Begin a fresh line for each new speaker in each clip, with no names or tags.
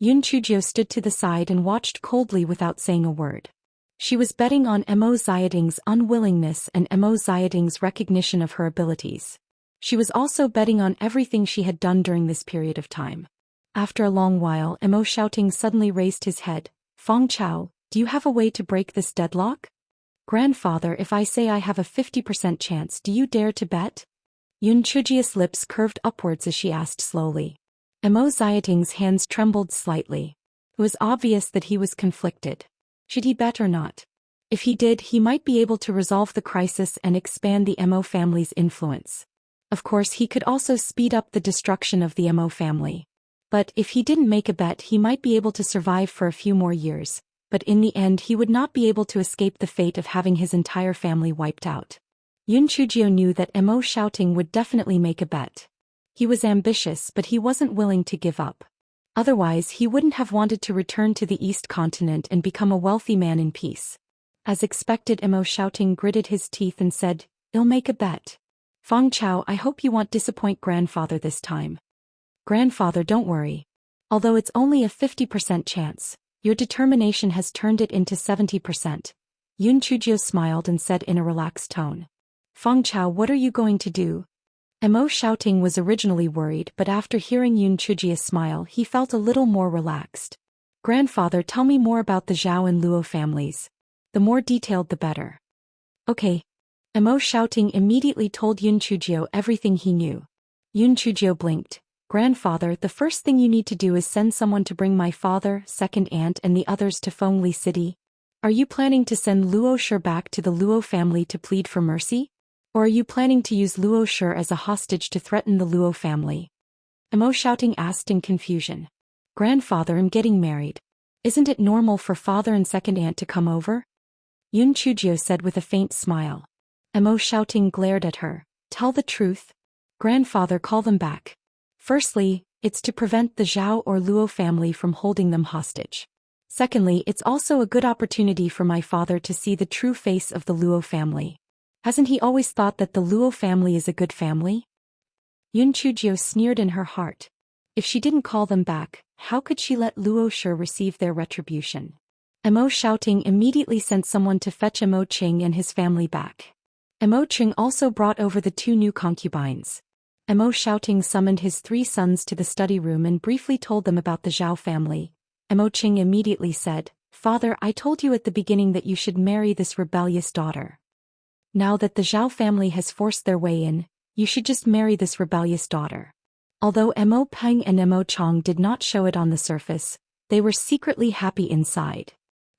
Yun Chujio stood to the side and watched coldly without saying a word. She was betting on Mo Xiating's unwillingness and Mo Xiating's recognition of her abilities. She was also betting on everything she had done during this period of time. After a long while, Mo Xiating suddenly raised his head. Feng Chao, do you have a way to break this deadlock? Grandfather, if I say I have a 50% chance, do you dare to bet? Yun Chujio's lips curved upwards as she asked slowly. Mo Xiating's hands trembled slightly. It was obvious that he was conflicted. Should he bet or not? If he did, he might be able to resolve the crisis and expand the Mo family's influence. Of course, he could also speed up the destruction of the Mo family. But if he didn't make a bet, he might be able to survive for a few more years, but in the end he would not be able to escape the fate of having his entire family wiped out. Yun Chujio knew that Mo Xiating would definitely make a bet. He was ambitious, but he wasn't willing to give up. Otherwise, he wouldn't have wanted to return to the East Continent and become a wealthy man in peace. As expected, Mo Xiating gritted his teeth and said, "I'll make a bet. Feng Chao, I hope you won't disappoint grandfather this time." "Grandfather, don't worry. Although it's only a 50% chance, your determination has turned it into 70%. Yun Chujio smiled and said in a relaxed tone. "Feng Chao, what are you going to do?" Mo Xiating was originally worried, but after hearing Yun Chujio's smile, he felt a little more relaxed. "Grandfather, tell me more about the Zhao and Luo families. The more detailed the better." "Okay." Mo Xiating immediately told Yun Chujio everything he knew. Yun Chujio blinked. "Grandfather, the first thing you need to do is send someone to bring my father, second aunt and the others to Fengli City. Are you planning to send Luo Shi back to the Luo family to plead for mercy? Or are you planning to use Luo Shi as a hostage to threaten the Luo family?" Mo Xiating asked in confusion. "Grandfather, I'm getting married. Isn't it normal for father and second aunt to come over?" Yun Chujio said with a faint smile. Mo Xiating glared at her. "Tell the truth. Grandfather, call them back. Firstly, it's to prevent the Zhao or Luo family from holding them hostage. Secondly, it's also a good opportunity for my father to see the true face of the Luo family. Hasn't he always thought that the Luo family is a good family?" Yun Chujio sneered in her heart. If she didn't call them back, how could she let Luo Shi receive their retribution? Mo Xiating immediately sent someone to fetch Mo Qing and his family back. Mo Qing also brought over the two new concubines. Mo Xiating summoned his 3 sons to the study room and briefly told them about the Zhao family. Mo Qing immediately said, "Father, I told you at the beginning that you should marry this rebellious daughter. Now that the Zhao family has forced their way in, you should just marry this rebellious daughter." Although Mo Peng and Mo Chong did not show it on the surface, they were secretly happy inside.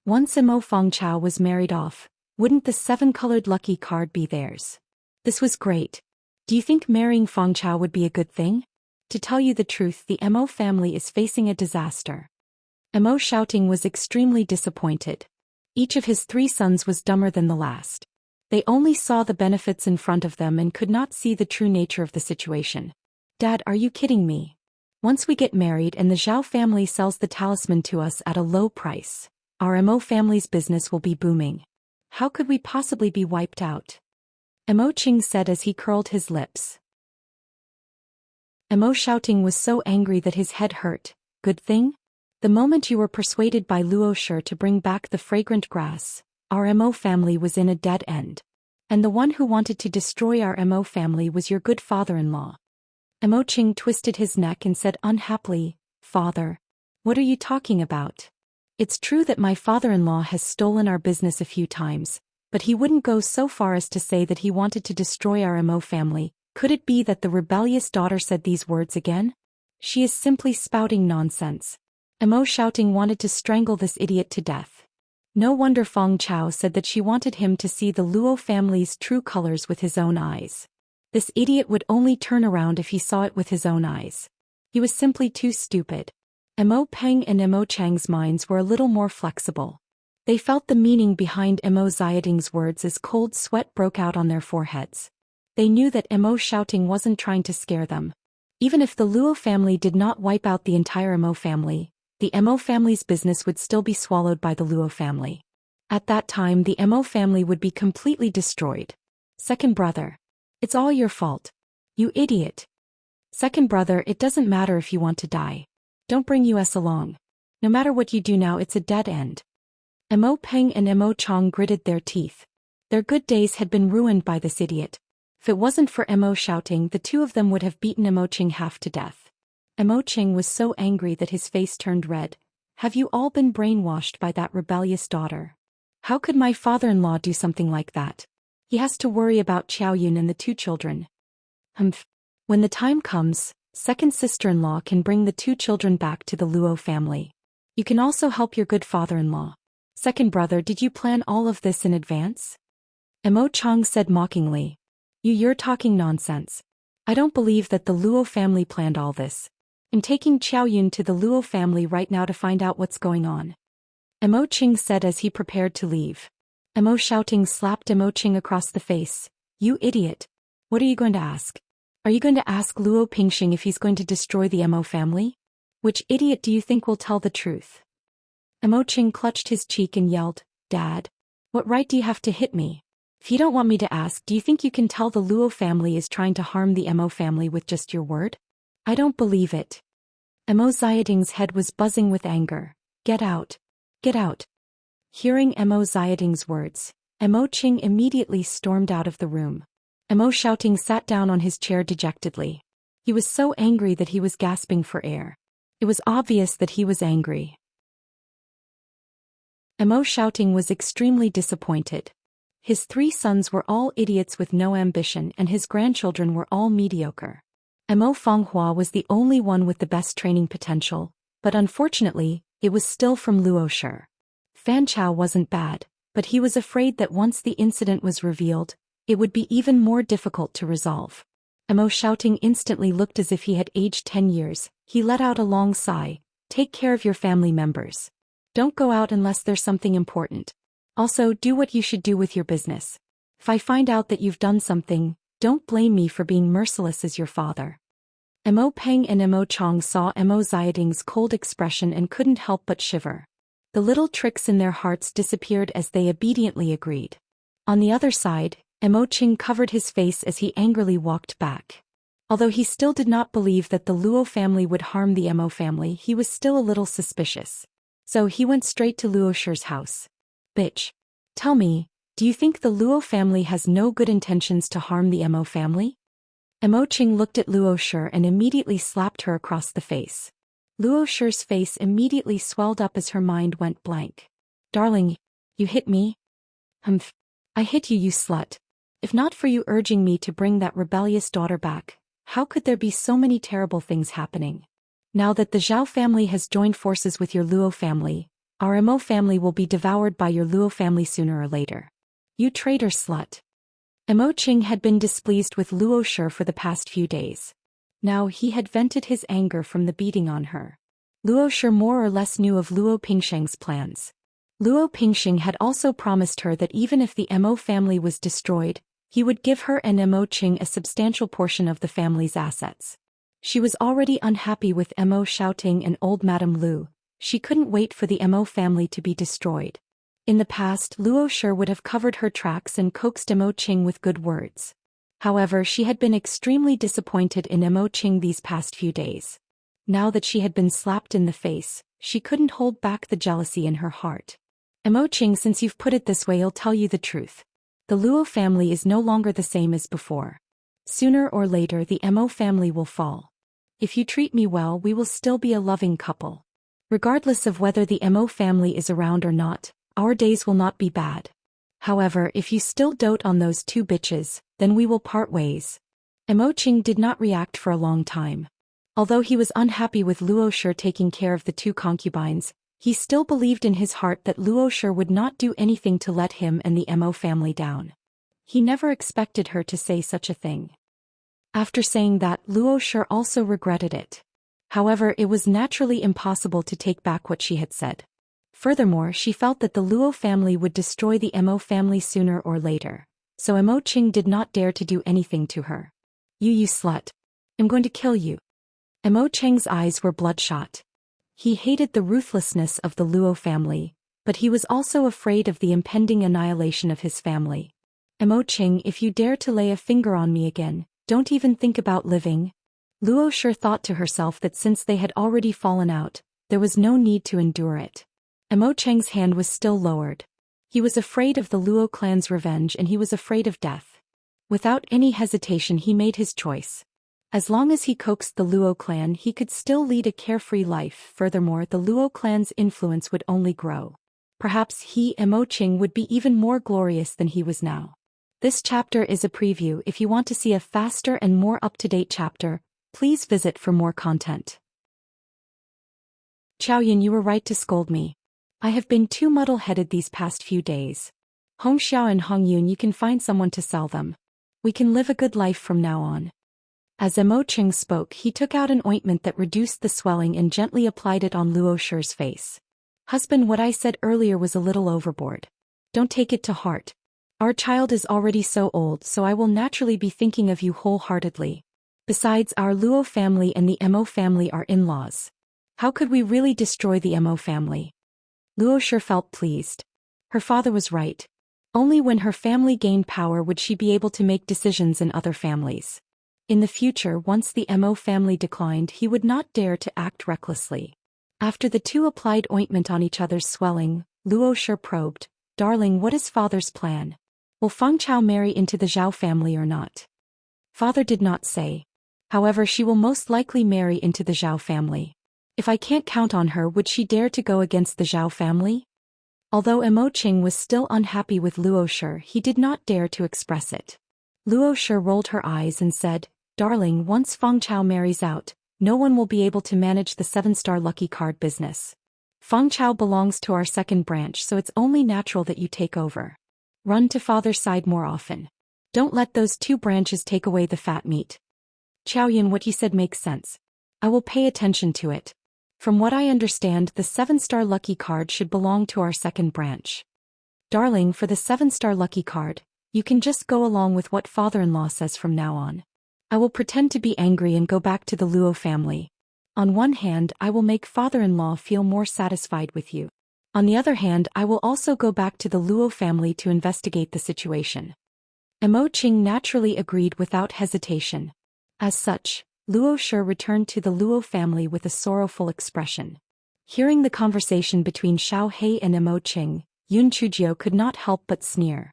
Once Mo Feng Chao was married off, wouldn't the 7-colored lucky card be theirs? This was great. Do you think marrying Feng Chao would be a good thing? To tell you the truth, the Mo family is facing a disaster. Mo Xiating was extremely disappointed. Each of his 3 sons was dumber than the last. They only saw the benefits in front of them and could not see the true nature of the situation. "Dad, are you kidding me? Once we get married and the Zhao family sells the talisman to us at a low price, our Mo family's business will be booming. How could we possibly be wiped out?" Mo Qing said as he curled his lips. Mo Xiating was so angry that his head hurt. "Good thing? The moment you were persuaded by Luo Shi to bring back the fragrant grass, our Mo family was in a dead end. And the one who wanted to destroy our Mo family was your good father-in-law." Mo Qing twisted his neck and said unhappily, "Father, what are you talking about? It's true that my father-in-law has stolen our business a few times, but he wouldn't go so far as to say that he wanted to destroy our Mo family. Could it be that the rebellious daughter said these words again? She is simply spouting nonsense." Mo Xiating wanted to strangle this idiot to death. No wonder Feng Chao said that she wanted him to see the Luo family's true colors with his own eyes. This idiot would only turn around if he saw it with his own eyes. He was simply too stupid. Mo Peng and Mo Chang's minds were a little more flexible. They felt the meaning behind Mo Xiating's words as cold sweat broke out on their foreheads. They knew that Mo Xiating wasn't trying to scare them. Even if the Luo family did not wipe out the entire Mo family, the Mo family's business would still be swallowed by the Luo family. At that time, the Mo family would be completely destroyed. "Second brother. It's all your fault. You idiot. Second brother, it doesn't matter if you want to die. Don't bring us along. No matter what you do now, it's a dead end. Mo Peng and Mo Chong gritted their teeth. Their good days had been ruined by this idiot. If it wasn't for Mo shouting, the two of them would have beaten Mo Ching half to death. Mo Ching was so angry that his face turned red. Have you all been brainwashed by that rebellious daughter? How could my father-in-law do something like that? He has to worry about Qiao Yun and the two children. Humph. When the time comes, second sister-in-law can bring the two children back to the Luo family. You can also help your good father-in-law. Second brother, did you plan all of this in advance? Mo Chong said mockingly. You're talking nonsense. I don't believe that the Luo family planned all this. I'm taking Qiao Yun to the Luo family right now to find out what's going on. Mo Ching said as he prepared to leave. Mo shouting slapped Mo Ching across the face. You idiot. What are you going to ask? Are you going to ask Luo Pingxing if he's going to destroy the Mo family? Which idiot do you think will tell the truth? Mo Ching clutched his cheek and yelled, Dad, what right do you have to hit me? If you don't want me to ask, do you think you can tell the Luo family is trying to harm the Mo family with just your word? I don't believe it. Mo Xiaoting's head was buzzing with anger. Get out. Get out. Hearing Mo Xiaoting's words, Mo Ching immediately stormed out of the room. Mo shouting sat down on his chair dejectedly. He was so angry that he was gasping for air. It was obvious that he was angry. Mo shouting was extremely disappointed. His 3 sons were all idiots with no ambition and his grandchildren were all mediocre. Mo Fenghua was the only one with the best training potential, but unfortunately, it was still from Luo Shi. Fan Chao wasn't bad, but he was afraid that once the incident was revealed, it would be even more difficult to resolve. Mo shouting instantly looked as if he had aged 10 years. He let out a long sigh. Take care of your family members. Don't go out unless there's something important. Also, do what you should do with your business. If I find out that you've done something, don't blame me for being merciless as your father. Mo Peng and Mo Chong saw Mo Xiaoting's cold expression and couldn't help but shiver. The little tricks in their hearts disappeared as they obediently agreed. On the other side, Mo Ching covered his face as he angrily walked back. Although he still did not believe that the Luo family would harm the Mo family, he was still a little suspicious. So he went straight to Luo Shi's house. Bitch. Tell me, do you think the Luo family has no good intentions to harm the Mo family? Mo Ching looked at Luo Shi and immediately slapped her across the face. Luo Shi's face immediately swelled up as her mind went blank. Darling, you hit me? Humph. I hit you, you slut. If not for you urging me to bring that rebellious daughter back, how could there be so many terrible things happening? Now that the Zhao family has joined forces with your Luo family, our Mo family will be devoured by your Luo family sooner or later. You traitor slut. Mo Ching had been displeased with Luo Shi for the past few days. Now he had vented his anger from the beating on her. Luo Shi more or less knew of Luo Pingxing's plans. Luo Pingxing had also promised her that even if the Mo family was destroyed, he would give her and Mo Ching a substantial portion of the family's assets. She was already unhappy with Mo shouting and old Madame Lu. She couldn't wait for the Mo family to be destroyed. In the past, Luo Shi would have covered her tracks and coaxed Mo Ching with good words. However, she had been extremely disappointed in Mo Ching these past few days. Now that she had been slapped in the face, she couldn't hold back the jealousy in her heart. Mo Ching, since you've put it this way, I'll tell you the truth. The Luo family is no longer the same as before. Sooner or later the Mo family will fall. If you treat me well, we will still be a loving couple. Regardless of whether the Mo family is around or not, our days will not be bad. However, if you still dote on those 2 bitches, then we will part ways. Mo Ching did not react for a long time. Although he was unhappy with Luo Shi taking care of the 2 concubines, he still believed in his heart that Luo Shi would not do anything to let him and the Mo family down. He never expected her to say such a thing. After saying that, Luo Shi also regretted it. However, it was naturally impossible to take back what she had said. Furthermore, she felt that the Luo family would destroy the Mo family sooner or later, so Mo Ching did not dare to do anything to her. You slut. I'm going to kill you. Mo Cheng's eyes were bloodshot. He hated the ruthlessness of the Luo family, but he was also afraid of the impending annihilation of his family. Mo Ching, if you dare to lay a finger on me again, don't even think about living. Luo Shi thought to herself that since they had already fallen out, there was no need to endure it. Emo Cheng's hand was still lowered. He was afraid of the Luo clan's revenge and he was afraid of death. Without any hesitation he made his choice. As long as he coaxed the Luo clan he could still lead a carefree life. Furthermore, the Luo clan's influence would only grow. Perhaps he, Emo Cheng, would be even more glorious than he was now. This chapter is a preview. If you want to see a faster and more up-to-date chapter, please visit for more content. Xiaoyan, you were right to scold me. I have been too muddle-headed these past few days. Hong Xiao and Hong Yun, you can find someone to sell them. We can live a good life from now on. As Emo Cheng spoke, he took out an ointment that reduced the swelling and gently applied it on Luo Shi's face. Husband, what I said earlier was a little overboard. Don't take it to heart. Our child is already so old, so I will naturally be thinking of you wholeheartedly. Besides, our Luo family and the Emo family are in-laws. How could we really destroy the Emo family? Luo Shi felt pleased. Her father was right. Only when her family gained power would she be able to make decisions in other families. In the future, once the Emo family declined, he would not dare to act recklessly. After the two applied ointment on each other's swelling, Luo Shi probed, "Darling, what is father's plan? Will Feng Chao marry into the Zhao family or not?" Father did not say. However, she will most likely marry into the Zhao family. If I can't count on her, would she dare to go against the Zhao family? Although Emo Cheng was still unhappy with Luo Shi, he did not dare to express it. Luo Shi rolled her eyes and said, "Darling, once Feng Chao marries out, no one will be able to manage the 7-star lucky card business. Feng Chao belongs to our second branch, so it's only natural that you take over. Run to father's side more often. Don't let those two branches take away the fat meat." Xiaoyan, what you said makes sense. I will pay attention to it. From what I understand, the 7-star lucky card should belong to our second branch. Darling, for the 7-star lucky card, you can just go along with what father-in-law says from now on. I will pretend to be angry and go back to the Luo family. On one hand, I will make father-in-law feel more satisfied with you. On the other hand, I will also go back to the Luo family to investigate the situation. Emo Cheng naturally agreed without hesitation. As such, Luo Shi returned to the Luo family with a sorrowful expression. Hearing the conversation between Xiao He and Emo Cheng, Yun Chujio could not help but sneer.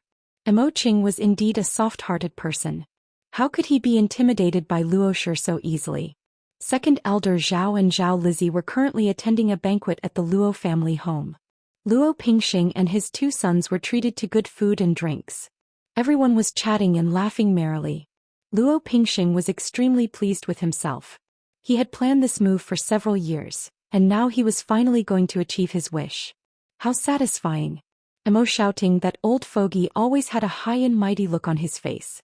Emo Cheng was indeed a soft-hearted person. How could he be intimidated by Luo Shi so easily? Second elder Zhao and Zhao Lizzie were currently attending a banquet at the Luo family home. Luo Pingxing and his two sons were treated to good food and drinks. Everyone was chatting and laughing merrily. Luo Pingxing was extremely pleased with himself. He had planned this move for several years, and now he was finally going to achieve his wish. How satisfying! Emo shouting, that old fogey always had a high and mighty look on his face.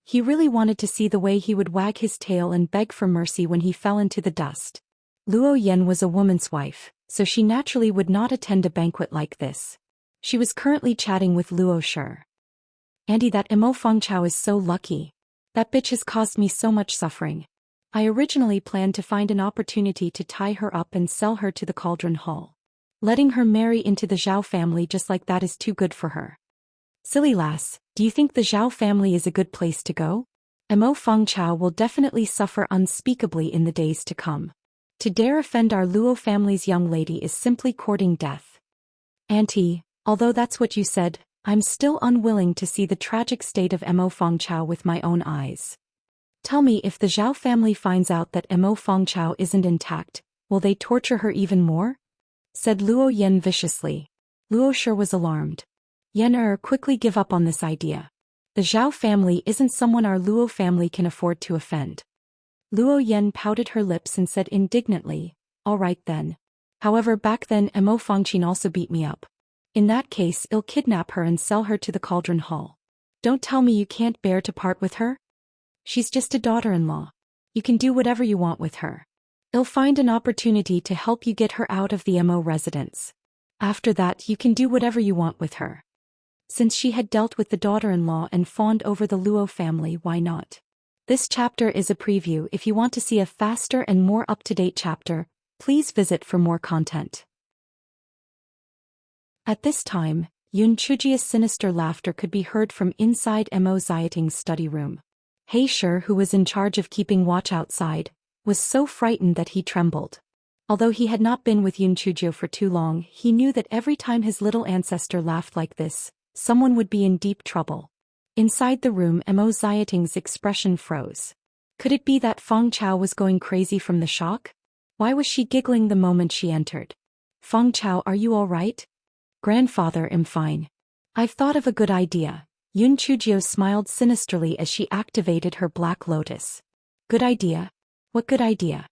He really wanted to see the way he would wag his tail and beg for mercy when he fell into the dust. Luo Yan was a woman's wife, so she naturally would not attend a banquet like this. She was currently chatting with Luo Shi. "Andy, that Emo Feng Chao is so lucky. That bitch has caused me so much suffering. I originally planned to find an opportunity to tie her up and sell her to the Cauldron Hall. Letting her marry into the Zhao family just like that is too good for her. Silly lass, do you think the Zhao family is a good place to go? Emo Feng Chao will definitely suffer unspeakably in the days to come. To dare offend our Luo family's young lady is simply courting death. Auntie, although that's what you said, I'm still unwilling to see the tragic state of Emo Feng Chao with my own eyes. Tell me, if the Zhao family finds out that Emo Feng Chao isn't intact, will they torture her even more?" said Luo Yan viciously. Luo Shi was alarmed. "Yan quickly give up on this idea. The Zhao family isn't someone our Luo family can afford to offend." Luo Yan pouted her lips and said indignantly, "All right then. However, back then Emo Fengqin also beat me up. In that case, I'll kidnap her and sell her to the Cauldron Hall. Don't tell me you can't bear to part with her? She's just a daughter-in-law. You can do whatever you want with her. I'll find an opportunity to help you get her out of the Emo residence. After that, you can do whatever you want with her." Since she had dealt with the daughter-in-law and fawned over the Luo family, why not? This chapter is a preview. If you want to see a faster and more up-to-date chapter, please visit for more content. At this time, Yun Chujia's sinister laughter could be heard from inside Emo Xiating's study room. He Shi, who was in charge of keeping watch outside, was so frightened that he trembled. Although he had not been with Yun Chujio for too long, he knew that every time his little ancestor laughed like this, someone would be in deep trouble. Inside the room, Mo Xiating's expression froze. Could it be that Feng Chao was going crazy from the shock? Why was she giggling the moment she entered? Feng Chao, are you all right? Grandfather, I'm fine. I've thought of a good idea. Yun Chujio smiled sinisterly as she activated her black lotus. Good idea? What good idea?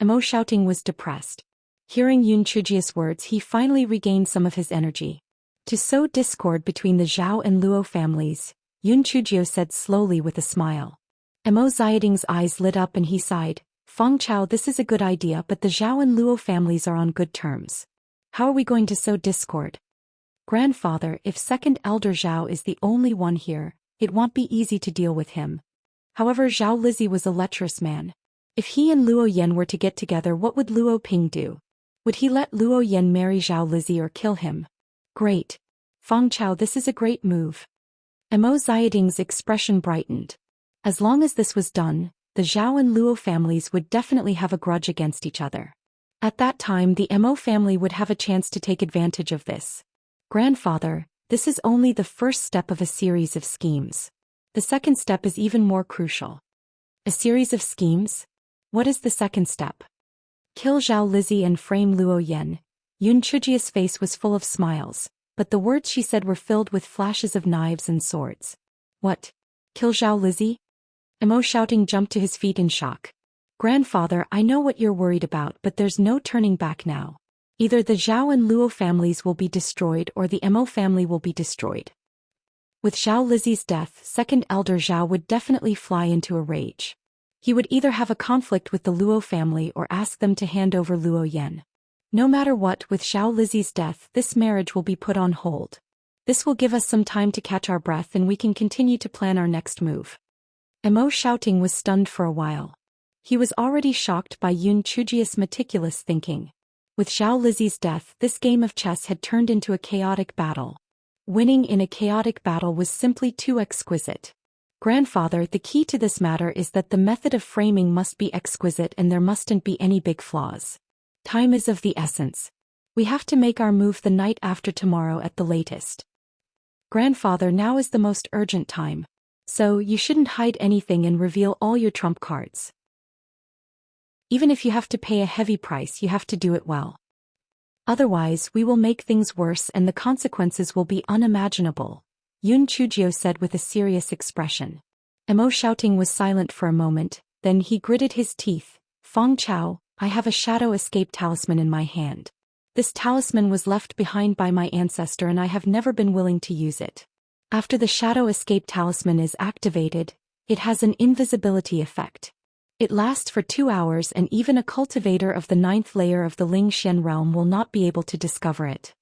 Mo Xiaoting was depressed. Hearing Yun Chujio's words, he finally regained some of his energy. To sow discord between the Zhao and Luo families, Yun Chujio said slowly with a smile. Mo Xiating's eyes lit up and he sighed. Feng Chao, this is a good idea, but the Zhao and Luo families are on good terms. How are we going to sow discord? Grandfather, if second elder Zhao is the only one here, it won't be easy to deal with him. However, Zhao Lizzie was a lecherous man. If he and Luo Yan were to get together, what would Luo Ping do? Would he let Luo Yan marry Zhao Lizzie or kill him? Great. Feng Chao, this is a great move. Mo Xiating's expression brightened. As long as this was done, the Zhao and Luo families would definitely have a grudge against each other. At that time, the Mo family would have a chance to take advantage of this. Grandfather, this is only the first step of a series of schemes. The second step is even more crucial. A series of schemes? What is the second step? Kill Zhao Lizzie and frame Luo Yan. Yun Chujio's face was full of smiles, but the words she said were filled with flashes of knives and swords. What? Kill Zhao Lizzie? Mo Xiaoting jumped to his feet in shock. Grandfather, I know what you're worried about, but there's no turning back now. Either the Zhao and Luo families will be destroyed or the Mo family will be destroyed. With Zhao Lizzie's death, second elder Zhao would definitely fly into a rage. He would either have a conflict with the Luo family or ask them to hand over Luo Yan. No matter what, with Zhao Lizzie's death, this marriage will be put on hold. This will give us some time to catch our breath and we can continue to plan our next move. Mo Xiaoting was stunned for a while. He was already shocked by Yun Chujio's meticulous thinking. With Zhao Lizzie's death, this game of chess had turned into a chaotic battle. Winning in a chaotic battle was simply too exquisite. Grandfather, the key to this matter is that the method of framing must be exquisite and there mustn't be any big flaws. Time is of the essence. We have to make our move the night after tomorrow at the latest. Grandfather, now is the most urgent time. So, you shouldn't hide anything and reveal all your trump cards. Even if you have to pay a heavy price, you have to do it well. Otherwise, we will make things worse and the consequences will be unimaginable, Yun Chujio said with a serious expression. Mo Xiaoting was silent for a moment, then he gritted his teeth. Feng Chao, I have a shadow escape talisman in my hand. This talisman was left behind by my ancestor and I have never been willing to use it. After the shadow escape talisman is activated, it has an invisibility effect. It lasts for 2 hours and even a cultivator of the 9th layer of the Ling Xian realm will not be able to discover it.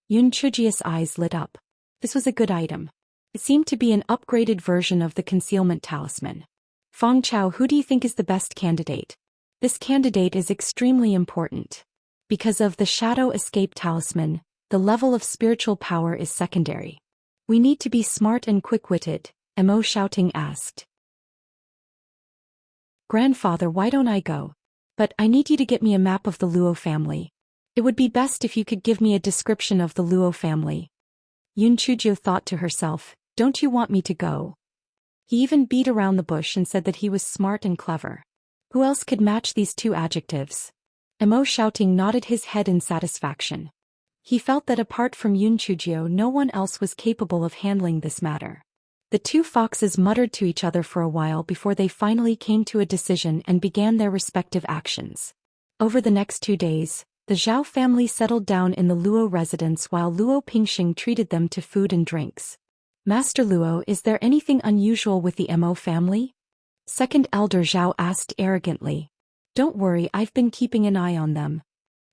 Yun Chujio's eyes lit up. This was a good item. It seemed to be an upgraded version of the concealment talisman. Feng Chao, who do you think is the best candidate? This candidate is extremely important. Because of the shadow escape talisman, the level of spiritual power is secondary. We need to be smart and quick-witted, Mo Xiaoting asked. Grandfather, why don't I go? But I need you to get me a map of the Luo family. It would be best if you could give me a description of the Luo family. Yun Chujio thought to herself, don't you want me to go? He even beat around the bush and said that he was smart and clever. Who else could match these two adjectives? Mo Xiaoting nodded his head in satisfaction. He felt that apart from Yun Chujio, no one else was capable of handling this matter. The two foxes muttered to each other for a while before they finally came to a decision and began their respective actions. Over the next 2 days, the Zhao family settled down in the Luo residence while Luo Pingxing treated them to food and drinks. Master Luo, is there anything unusual with the Mo family? Second elder Zhao asked arrogantly. Don't worry, I've been keeping an eye on them.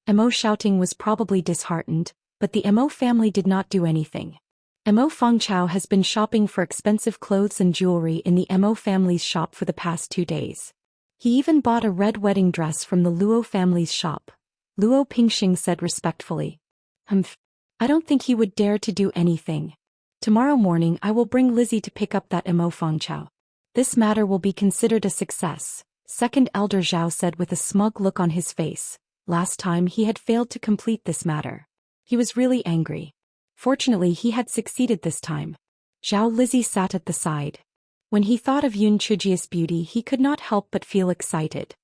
Mo Xiaoting was probably disheartened, but the Mo family did not do anything. Mo Feng Chao has been shopping for expensive clothes and jewelry in the Mo family's shop for the past 2 days. He even bought a red wedding dress from the Luo family's shop. Luo Pingxing said respectfully. I don't think he would dare to do anything. Tomorrow morning I will bring Lizzie to pick up that Mo Feng Chao. This matter will be considered a success, second elder Zhao said with a smug look on his face. Last time he had failed to complete this matter. He was really angry. Fortunately he had succeeded this time. Zhao Lizzie sat at the side. When he thought of Yun Chujia's beauty he could not help but feel excited.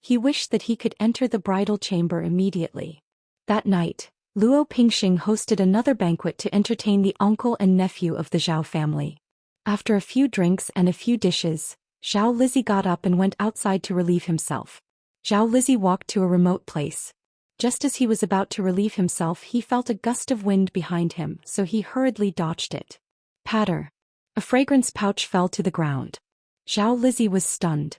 He wished that he could enter the bridal chamber immediately. That night, Luo Pingxing hosted another banquet to entertain the uncle and nephew of the Zhao family. After a few drinks and a few dishes, Zhao Lizzie got up and went outside to relieve himself. Zhao Lizzie walked to a remote place. Just as he was about to relieve himself he felt a gust of wind behind him, so he hurriedly dodged it. Patter. A fragrance pouch fell to the ground. Zhao Lizzie was stunned.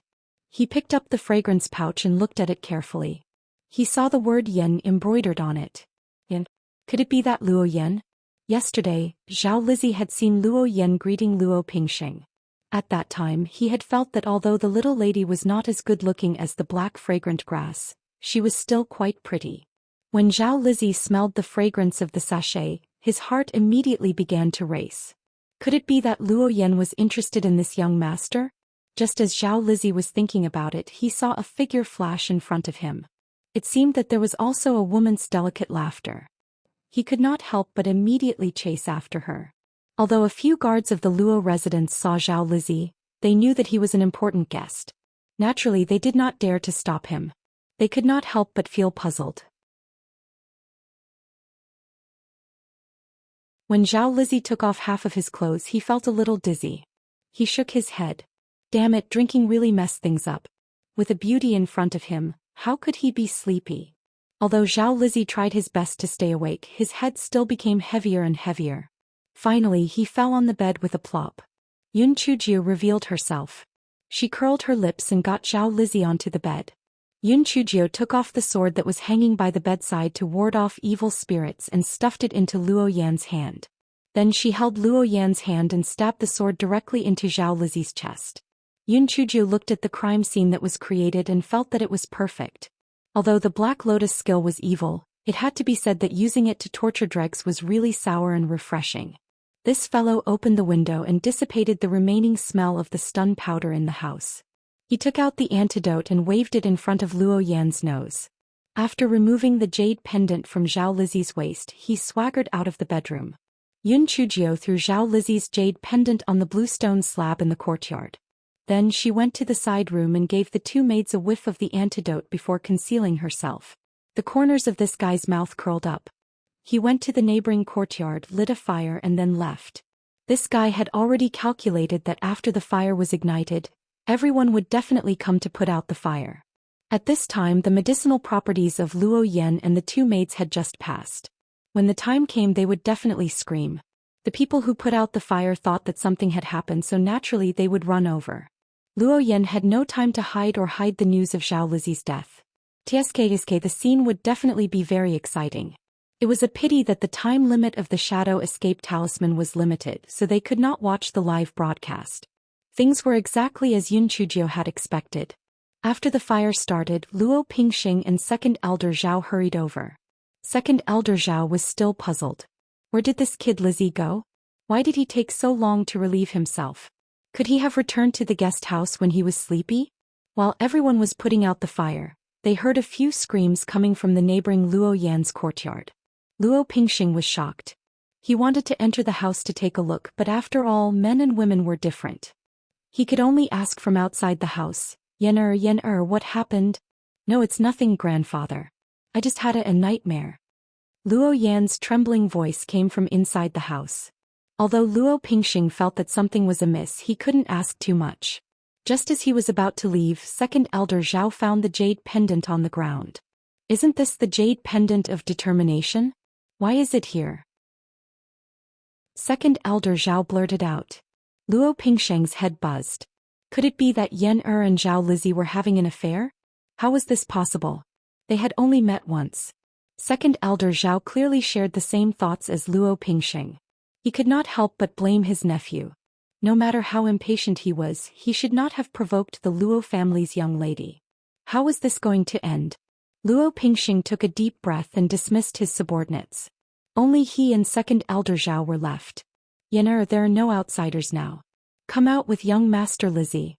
He picked up the fragrance pouch and looked at it carefully. He saw the word Yen embroidered on it. Yen? Could it be that Luo Yen? Yesterday, Zhao Lizzie had seen Luo Yen greeting Luo Pingxing. At that time he had felt that although the little lady was not as good-looking as the black fragrant grass, she was still quite pretty. When Zhao Lizzie smelled the fragrance of the sachet, his heart immediately began to race. Could it be that Luo Yen was interested in this young master? Just as Zhao Lizzie was thinking about it he saw a figure flash in front of him. It seemed that there was also a woman's delicate laughter. He could not help but immediately chase after her. Although a few guards of the Luo residence saw Zhao Lizzie, they knew that he was an important guest. Naturally they did not dare to stop him. They could not help but feel puzzled. When Zhao Lizzie took off half of his clothes he felt a little dizzy. He shook his head. Damn it, drinking really messed things up. With a beauty in front of him, how could he be sleepy? Although Zhao Lizzie tried his best to stay awake, his head still became heavier and heavier. Finally he fell on the bed with a plop. Yun Chujia revealed herself. She curled her lips and got Zhao Lizzie onto the bed. Yun Chujio took off the sword that was hanging by the bedside to ward off evil spirits and stuffed it into Luo Yan's hand. Then she held Luo Yan's hand and stabbed the sword directly into Zhao Lizzie's chest. Yun Chujio looked at the crime scene that was created and felt that it was perfect. Although the Black Lotus skill was evil, it had to be said that using it to torture dregs was really sour and refreshing. This fellow opened the window and dissipated the remaining smell of the stun powder in the house. He took out the antidote and waved it in front of Luo Yan's nose. After removing the jade pendant from Zhao Lizzie's waist he swaggered out of the bedroom. Yun Chujio threw Zhao Lizzie's jade pendant on the bluestone slab in the courtyard. Then she went to the side room and gave the two maids a whiff of the antidote before concealing herself. The corners of this guy's mouth curled up. He went to the neighboring courtyard, lit a fire and then left. This guy had already calculated that after the fire was ignited, everyone would definitely come to put out the fire. At this time the medicinal properties of Luo Yan and the two maids had just passed. When the time came they would definitely scream. The people who put out the fire thought that something had happened, so naturally they would run over. Luo Yan had no time to hide the news of Zhao Lizzie's death. The scene would definitely be very exciting. It was a pity that the time limit of the Shadow Escape Talisman was limited, so they could not watch the live broadcast. Things were exactly as Yun Chujio had expected. After the fire started, Luo Pingxing and Second Elder Zhao hurried over. Second Elder Zhao was still puzzled. Where did this kid Lizzie go? Why did he take so long to relieve himself? Could he have returned to the guest house when he was sleepy? While everyone was putting out the fire, they heard a few screams coming from the neighboring Luo Yan's courtyard. Luo Pingxing was shocked. He wanted to enter the house to take a look, but after all, men and women were different. He could only ask from outside the house, Yen-er, what happened? No, it's nothing, grandfather. I just had a nightmare. Luo Yan's trembling voice came from inside the house. Although Luo Pingxing felt that something was amiss, he couldn't ask too much. Just as he was about to leave, Second Elder Zhao found the jade pendant on the ground. Isn't this the jade pendant of determination? Why is it here? Second Elder Zhao blurted out. Luo Pingxing's head buzzed. Could it be that Yen-er and Zhao Lizzie were having an affair? How was this possible? They had only met once. Second Elder Zhao clearly shared the same thoughts as Luo Pingxing. He could not help but blame his nephew. No matter how impatient he was, he should not have provoked the Luo family's young lady. How was this going to end? Luo Pingxing took a deep breath and dismissed his subordinates. Only he and Second Elder Zhao were left. Yen-er, there are no outsiders now. Come out with young Master Lizzie.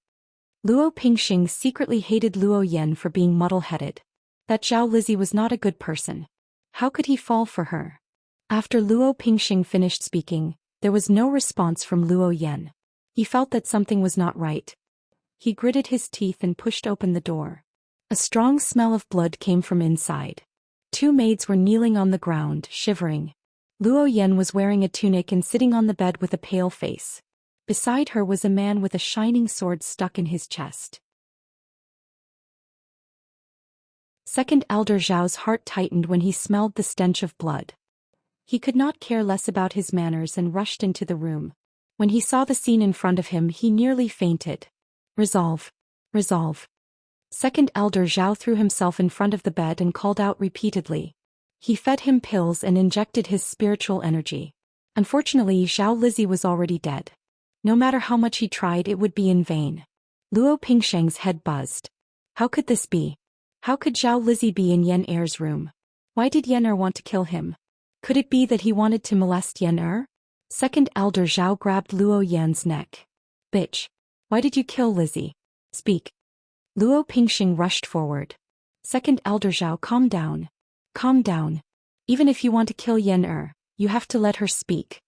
Luo Pingxing secretly hated Luo Yan for being muddle-headed. That Zhao Lizzie was not a good person. How could he fall for her? After Luo Pingxing finished speaking, there was no response from Luo Yan. He felt that something was not right. He gritted his teeth and pushed open the door. A strong smell of blood came from inside. Two maids were kneeling on the ground, shivering. Luo Yan was wearing a tunic and sitting on the bed with a pale face. Beside her was a man with a shining sword stuck in his chest. Second Elder Zhao's heart tightened when he smelled the stench of blood. He could not care less about his manners and rushed into the room. When he saw the scene in front of him, he nearly fainted. Resolve. Resolve. Second Elder Zhao threw himself in front of the bed and called out repeatedly. He fed him pills and injected his spiritual energy. Unfortunately, Zhao Lizzie was already dead. No matter how much he tried, it would be in vain. Luo Pingsheng's head buzzed. How could this be? How could Zhao Lizzie be in Yan Er's room? Why did Yan Er want to kill him? Could it be that he wanted to molest Yan Er? Second Elder Zhao grabbed Luo Yan's neck. Bitch. Why did you kill Lizzie? Speak. Luo Pingxing rushed forward. Second Elder Zhao, calm down. Calm down. Even if you want to kill Yan Er, you have to let her speak.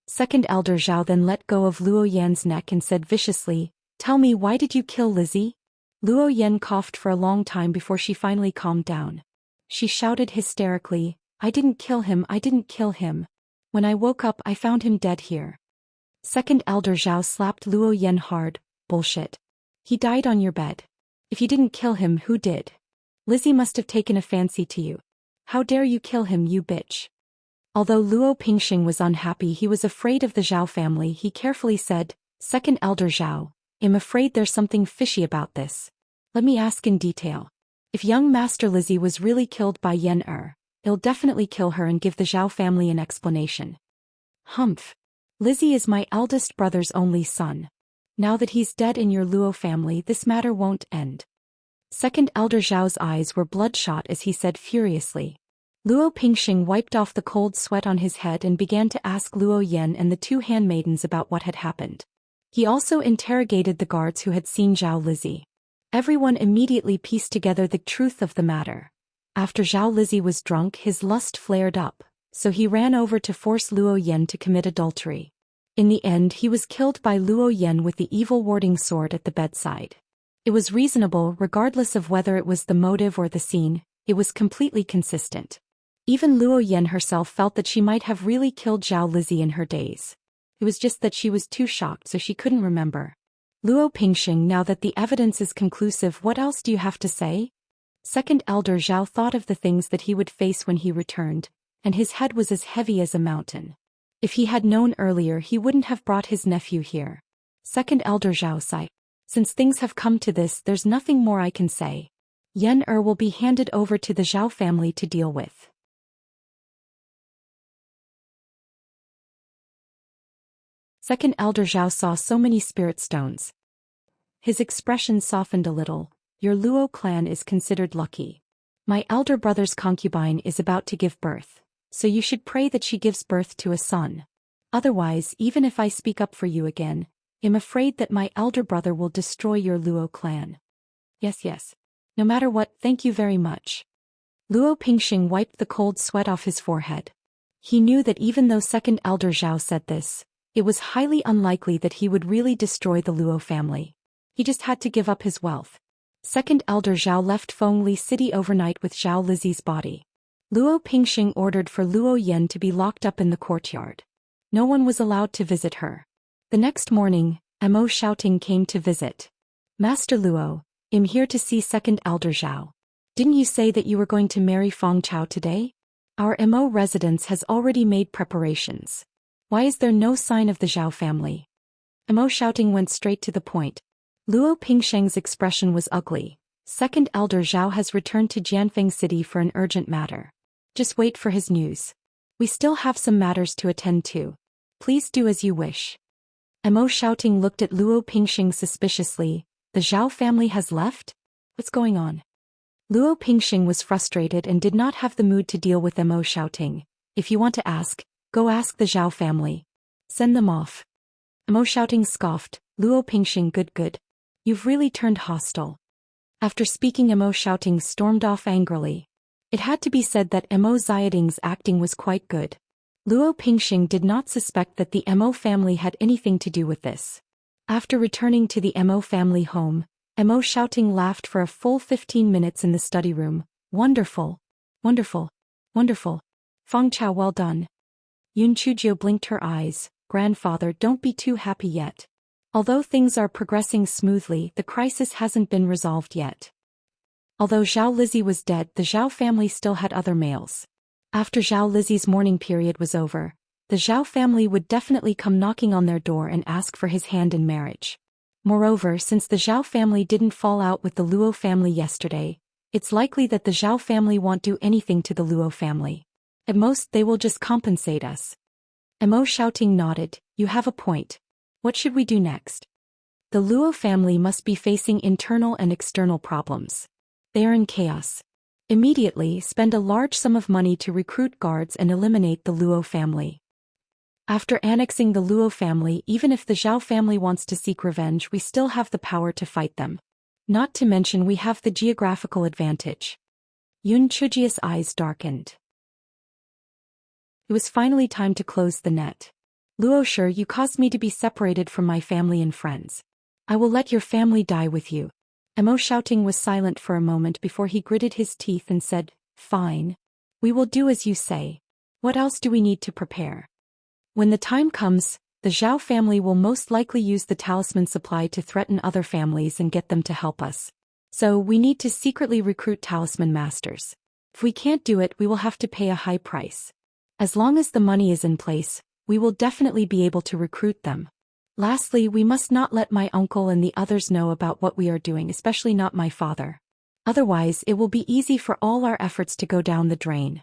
Second Elder Zhao then let go of Luo Yan's neck and said viciously, Tell me, why did you kill Lizzie? Luo Yan coughed for a long time before she finally calmed down. She shouted hysterically, I didn't kill him, I didn't kill him. When I woke up, I found him dead here. Second Elder Zhao slapped Luo Yan hard. Bullshit. He died on your bed. If you didn't kill him, who did? Lizzie must have taken a fancy to you. How dare you kill him, you bitch. Although Luo Pingxing was unhappy, he was afraid of the Zhao family. He carefully said, Second Elder Zhao, I'm afraid there's something fishy about this. Let me ask in detail. If young Master Lizzie was really killed by Yan Er, I'll definitely kill her and give the Zhao family an explanation. Humph. Lizzie is my eldest brother's only son. Now that he's dead in your Luo family, this matter won't end. Second Elder Zhao's eyes were bloodshot as he said furiously. Luo Pingxing wiped off the cold sweat on his head and began to ask Luo Yan and the two handmaidens about what had happened. He also interrogated the guards who had seen Zhao Lizzie. Everyone immediately pieced together the truth of the matter. After Zhao Lizzie was drunk, his lust flared up, so he ran over to force Luo Yan to commit adultery. In the end, he was killed by Luo Yan with the evil warding sword at the bedside. It was reasonable, regardless of whether it was the motive or the scene. It was completely consistent. Even Luo Yan herself felt that she might have really killed Zhao Lizzie in her days. It was just that she was too shocked, so she couldn't remember. Luo Pingxing, now that the evidence is conclusive, what else do you have to say? Second Elder Zhao thought of the things that he would face when he returned, and his head was as heavy as a mountain. If he had known earlier, he wouldn't have brought his nephew here. Second Elder Zhao sighed. Since things have come to this, there's nothing more I can say. Yan Er will be handed over to the Zhao family to deal with. Second Elder Zhao saw so many spirit stones. His expression softened a little. Your Luo clan is considered lucky. My elder brother's concubine is about to give birth, so you should pray that she gives birth to a son. Otherwise, even if I speak up for you again, I'm afraid that my elder brother will destroy your Luo clan. Yes. No matter what, thank you very much. Luo Pingxing wiped the cold sweat off his forehead. He knew that even though Second Elder Zhao said this, it was highly unlikely that he would really destroy the Luo family. He just had to give up his wealth. Second Elder Zhao left Fengli City overnight with Zhao Lizzie's body. Luo Pingxing ordered for Luo Yan to be locked up in the courtyard. No one was allowed to visit her. The next morning, Mo Shouting came to visit. Master Luo, I'm here to see Second Elder Zhao. Didn't you say that you were going to marry Feng Chao today? Our Mo residence has already made preparations. Why is there no sign of the Zhao family? Mo Shouting went straight to the point. Luo Pingxing's expression was ugly. Second Elder Zhao has returned to Jianfeng City for an urgent matter. Just wait for his news. We still have some matters to attend to. Please do as you wish. Mo Shouting looked at Luo Pingxing suspiciously. The Zhao family has left? What's going on? Luo Pingxing was frustrated and did not have the mood to deal with Mo Shouting. If you want to ask, go ask the Zhao family. Send them off. Mo Shouting scoffed. Luo Pingxing, good. You've really turned hostile. After speaking, Emo shouting stormed off angrily. It had to be said that Emo Xiaoting's acting was quite good. Luo Pingxing did not suspect that the Emo family had anything to do with this. After returning to the Emo family home, Emo shouting laughed for a full 15 minutes in the study room. Wonderful. Wonderful. Wonderful. Feng Chao, well done. Yun Chujio blinked her eyes. Grandfather, don't be too happy yet. Although things are progressing smoothly, the crisis hasn't been resolved yet. Although Zhao Lizzie was dead, the Zhao family still had other males. After Zhao Lizzie's mourning period was over, the Zhao family would definitely come knocking on their door and ask for his hand in marriage. Moreover, since the Zhao family didn't fall out with the Luo family yesterday, it's likely that the Zhao family won't do anything to the Luo family. At most, they will just compensate us. Emo shouting nodded. You have a point. What should we do next? The Luo family must be facing internal and external problems. They are in chaos. Immediately, spend a large sum of money to recruit guards and eliminate the Luo family. After annexing the Luo family, even if the Zhao family wants to seek revenge, we still have the power to fight them. Not to mention we have the geographical advantage. Yun Chujia's eyes darkened. It was finally time to close the net. Luo Shi, you caused me to be separated from my family and friends. I will let your family die with you. Emo shouting was silent for a moment before he gritted his teeth and said, Fine. We will do as you say. What else do we need to prepare? When the time comes, the Zhao family will most likely use the talisman supply to threaten other families and get them to help us. So we need to secretly recruit talisman masters. If we can't do it, we will have to pay a high price. As long as the money is in place, we will definitely be able to recruit them. Lastly, we must not let my uncle and the others know about what we are doing, especially not my father. Otherwise, it will be easy for all our efforts to go down the drain.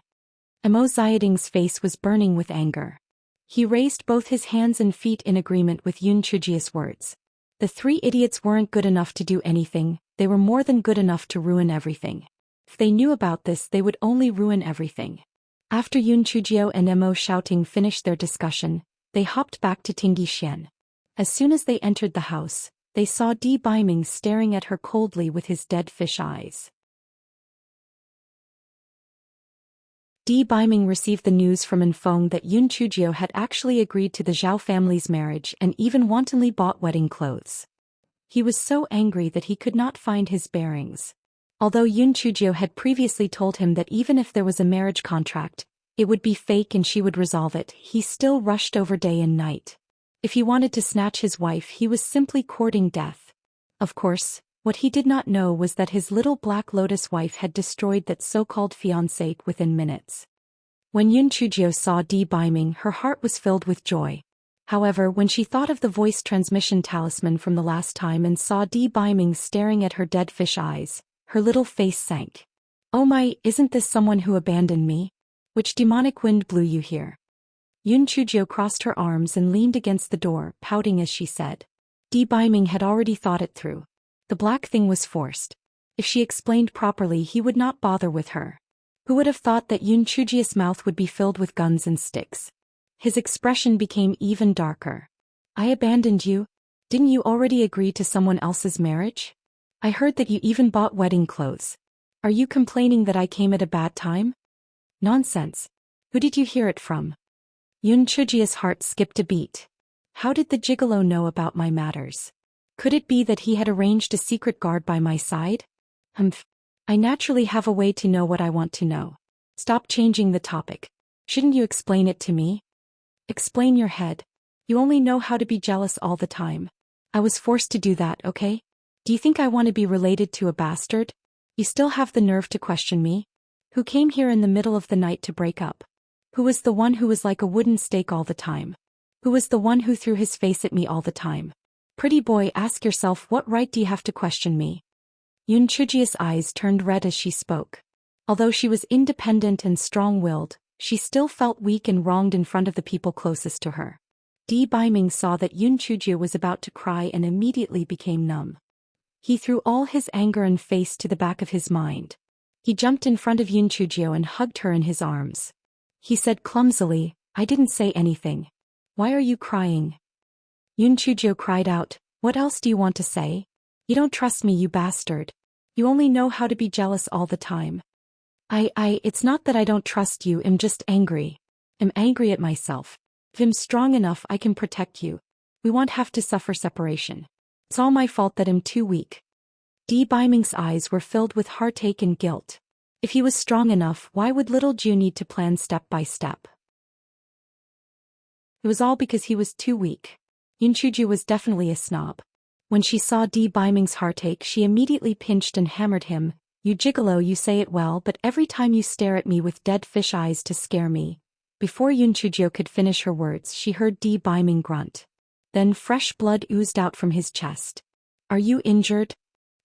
Emo Xiaoting's face was burning with anger. He raised both his hands and feet in agreement with Yun Chujia's words. The three idiots weren't good enough to do anything, they were more than good enough to ruin everything. If they knew about this, they would only ruin everything. After Yun Chujio and Emo shouting finished their discussion, they hopped back to Tingyi Xian. As soon as they entered the house, they saw Di Baiming staring at her coldly with his dead fish eyes. Di Baiming received the news from Enfeng that Yun Chujio had actually agreed to the Zhao family's marriage and even wantonly bought wedding clothes. He was so angry that he could not find his bearings. Although Yun Chujio had previously told him that even if there was a marriage contract, it would be fake and she would resolve it, he still rushed over day and night. If he wanted to snatch his wife, he was simply courting death. Of course, what he did not know was that his little Black Lotus wife had destroyed that so-called fiancé within minutes. When Yun Chujio saw Di Baiming, her heart was filled with joy. However, when she thought of the voice transmission talisman from the last time and saw Di Baiming staring at her dead fish eyes, her little face sank. Oh my, isn't this someone who abandoned me? Which demonic wind blew you here? Yun Chujio crossed her arms and leaned against the door, pouting as she said. Di Baiming had already thought it through. The black thing was forced. If she explained properly, he would not bother with her. Who would have thought that Yun Chujio's mouth would be filled with guns and sticks? His expression became even darker. I abandoned you? Didn't you already agree to someone else's marriage? I heard that you even bought wedding clothes. Are you complaining that I came at a bad time? Nonsense. Who did you hear it from? Yun Chujio's heart skipped a beat. How did the gigolo know about my matters? Could it be that he had arranged a secret guard by my side? Humph. I naturally have a way to know what I want to know. Stop changing the topic. Shouldn't you explain it to me? Explain your head. You only know how to be jealous all the time. I was forced to do that, okay? Do you think I want to be related to a bastard? You still have the nerve to question me? Who came here in the middle of the night to break up? Who was the one who was like a wooden stake all the time? Who was the one who threw his face at me all the time? Pretty boy, ask yourself, what right do you have to question me? Yun Chujio's eyes turned red as she spoke. Although she was independent and strong-willed, she still felt weak and wronged in front of the people closest to her. Di Baiming saw that Yun Chujio was about to cry and immediately became numb. He threw all his anger and face to the back of his mind. He jumped in front of Yun Chujio and hugged her in his arms. He said clumsily, I didn't say anything. Why are you crying? Yun Chujio cried out, what else do you want to say? You don't trust me, you bastard. You only know how to be jealous all the time. It's not that I don't trust you, I'm just angry. I'm angry at myself. If I'm strong enough, I can protect you. We won't have to suffer separation. It's all my fault that I'm too weak. Di Biming's eyes were filled with heartache and guilt. If he was strong enough, why would little Ju need to plan step by step? It was all because he was too weak. Yunchuju was definitely a snob. When she saw Di Biming's heartache, she immediately pinched and hammered him. You gigolo, you say it well, but every time you stare at me with dead fish eyes to scare me. Before Yunchuju could finish her words, she heard Di Biming grunt. Then fresh blood oozed out from his chest. Are you injured?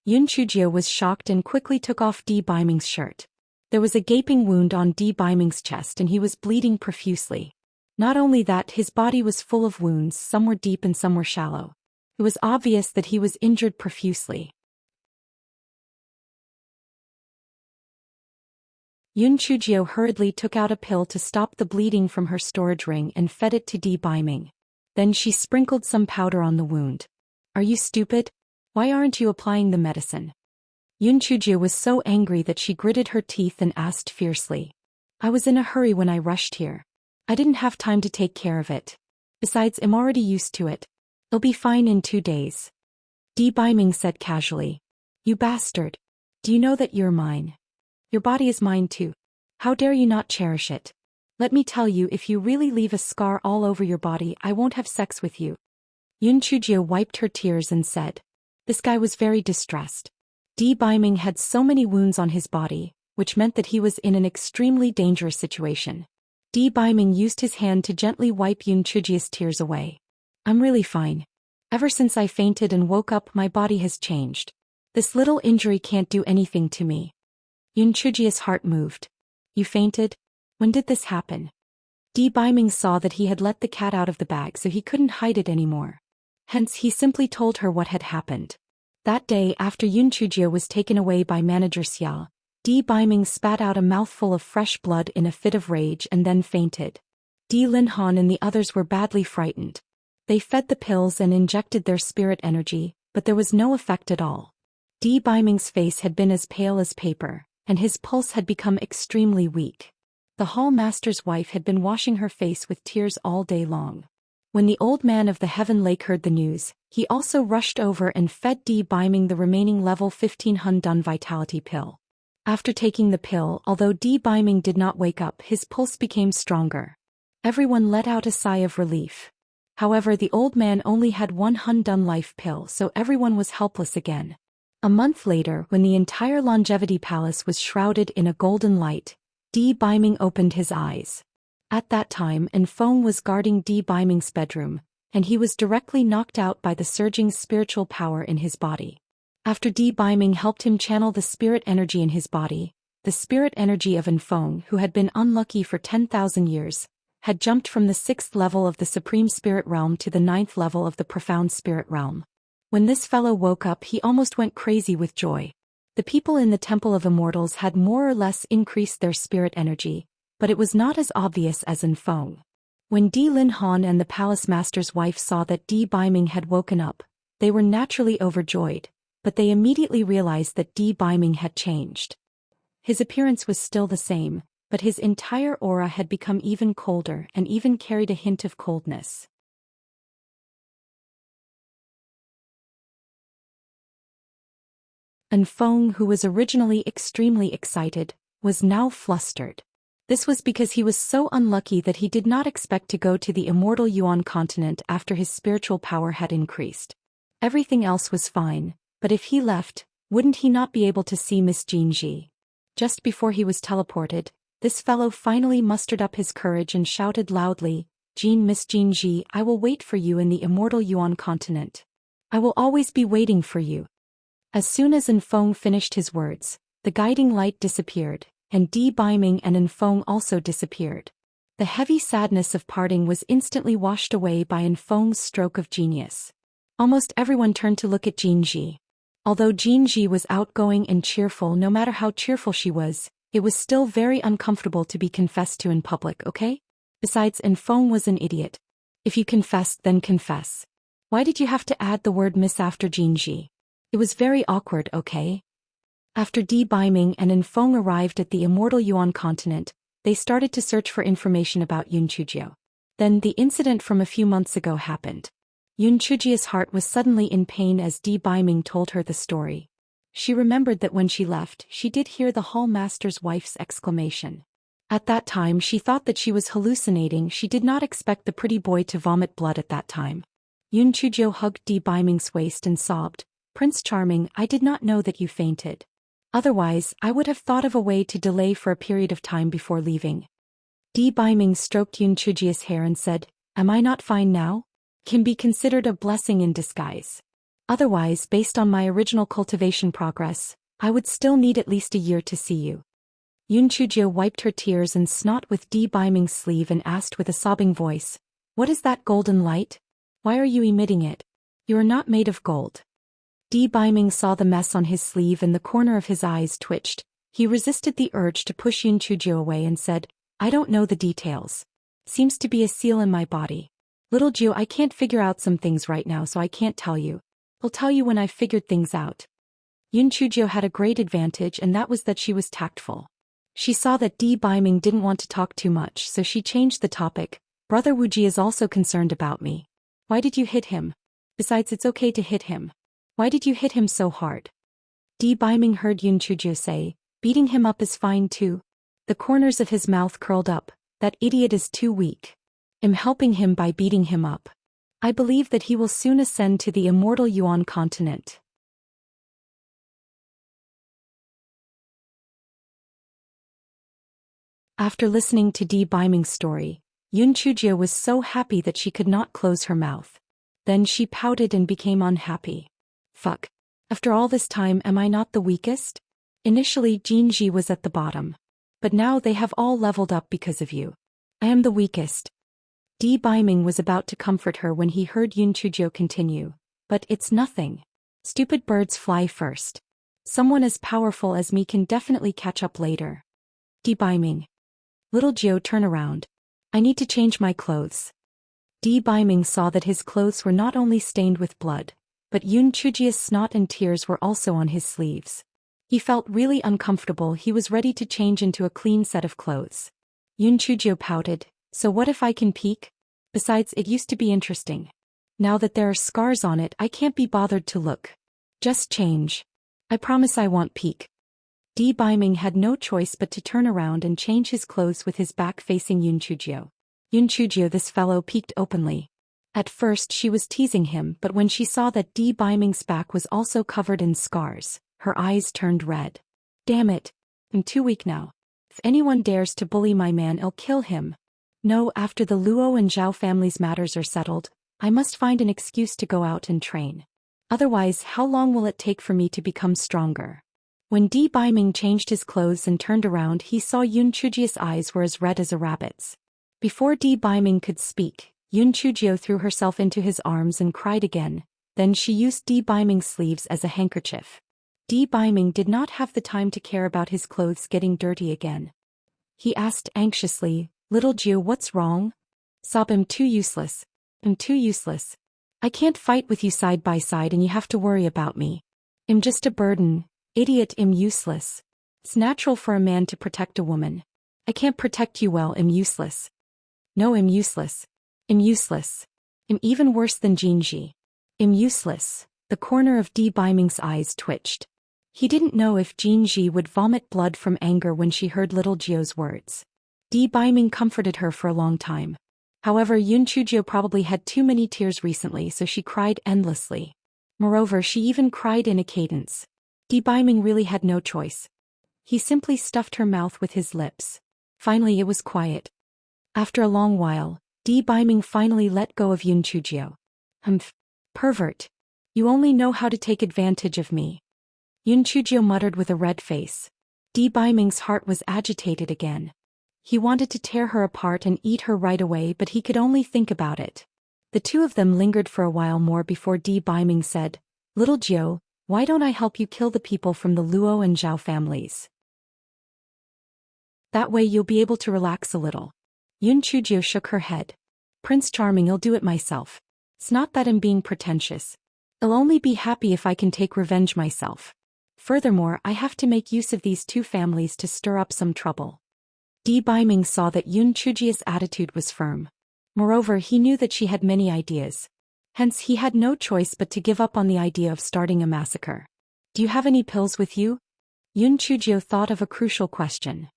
Yunchuju was shocked and quickly took off Di Biming's shirt. There was a gaping wound on Di Biming's chest and he was bleeding profusely. Not only that, his body was full of wounds, some were deep and some were shallow. It was obvious that he was injured profusely. Yunchuju hurriedly took out a pill to stop the bleeding from her storage ring and fed it to Di Biming. Then she sprinkled some powder on the wound. Are you stupid? Why aren't you applying the medicine? Yunchuju was so angry that she gritted her teeth and asked fiercely. I was in a hurry when I rushed here. I didn't have time to take care of it. Besides, I'm already used to it. It'll be fine in 2 days. Di Biming said casually. You bastard. Do you know that you're mine? Your body is mine too. How dare you not cherish it? Let me tell you, if you really leave a scar all over your body, I won't have sex with you. Yunchuju wiped her tears and said. This guy was very distressed. Di Biming had so many wounds on his body, which meant that he was in an extremely dangerous situation. Di Biming used his hand to gently wipe Yunchuju's tears away. I'm really fine. Ever since I fainted and woke up, my body has changed. This little injury can't do anything to me. Yunchuju's heart moved. You fainted? When did this happen? Di Biming saw that he had let the cat out of the bag, so he couldn't hide it anymore. Hence he simply told her what had happened. That day, after Yunchuju was taken away by manager Xia, Di Biming spat out a mouthful of fresh blood in a fit of rage and then fainted. Di Linhan and the others were badly frightened. They fed the pills and injected their spirit energy, but there was no effect at all. Di Biming's face had been as pale as paper, and his pulse had become extremely weak. The hall master's wife had been washing her face with tears all day long. When the old man of the Heaven Lake heard the news, he also rushed over and fed Di Biming the remaining level 15 Hundun vitality pill. After taking the pill, although Di Biming did not wake up, his pulse became stronger. Everyone let out a sigh of relief. However, the old man only had 1 Hundun life pill, so everyone was helpless again. A month later, when the entire longevity palace was shrouded in a golden light, Di Biming opened his eyes. At that time, Enfeng was guarding Di Biming's bedroom, and he was directly knocked out by the surging spiritual power in his body. After Di Biming helped him channel the spirit energy in his body, the spirit energy of Enfeng, who had been unlucky for 10,000 years, had jumped from the 6th level of the Supreme Spirit Realm to the 9th level of the Profound Spirit Realm. When this fellow woke up, he almost went crazy with joy. The people in the Temple of Immortals had more or less increased their spirit energy, but it was not as obvious as Enfeng. When Di Linhan and the palace master's wife saw that Di Biming had woken up, they were naturally overjoyed, but they immediately realized that Di Biming had changed. His appearance was still the same, but his entire aura had become even colder and even carried a hint of coldness. Enfeng, who was originally extremely excited, was now flustered. This was because he was so unlucky that he did not expect to go to the immortal Yuan continent after his spiritual power had increased. Everything else was fine, but if he left, wouldn't he not be able to see Miss Jinji? Just before he was teleported, this fellow finally mustered up his courage and shouted loudly, Miss Jinji, I will wait for you in the immortal Yuan continent. I will always be waiting for you. As soon as Enfeng finished his words, the guiding light disappeared, and Di Biming and Enfeng also disappeared. The heavy sadness of parting was instantly washed away by Enfeng's stroke of genius. Almost everyone turned to look at Jinji. Although Jinji was outgoing and cheerful, no matter how cheerful she was, it was still very uncomfortable to be confessed to in public, okay? Besides, Enfeng was an idiot. If you confessed, then confess. Why did you have to add the word miss after Jinji? It was very awkward, okay? After Di Baiming and Enfeng arrived at the immortal Yuan continent, they started to search for information about Yun Chujio. Then the incident from a few months ago happened. Yun Chujio's heart was suddenly in pain as Di Baiming told her the story. She remembered that when she left, she did hear the hall master's wife's exclamation. At that time she thought that she was hallucinating. She did not expect the pretty boy to vomit blood at that time. Yun Chujio hugged Di Baiming's waist and sobbed, "Prince Charming, I did not know that you fainted. Otherwise, I would have thought of a way to delay for a period of time before leaving." Di Baiming stroked Yun Chujio's hair and said, "Am I not fine now? Can be considered a blessing in disguise. Otherwise, based on my original cultivation progress, I would still need at least a year to see you." Yun Chujio wiped her tears and snot with Di Baiming's sleeve and asked with a sobbing voice, "What is that golden light? Why are you emitting it? You are not made of gold." Di Baiming saw the mess on his sleeve and the corner of his eyes twitched. He resisted the urge to push Yun Chujio away and said, "I don't know the details. Seems to be a seal in my body. Little Jiu, I can't figure out some things right now, so I can't tell you. I'll tell you when I've figured things out." Yun Chujio had a great advantage, and that was that she was tactful. She saw that Di Baiming didn't want to talk too much, so she changed the topic. "Brother Wuji is also concerned about me. Why did you hit him? Besides, it's okay to hit him. Why did you hit him so hard?" Di Baiming heard Yun Chujio say, "Beating him up is fine too." The corners of his mouth curled up. "That idiot is too weak. I'm helping him by beating him up. I believe that he will soon ascend to the immortal Yuan continent." After listening to Di Baiming's story, Yun Chujio was so happy that she could not close her mouth. Then she pouted and became unhappy. "Fuck. After all this time, am I not the weakest? Initially Jinji was at the bottom. But now they have all leveled up because of you. I am the weakest." Di Baiming was about to comfort her when he heard Yun Chujio continue, "But it's nothing. Stupid birds fly first. Someone as powerful as me can definitely catch up later." Di Baiming. "Little Jiu, turn around. I need to change my clothes." Di Baiming saw that his clothes were not only stained with blood, but Yun Chujio's snot and tears were also on his sleeves. He felt really uncomfortable. He was ready to change into a clean set of clothes. Yun Chujio pouted, "So what if I can peek? Besides, it used to be interesting. Now that there are scars on it, I can't be bothered to look. Just change. I promise I won't peek." Di Baiming had no choice but to turn around and change his clothes with his back facing Yun Chujio. Yun Chujio, this fellow, peeked openly. At first she was teasing him, but when she saw that Di Baiming's back was also covered in scars, her eyes turned red. "Damn it. I'm too weak now. If anyone dares to bully my man, I'll kill him. No, after the Luo and Zhao families' matters are settled, I must find an excuse to go out and train. Otherwise, how long will it take for me to become stronger?" When Di Baiming changed his clothes and turned around, he saw Yun Chujio's eyes were as red as a rabbit's. Before Di Baiming could speak, Yun Chujio threw herself into his arms and cried again. Then she used Di Baiming's sleeves as a handkerchief. Di Baiming did not have the time to care about his clothes getting dirty again. He asked anxiously, "Little Jiu, what's wrong?" "Sob, I'm too useless. I'm too useless. I can't fight with you side by side and you have to worry about me. I'm just a burden. Idiot, I'm useless. It's natural for a man to protect a woman. I can't protect you well, I'm useless. No, I'm useless. I'm useless. I'm even worse than Jinji. I'm useless." The corner of Di Baiming's eyes twitched. He didn't know if Jinji would vomit blood from anger when she heard little Jio's words. Di Baiming comforted her for a long time. However, Yun Chujio probably had too many tears recently, so she cried endlessly. Moreover, she even cried in a cadence. Di Baiming really had no choice. He simply stuffed her mouth with his lips. Finally it was quiet. After a long while, Di Baiming finally let go of Yun Chujio. Pervert. You only know how to take advantage of me." Yun Chujio muttered with a red face. Di Baiming's heart was agitated again. He wanted to tear her apart and eat her right away, but he could only think about it. The two of them lingered for a while more before Di Baiming said, "Little Jio, why don't I help you kill the people from the Luo and Zhao families? That way you'll be able to relax a little." Yun Chujio shook her head. "Prince Charming, I'll do it myself. It's not that I'm being pretentious. I'll only be happy if I can take revenge myself. Furthermore, I have to make use of these two families to stir up some trouble. Di Baiming saw that Yun Chujia's attitude was firm. Moreover, he knew that she had many ideas. Hence he had no choice but to give up on the idea of starting a massacre. Do you have any pills with you? Yun Chujio thought of a crucial question.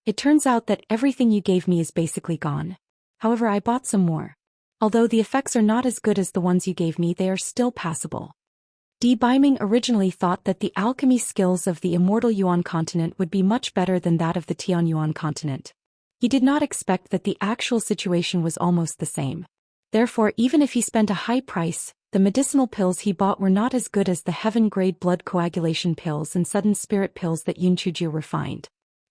It turns out that everything you gave me is basically gone. However, I bought some more. Although the effects are not as good as the ones you gave me, they are still passable. Di Baiming originally thought that the alchemy skills of the immortal Yuan continent would be much better than that of the Tian Yuan continent. He did not expect that the actual situation was almost the same. Therefore, even if he spent a high price, the medicinal pills he bought were not as good as the heaven-grade blood coagulation pills and sudden spirit pills that Yun Chujio refined.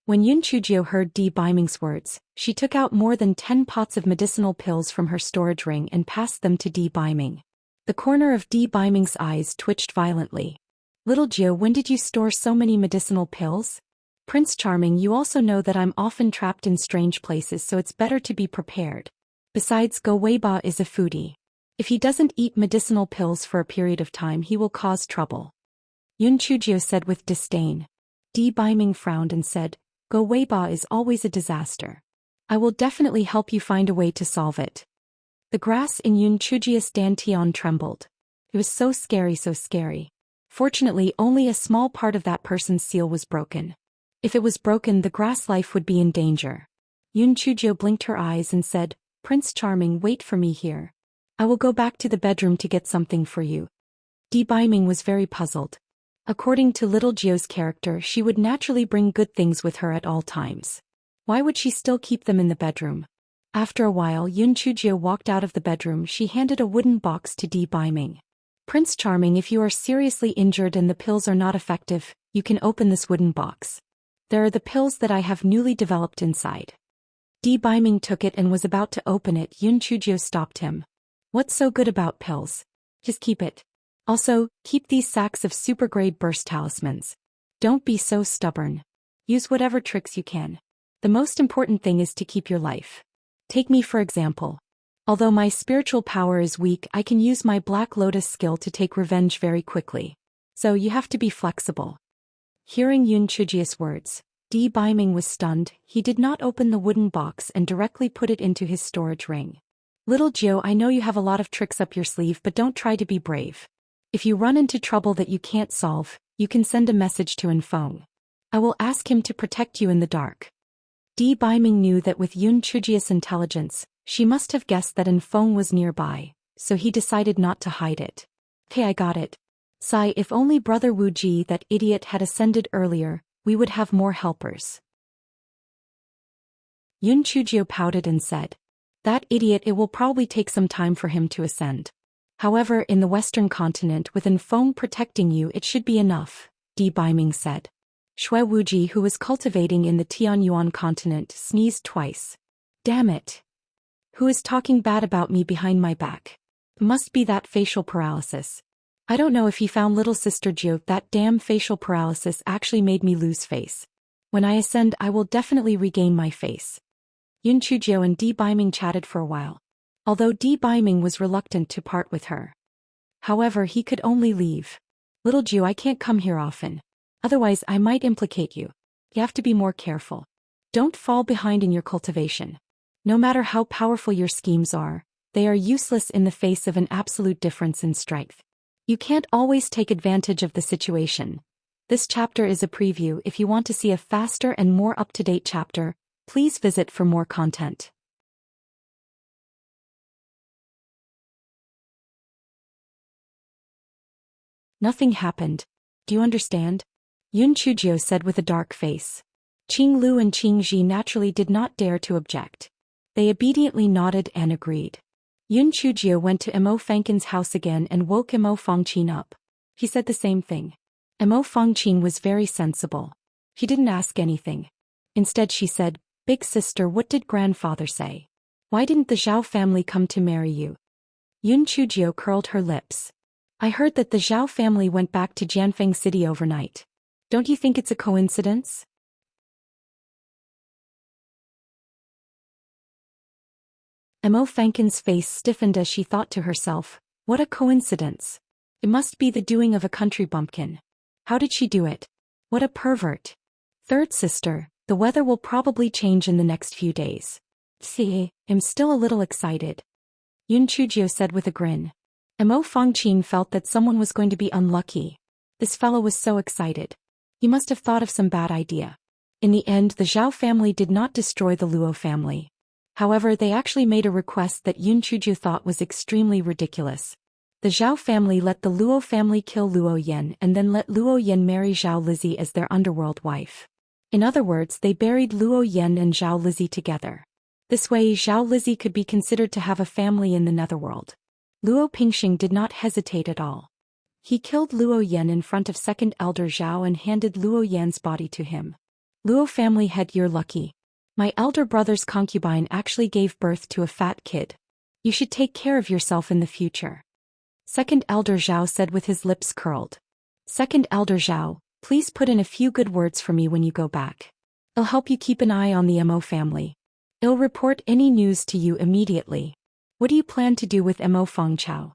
When Yun Chujio heard Di Baiming's words, she took out more than 10 pots of medicinal pills from her storage ring and passed them to Di Baiming. The corner of Di Baiming's eyes twitched violently. Little Jio, when did you store so many medicinal pills? Prince Charming, you also know that I'm often trapped in strange places, so it's better to be prepared. Besides, Go Weiba is a foodie. If he doesn't eat medicinal pills for a period of time, he will cause trouble. Yun Chujio said with disdain. Di Baiming frowned and said, Go Weiba is always a disaster. I will definitely help you find a way to solve it. The grass in Yun Chujio's dantian trembled. It was so scary, so scary. Fortunately, only a small part of that person's seal was broken. If it was broken, the grass life would be in danger. Yun Chujio blinked her eyes and said, Prince Charming, wait for me here. I will go back to the bedroom to get something for you. Di Baiming was very puzzled. According to Little Jio's character, she would naturally bring good things with her at all times. Why would she still keep them in the bedroom? After a while, Yun Chujio walked out of the bedroom. She handed a wooden box to Di Baiming. Prince Charming, if you are seriously injured and the pills are not effective, you can open this wooden box. There are the pills that I have newly developed inside. Di Baiming took it and was about to open it. Yun Chujio stopped him. What's so good about pills? Just keep it. Also, keep these sacks of super-grade burst talismans. Don't be so stubborn. Use whatever tricks you can. The most important thing is to keep your life. Take me for example. Although my spiritual power is weak, I can use my Black Lotus skill to take revenge very quickly. So you have to be flexible. Hearing Yun Chujio's words, Di Baiming was stunned. He did not open the wooden box and directly put it into his storage ring. Little Jio, I know you have a lot of tricks up your sleeve, but don't try to be brave. If you run into trouble that you can't solve, you can send a message to Enfeng. I will ask him to protect you in the dark. Di Baiming knew that with Yun Chujio's intelligence, she must have guessed that Enfeng was nearby, so he decided not to hide it. Hey, I got it. Sigh, if only Brother Wu Ji, that idiot, had ascended earlier, we would have more helpers. Yun Chujio pouted and said, That idiot, it will probably take some time for him to ascend. However, in the Western continent with Enfeng protecting you, it should be enough, Di Baiming said. Shui Wuji, who was cultivating in the Tian Yuan continent, sneezed twice. Damn it. Who is talking bad about me behind my back? Must be that facial paralysis. I don't know if he found little sister Jio. That damn facial paralysis actually made me lose face. When I ascend, I will definitely regain my face. Yun Chujio and Di Baiming chatted for a while. Although Di Baiming was reluctant to part with her. However, he could only leave. Little Jio, I can't come here often. Otherwise, I might implicate you. You have to be more careful. Don't fall behind in your cultivation. No matter how powerful your schemes are, they are useless in the face of an absolute difference in strength. You can't always take advantage of the situation. This chapter is a preview. If you want to see a faster and more up-to-date chapter, please visit for more content. Nothing happened. Do you understand? Yun Chujio said with a dark face. Qing Lu and Qing Ji naturally did not dare to object. They obediently nodded and agreed. Yun Chujio went to Emo Fangqin's house again and woke Emo Fangqin up. He said the same thing. Emo Fangqin was very sensible. She didn't ask anything. Instead she said, Big sister, what did grandfather say? Why didn't the Zhao family come to marry you? Yun Chujio curled her lips. I heard that the Zhao family went back to Jianfeng City overnight. Don't you think it's a coincidence? Emo Fangqin's face stiffened as she thought to herself, What a coincidence. It must be the doing of a country bumpkin. How did she do it? What a pervert. Third sister, the weather will probably change in the next few days. See, I'm still a little excited. Yun Chujio said with a grin. Mo Fangqin felt that someone was going to be unlucky. This fellow was so excited. He must have thought of some bad idea. In the end, the Zhao family did not destroy the Luo family. However, they actually made a request that Yun Chujio thought was extremely ridiculous. The Zhao family let the Luo family kill Luo Yan and then let Luo Yan marry Zhao Lizhi as their underworld wife. In other words, they buried Luo Yan and Zhao Lizhi together. This way, Zhao Lizhi could be considered to have a family in the netherworld. Luo Pingxing did not hesitate at all. He killed Luo Yan in front of second elder Zhao and handed Luo Yan's body to him. Luo family head, you're lucky. My elder brother's concubine actually gave birth to a fat kid. You should take care of yourself in the future. Second elder Zhao said with his lips curled. Second elder Zhao, please put in a few good words for me when you go back. I'll help you keep an eye on the Mo family. I'll report any news to you immediately. What do you plan to do with Mo Fangchao?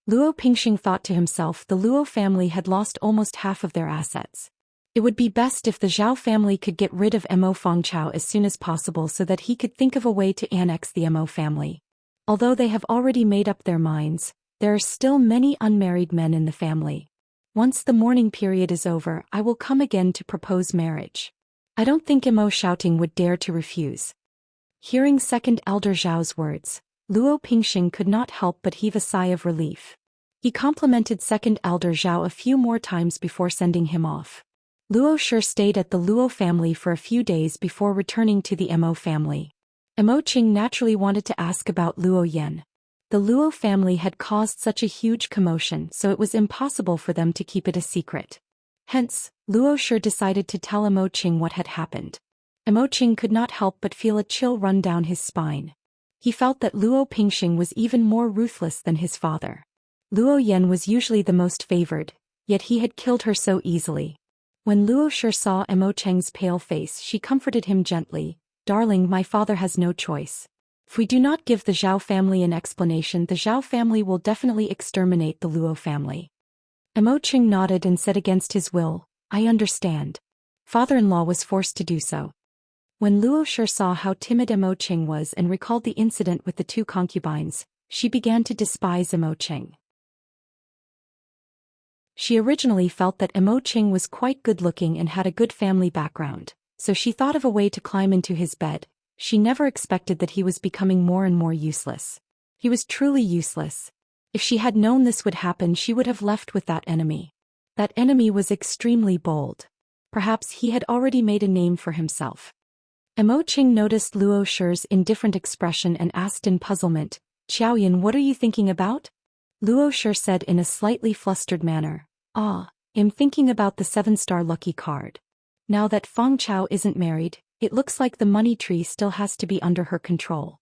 Luo Pingxing thought to himself, the Luo family had lost almost half of their assets. It would be best if the Zhao family could get rid of Mo Fangchao as soon as possible so that he could think of a way to annex the Mo family. Although they have already made up their minds, there are still many unmarried men in the family. Once the mourning period is over, I will come again to propose marriage. I don't think Mo Shouting would dare to refuse. Hearing second elder Zhao's words, Luo Pingxing could not help but heave a sigh of relief. He complimented second elder Zhao a few more times before sending him off. Luo Shi stayed at the Luo family for a few days before returning to the Mo family. Mo Qing naturally wanted to ask about Luo Yan. The Luo family had caused such a huge commotion, so it was impossible for them to keep it a secret. Hence, Luo Shi decided to tell Mo Qing what had happened. Mo Qing could not help but feel a chill run down his spine. He felt that Luo Pingxing was even more ruthless than his father. Luo Yan was usually the most favored, yet he had killed her so easily. When Luo Shi saw Mo Cheng's pale face, she comforted him gently. Darling, my father has no choice. If we do not give the Zhao family an explanation, the Zhao family will definitely exterminate the Luo family. Mo Qing nodded and said against his will, I understand. Father-in-law was forced to do so. When Luo Shi saw how timid Mo Qing was and recalled the incident with the two concubines, she began to despise Mo Qing. She originally felt that Mo Qing was quite good-looking and had a good family background, so she thought of a way to climb into his bed. She never expected that he was becoming more and more useless. He was truly useless. If she had known this would happen, she would have left with that enemy. That enemy was extremely bold. Perhaps he had already made a name for himself. Mo Qing noticed Luo Shi's indifferent expression and asked in puzzlement, Qiaoyan, what are you thinking about? Luo Shi said in a slightly flustered manner, I'm thinking about the 7-star lucky card. Now that Fang Chao isn't married, it looks like the money tree still has to be under her control.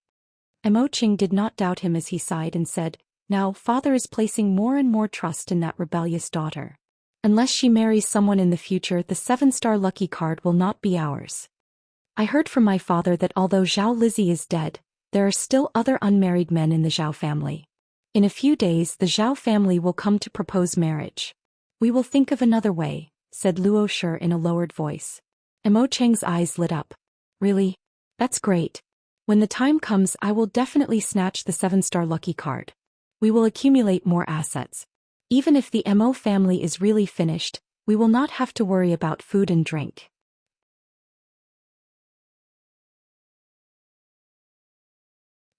Mo Qing did not doubt him as he sighed and said, now father is placing more and more trust in that rebellious daughter. Unless she marries someone in the future, the 7-star lucky card will not be ours. I heard from my father that although Zhao Lizhi is dead, there are still other unmarried men in the Zhao family. In a few days the Zhao family will come to propose marriage. We will think of another way, said Luo Shi in a lowered voice. Mo Cheng's eyes lit up. Really? That's great. When the time comes, I will definitely snatch the 7-star lucky card. We will accumulate more assets. Even if the Mo family is really finished, we will not have to worry about food and drink.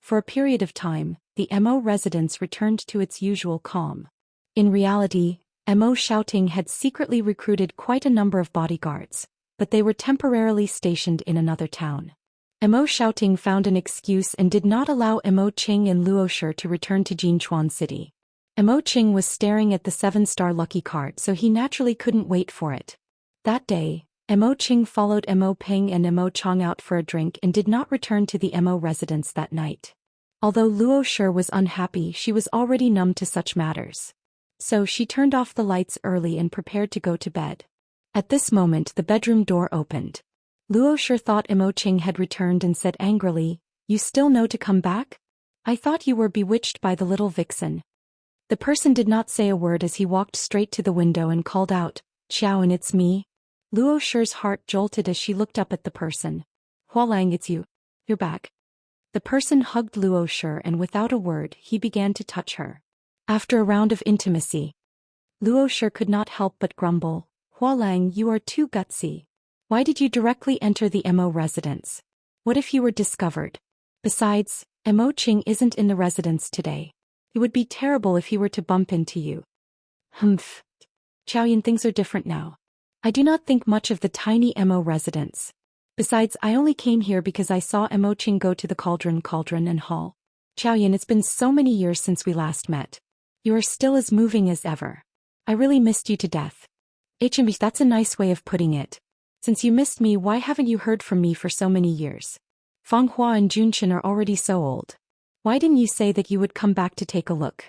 For a period of time, the Mo residence returned to its usual calm. In reality, Mo Shouting had secretly recruited quite a number of bodyguards, but they were temporarily stationed in another town. Mo Shouting found an excuse and did not allow Mo Qing and Luo Shi to return to Jinchuan City. Mo Qing was staring at the 7-star lucky card, so he naturally couldn't wait for it. That day, Mo Qing followed Mo Peng and Mo Chong out for a drink and did not return to the Mo residence that night. Although Luo Shi was unhappy, she was already numb to such matters. So she turned off the lights early and prepared to go to bed. At this moment the bedroom door opened. Luo Shi thought Mo Qing had returned and said angrily, You still know to come back? I thought you were bewitched by the little vixen. The person did not say a word as he walked straight to the window and called out, "Xiao and it's me." Luo Shi's heart jolted as she looked up at the person. "Hualang, it's you. You're back." The person hugged Luo Shi and without a word he began to touch her. After a round of intimacy, Luo Shi could not help but grumble, "Hualang, you are too gutsy. Why did you directly enter the Mo residence? What if you were discovered? Besides, Mo Qing isn't in the residence today. It would be terrible if he were to bump into you." "Humph. Chaoyan, things are different now. I do not think much of the tiny Mo residence. Besides, I only came here because I saw Mo Qing go to the cauldron and hall. Chaoyan, it's been so many years since we last met. You are still as moving as ever. I really missed you to death." "HMB, that's a nice way of putting it. Since you missed me, why haven't you heard from me for so many years? Fang Hua and Junshin are already so old. Why didn't you say that you would come back to take a look?"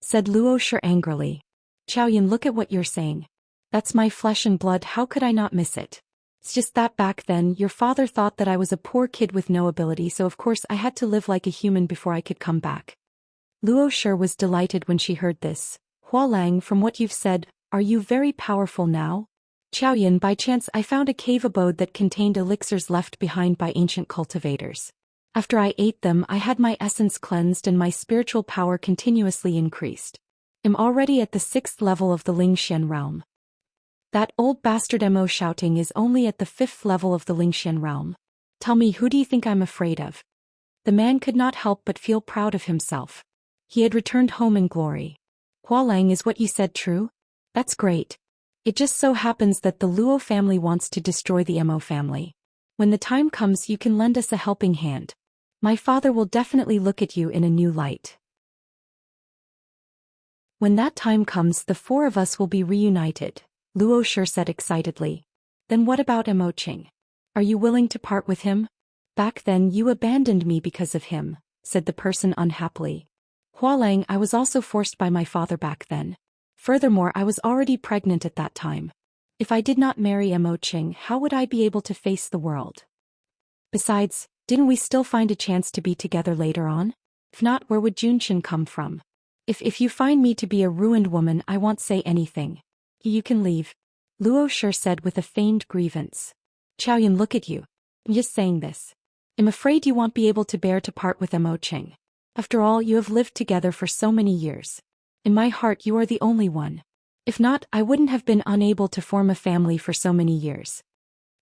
said Luo Shi angrily. "Chaoyan, look at what you're saying. That's my flesh and blood, how could I not miss it? It's just that back then, your father thought that I was a poor kid with no ability, so of course I had to live like a human before I could come back." Luo Shi was delighted when she heard this. "Hualang, from what you've said, are you very powerful now?" "Chaoyan, by chance I found a cave abode that contained elixirs left behind by ancient cultivators. After I ate them, I had my essence cleansed and my spiritual power continuously increased. I'm already at the 6th level of the Lingxian realm. That old bastard Mo shouting is only at the 5th level of the Lingxian realm. Tell me, who do you think I'm afraid of?" The man could not help but feel proud of himself. He had returned home in glory. "Hualang, is what you said true? That's great. It just so happens that the Luo family wants to destroy the Mo family. When the time comes, you can lend us a helping hand. My father will definitely look at you in a new light. When that time comes, the 4 of us will be reunited," Luo Shi said excitedly. "Then what about Mo Qing? Are you willing to part with him? Back then you abandoned me because of him," said the person unhappily. "Hualang, I was also forced by my father back then. Furthermore, I was already pregnant at that time. If I did not marry Mo Qing, how would I be able to face the world? Besides, didn't we still find a chance to be together later on? If not, where would Junshin come from? If you find me to be a ruined woman, I won't say anything. You can leave," Luo Shi said with a feigned grievance. "Chaoyan, look at you. I'm just saying this. I'm afraid you won't be able to bear to part with Mo Qing. After all, you have lived together for so many years. In my heart you are the only one. If not, I wouldn't have been unable to form a family for so many years."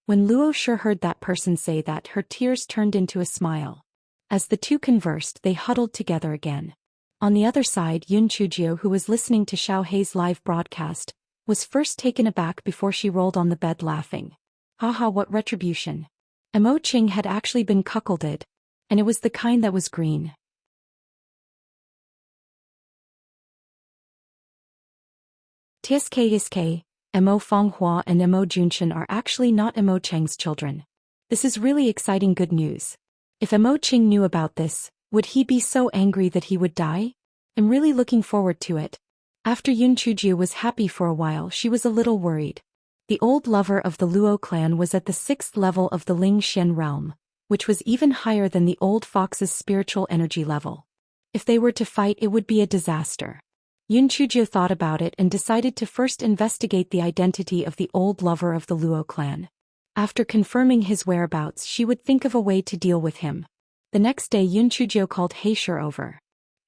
When Luo Shi heard that person say that, her tears turned into a smile. As the two conversed, they huddled together again. On the other side, Yun Chujio, who was listening to Xiao Hei's live broadcast, was first taken aback before she rolled on the bed laughing. Haha, what retribution. Mo Qing had actually been cuckolded. And it was the kind that was green. Tsk, Mo Fanghua and Mo Junshin are actually not Mo Cheng's children. This is really exciting good news. If Mo Qing knew about this, would he be so angry that he would die? I'm really looking forward to it. After Yun Chujie was happy for a while, she was a little worried. The old lover of the Luo clan was at the 6th level of the Ling Xian realm, which was even higher than the old fox's spiritual energy level. If they were to fight, it would be a disaster. Yun Chujie thought about it and decided to first investigate the identity of the old lover of the Luo clan. After confirming his whereabouts, she would think of a way to deal with him. The next day, Yun Chujie called Heisher over.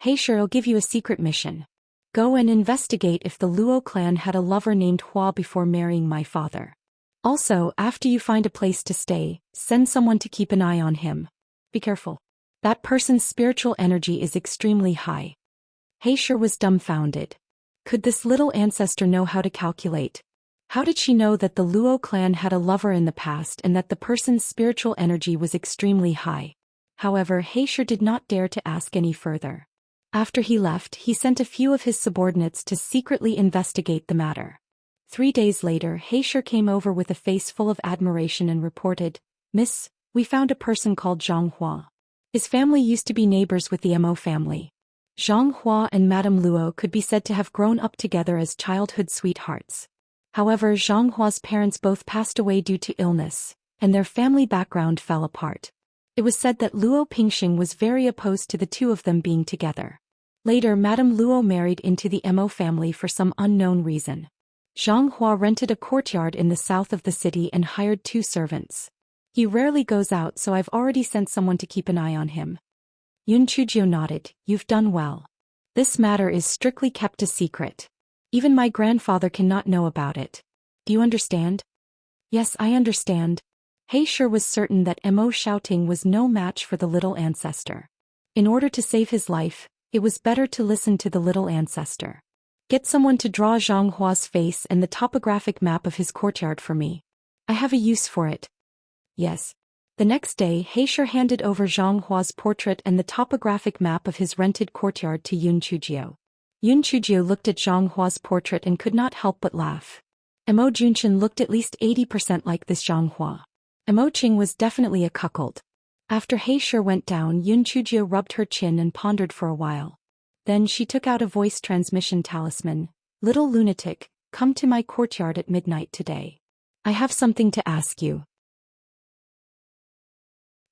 "Heisher, I'll give you a secret mission. Go and investigate if the Luo clan had a lover named Hua before marrying my father. Also, after you find a place to stay, send someone to keep an eye on him. Be careful. That person's spiritual energy is extremely high." Heisher was dumbfounded. Could this little ancestor know how to calculate? How did she know that the Luo clan had a lover in the past and that the person's spiritual energy was extremely high? However, Heisher did not dare to ask any further. After he left, he sent a few of his subordinates to secretly investigate the matter. 3 days later, Heisher came over with a face full of admiration and reported, "Miss, we found a person called Zhang Hua. His family used to be neighbors with the Mo family. Zhang Hua and Madame Luo could be said to have grown up together as childhood sweethearts. However, Zhang Hua's parents both passed away due to illness, and their family background fell apart. It was said that Luo Pingxing was very opposed to the two of them being together. Later, Madame Luo married into the Mo family for some unknown reason. Zhang Hua rented a courtyard in the south of the city and hired 2 servants. He rarely goes out, so I've already sent someone to keep an eye on him. Yun Chujio nodded. You've done well. This matter is strictly kept a secret. Even my grandfather cannot know about it. Do you understand? Yes, I understand. He sure was certain that Mo Shouting was no match for the little ancestor. In order to save his life, it was better to listen to the little ancestor. Get someone to draw Zhang Hua's face and the topographic map of his courtyard for me. I have a use for it. Yes. The next day, Heisher handed over Zhang Hua's portrait and the topographic map of his rented courtyard to Yun Chujio. Yun Chujio looked at Zhang Hua's portrait and could not help but laugh. Mo Junchen looked at least 80% like this Zhang Hua. Mo Qing was definitely a cuckold. After Heisher went down, Yun Chujio rubbed her chin and pondered for a while. Then she took out a voice transmission talisman. Little lunatic, come to my courtyard at midnight today. I have something to ask you.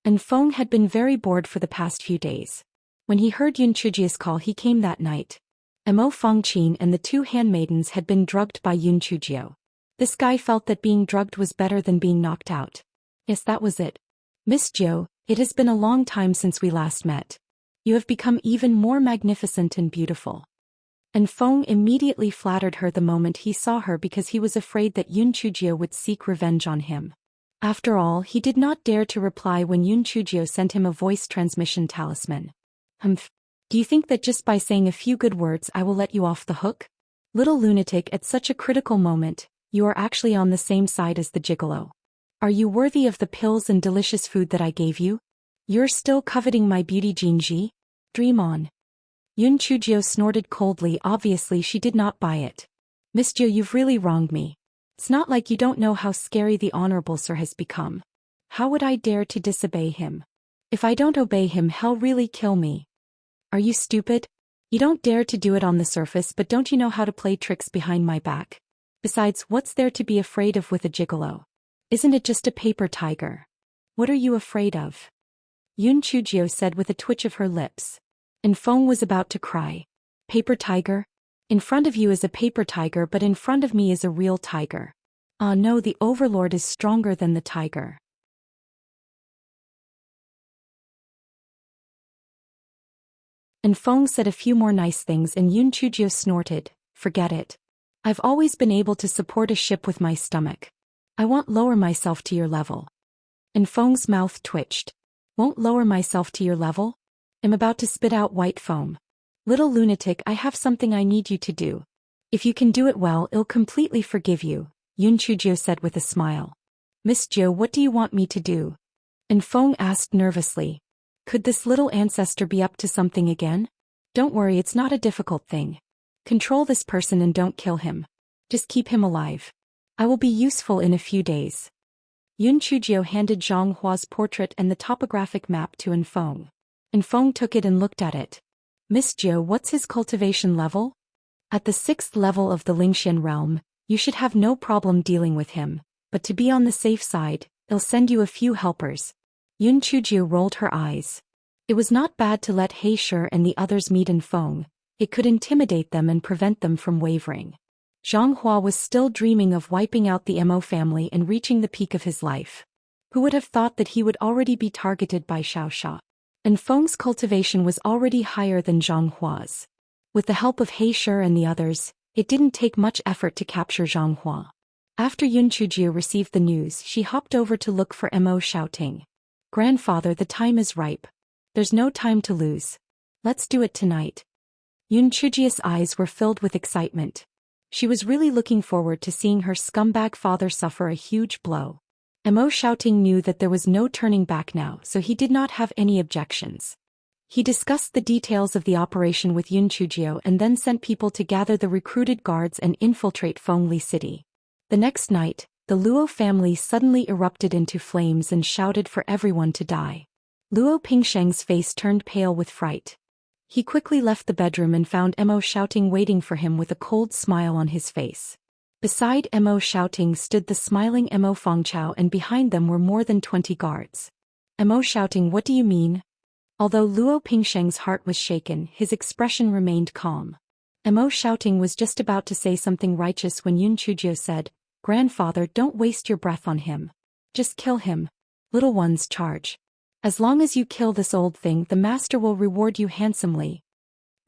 And Feng had been very bored for the past few days. When he heard Yun Chujio's call, he came that night. Mo Fengqin and the 2 handmaidens had been drugged by Yun Chujio. This guy felt that being drugged was better than being knocked out. Yes, that was it. Miss Jiu, it has been a long time since we last met. You have become even more magnificent and beautiful. And Feng immediately flattered her the moment he saw her because he was afraid that Yun Chujio would seek revenge on him. After all, he did not dare to reply when Yun Chujio sent him a voice transmission talisman. Do you think that just by saying a few good words I will let you off the hook? Little lunatic, at such a critical moment, you are actually on the same side as the gigolo. Are you worthy of the pills and delicious food that I gave you? You're still coveting my beauty, Jinji? Dream on. Yun Chujio snorted coldly. Obviously she did not buy it. Miss Jiu, you've really wronged me. It's not like you don't know how scary the Honorable Sir has become. How would I dare to disobey him? If I don't obey him, he'll really kill me. Are you stupid? You don't dare to do it on the surface, but don't you know how to play tricks behind my back? Besides, what's there to be afraid of with a gigolo? Isn't it just a paper tiger? What are you afraid of? Yun Chujio said with a twitch of her lips. And Feng was about to cry. Paper tiger? In front of you is a paper tiger, but in front of me is a real tiger. Ah no, the overlord is stronger than the tiger. And Feng said a few more nice things and Yun Chujio snorted. Forget it. I've always been able to support a ship with my stomach. I won't lower myself to your level. And Feng's mouth twitched. Won't lower myself to your level? I'm about to spit out white foam. Little lunatic, I have something I need you to do. If you can do it well, I'll completely forgive you, Yun Chujio said with a smile. Miss Jiu, what do you want me to do? And Feng asked nervously. Could this little ancestor be up to something again? Don't worry, it's not a difficult thing. Control this person and don't kill him. Just keep him alive. I will be useful in a few days. Yun Chujio handed Zhang Hua's portrait and the topographic map to Enfeng. Enfeng took it and looked at it. Miss Jiu, what's his cultivation level? At the 6th level of the Lingxian realm, you should have no problem dealing with him, but to be on the safe side, I'll send you a few helpers. Yun Chujio rolled her eyes. It was not bad to let Heisher and the others meet Enfeng. It could intimidate them and prevent them from wavering. Zhang Hua was still dreaming of wiping out the Mo family and reaching the peak of his life. Who would have thought that he would already be targeted by Xiaosha? And Feng's cultivation was already higher than Zhang Hua's. With the help of Heisher and the others, it didn't take much effort to capture Zhang Hua. After Yun Chujio received the news, she hopped over to look for Mo Shouting. Grandfather, the time is ripe. There's no time to lose. Let's do it tonight. Yun Chujio's eyes were filled with excitement. She was really looking forward to seeing her scumbag father suffer a huge blow. Mo Shouting knew that there was no turning back now, so he did not have any objections. He discussed the details of the operation with Yun Chujio and then sent people to gather the recruited guards and infiltrate Fengli City. The next night, the Luo family suddenly erupted into flames and shouted for everyone to die. Luo Pingsheng's face turned pale with fright. He quickly left the bedroom and found Mo Shouting waiting for him with a cold smile on his face. Beside Mo Shouting stood the smiling Mo Fengchao, and behind them were more than 20 guards. Mo Shouting, what do you mean? Although Luo Pingsheng's heart was shaken, his expression remained calm. Mo shouting was just about to say something righteous when Yun Chujio said, "Grandfather, don't waste your breath on him. Just kill him. Little ones charge. As long as you kill this old thing, the master will reward you handsomely."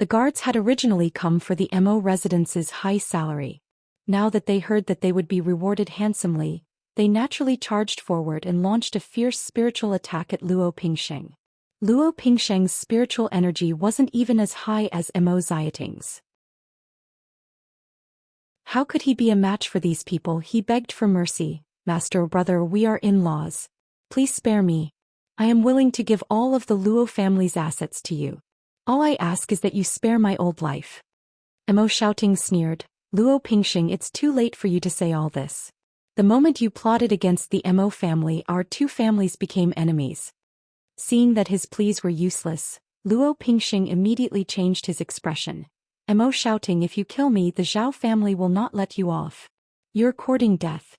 The guards had originally come for the Mo residence's high salary. Now that they heard that they would be rewarded handsomely, they naturally charged forward and launched a fierce spiritual attack at Luo Pingsheng. Luo Pingsheng's spiritual energy wasn't even as high as Mo Xiating's. How could he be a match for these people? He begged for mercy. "Master or brother, we are in-laws. Please spare me. I am willing to give all of the Luo family's assets to you. All I ask is that you spare my old life." Mo Shouting sneered, "Luo Pingsheng, it's too late for you to say all this. The moment you plotted against the Mo family, our two families became enemies." Seeing that his pleas were useless, Luo Pingsheng immediately changed his expression. Mo Shouting, "If you kill me, the Zhao family will not let you off. You're courting death."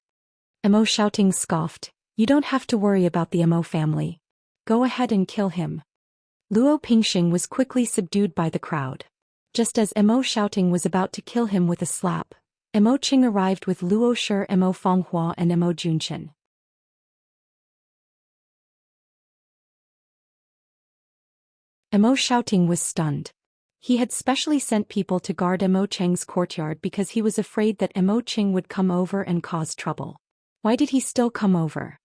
Mo Shouting scoffed, "You don't have to worry about the Mo family. Go ahead and kill him." Luo Pingsheng was quickly subdued by the crowd. Just as Mo Shouting was about to kill him with a slap, Mo Qing arrived with Luo Shi, Mo Fanghua and Mo Junchen. Mo Shouting was stunned. He had specially sent people to guard Mo Cheng's courtyard because he was afraid that Mo Qing would come over and cause trouble. Why did he still come over?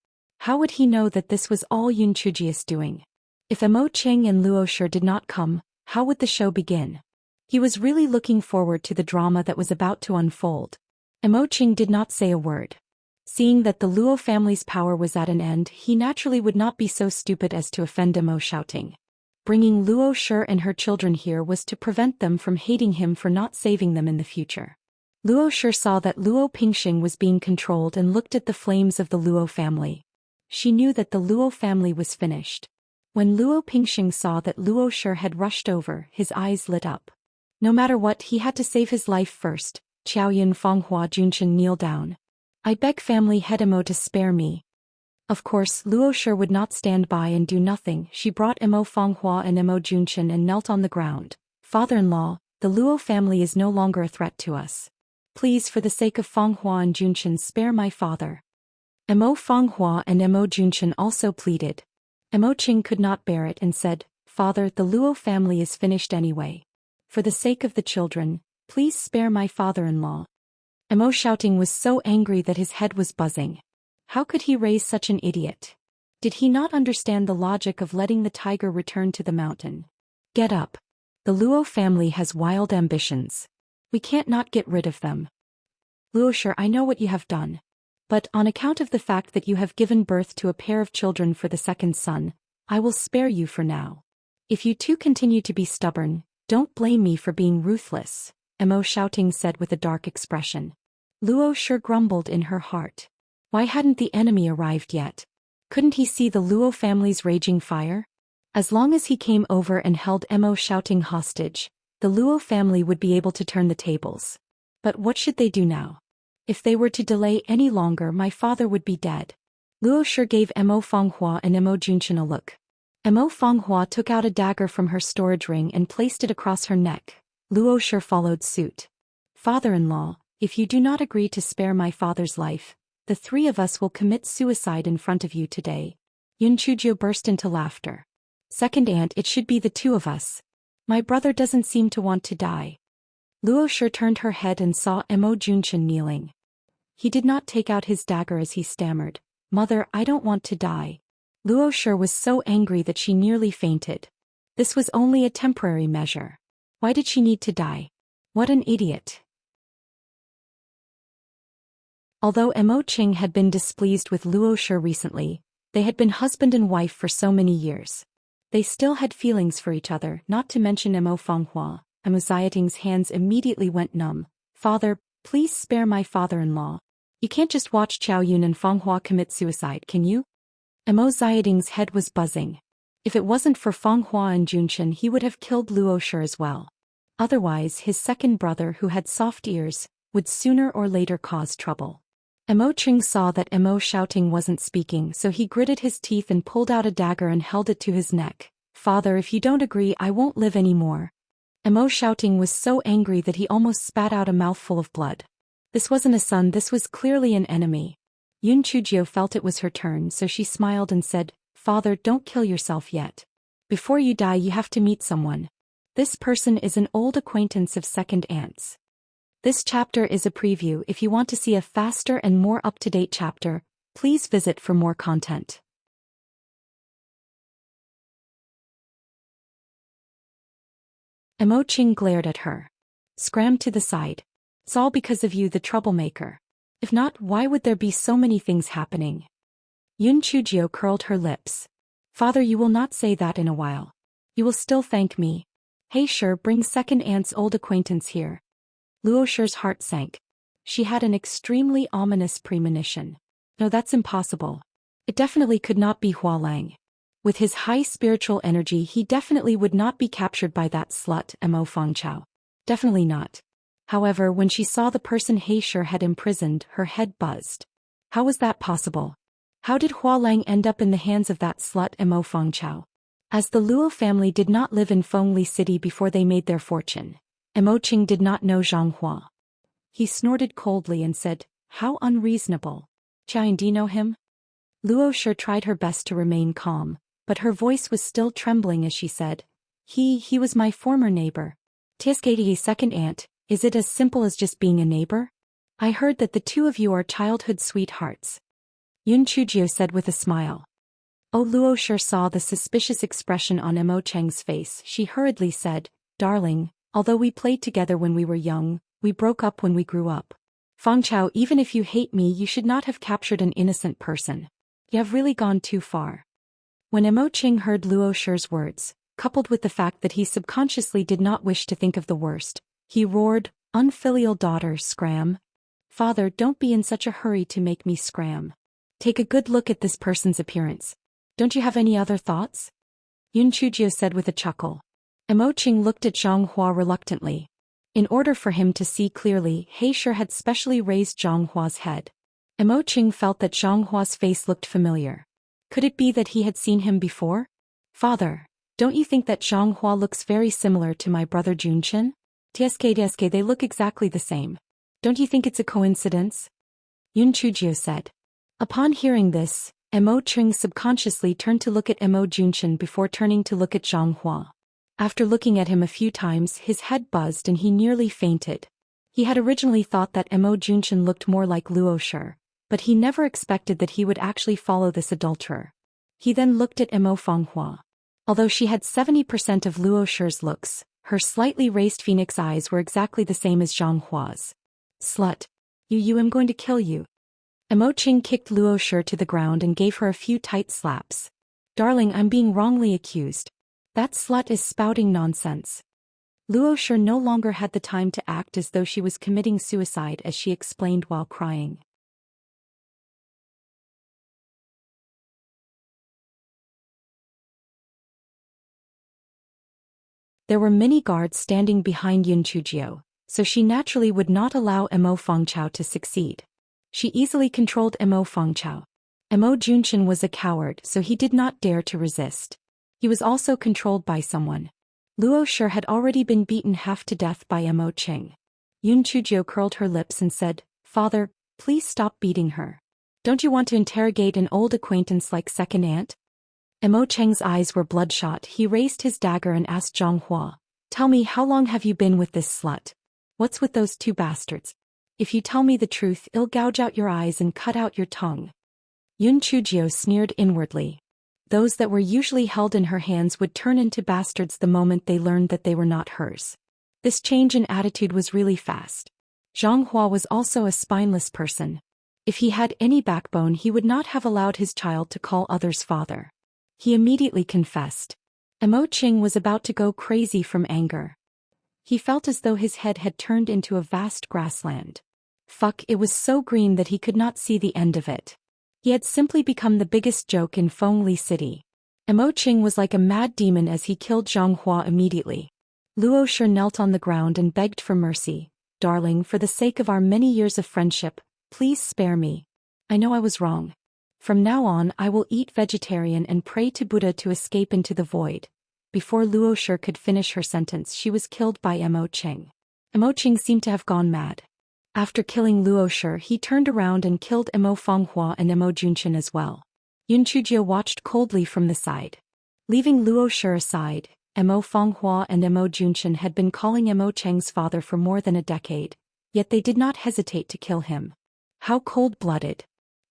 How would he know that this was all Yun Chuji's doing? If Mo Qing and Luo Shi did not come, how would the show begin? He was really looking forward to the drama that was about to unfold. Mo Qing did not say a word. Seeing that the Luo family's power was at an end, he naturally would not be so stupid as to offend Mo Shouting. Bringing Luo Shi and her children here was to prevent them from hating him for not saving them in the future. Luo Shi saw that Luo Pingsheng was being controlled and looked at the flames of the Luo family. She knew that the Luo family was finished. When Luo Pingsheng saw that Luo Shi had rushed over, his eyes lit up. No matter what, he had to save his life first. Qiaoyun Fanghua Junchen, kneel down. "I beg family head Mo to spare me." Of course, Luo Shi would not stand by and do nothing. She brought Mo Fanghua and Mo Junchen and knelt on the ground. "Father-in-law, the Luo family is no longer a threat to us. Please, for the sake of Fanghua and Junchen, spare my father." Mo Fanghua and Mo Junchen also pleaded. Mo Qing could not bear it and said, "Father, the Luo family is finished anyway. For the sake of the children, please spare my father-in-law." Mo Shouting was so angry that his head was buzzing. How could he raise such an idiot? Did he not understand the logic of letting the tiger return to the mountain? "Get up. The Luo family has wild ambitions. We can't not get rid of them. Luo Shi, I know what you have done. But on account of the fact that you have given birth to a pair of children for the second son, I will spare you for now. If you two continue to be stubborn, don't blame me for being ruthless," Mo Shouting said with a dark expression. Luo Shi grumbled in her heart. Why hadn't the enemy arrived yet? Couldn't he see the Luo family's raging fire? As long as he came over and held Mo Shouting hostage, the Luo family would be able to turn the tables. But what should they do now? If they were to delay any longer, my father would be dead. Luo Shi gave Mo Fanghua and Mo Junchen a look. Mo Fanghua took out a dagger from her storage ring and placed it across her neck. Luo Shi followed suit. "Father-in-law, if you do not agree to spare my father's life, the three of us will commit suicide in front of you today." Yun Chujio burst into laughter. "Second aunt, it should be the two of us. My brother doesn't seem to want to die." Luo Shi turned her head and saw Mo Junchen kneeling. He did not take out his dagger as he stammered, "Mother, I don't want to die." Luo Shi was so angry that she nearly fainted. This was only a temporary measure. Why did she need to die? What an idiot. Although Mo Qing had been displeased with Luo Shi recently, they had been husband and wife for so many years. They still had feelings for each other, not to mention Mo Fanghua. Mo Xiating's hands immediately went numb. "Father, please spare my father-in-law. You can't just watch Qiaoyun and Fanghua commit suicide, can you?" Mo Xiating's head was buzzing. If it wasn't for Fanghua and Junchen, he would have killed Luo Shi as well. Otherwise, his second brother, who had soft ears, would sooner or later cause trouble. Mo Qing saw that Mo Shouting wasn't speaking, so he gritted his teeth and pulled out a dagger and held it to his neck. Father, if you don't agree, I won't live anymore. Emo shouting was so angry that he almost spat out a mouthful of blood. This wasn't a son, this was clearly an enemy. Yun Chujio felt it was her turn, so she smiled and said, Father, don't kill yourself yet. Before you die, you have to meet someone. This person is an old acquaintance of second aunt's. This chapter is a preview. If you want to see a faster and more up-to-date chapter, please visit for more content. Emo Ching glared at her. Scram to the side. It's all because of you, the troublemaker. If not, why would there be so many things happening? Yun Chujio curled her lips. Father, you will not say that in a while. You will still thank me. Hey, sure, bring second aunt's old acquaintance here. Luo Shi's heart sank. She had an extremely ominous premonition. No, that's impossible. It definitely could not be Hualang. With his high spiritual energy, he definitely would not be captured by that slut, Mo Fengchao. Definitely not. However, when she saw the person He Shi had imprisoned, her head buzzed. How was that possible? How did Hualang end up in the hands of that slut, Mo Fengchao? As the Luo family did not live in Fengli City before they made their fortune, Emo Ching did not know Zhang Hua. He snorted coldly and said, How unreasonable. Qian, do you know him? Luo Shi tried her best to remain calm, but her voice was still trembling as she said, He was my former neighbor. Tiskati's second aunt, is it as simple as just being a neighbor? I heard that the two of you are childhood sweethearts. Yun Chujio said with a smile. Oh, Luo Shi saw the suspicious expression on Emo Cheng's face. She hurriedly said, Darling, although we played together when we were young, we broke up when we grew up. Fengchao, even if you hate me, you should not have captured an innocent person. You have really gone too far. When Emo Ching heard Luo Shi's words, coupled with the fact that he subconsciously did not wish to think of the worst, he roared, Unfilial daughter, scram. Father, don't be in such a hurry to make me scram. Take a good look at this person's appearance. Don't you have any other thoughts? Yun Chujio said with a chuckle. Emo Ching looked at Zhang Hua reluctantly. In order for him to see clearly, He Shi had specially raised Zhang Hua's head. Emo Ching felt that Zhang Hua's face looked familiar. Could it be that he had seen him before? Father, don't you think that Zhang Hua looks very similar to my brother Junchen? Tsk, they look exactly the same. Don't you think it's a coincidence? Yun Chujio said. Upon hearing this, Emo Ching subconsciously turned to look at Emo Junchen before turning to look at Zhang Hua. After looking at him a few times, his head buzzed and he nearly fainted. He had originally thought that Emo Junchen looked more like Luo Shi, but he never expected that he would actually follow this adulterer. He then looked at Emo Fenghua. Although she had 70% of Luo Shi's looks, her slightly raised phoenix eyes were exactly the same as Zhang Hua's. Slut. You am going to kill you. Emo Ching kicked Luo Shi to the ground and gave her a few tight slaps. Darling, I'm being wrongly accused. That slut is spouting nonsense. Luo Shi no longer had the time to act as though she was committing suicide, as she explained while crying. There were many guards standing behind Yun Chujio, so she naturally would not allow Mo Fengchao to succeed. She easily controlled Mo Fengchao. Mo Junchen was a coward, so he did not dare to resist. He was also controlled by someone. Luo Shi had already been beaten half to death by Emo Ching. Yun Chujio curled her lips and said, Father, please stop beating her. Don't you want to interrogate an old acquaintance like second aunt? Emo Cheng's eyes were bloodshot. He raised his dagger and asked Zhang Hua, Tell me, how long have you been with this slut? What's with those two bastards? If you tell me the truth, I'll gouge out your eyes and cut out your tongue. Yun Chujio sneered inwardly. Those that were usually held in her hands would turn into bastards the moment they learned that they were not hers. This change in attitude was really fast. Zhang Hua was also a spineless person. If he had any backbone, he would not have allowed his child to call others father. He immediately confessed. Emo Ching was about to go crazy from anger. He felt as though his head had turned into a vast grassland. Fuck, it was so green that he could not see the end of it. He had simply become the biggest joke in Fengli City. Emo Ching was like a mad demon as he killed Zhang Hua immediately. Luo Shi knelt on the ground and begged for mercy. Darling, for the sake of our many years of friendship, please spare me. I know I was wrong. From now on, I will eat vegetarian and pray to Buddha to escape into the void. before Luo Shi could finish her sentence, she was killed by Mo Qing. Mo Qing seemed to have gone mad. After killing Luo Shi, he turned around and killed Mo Fenghua and Mo Junqian as well. Yun Chujie watched coldly from the side. Leaving Luo Shi aside, Mo Fenghua and Mo Junqian had been calling Mo Cheng's father for more than a decade, yet they did not hesitate to kill him. How cold-blooded.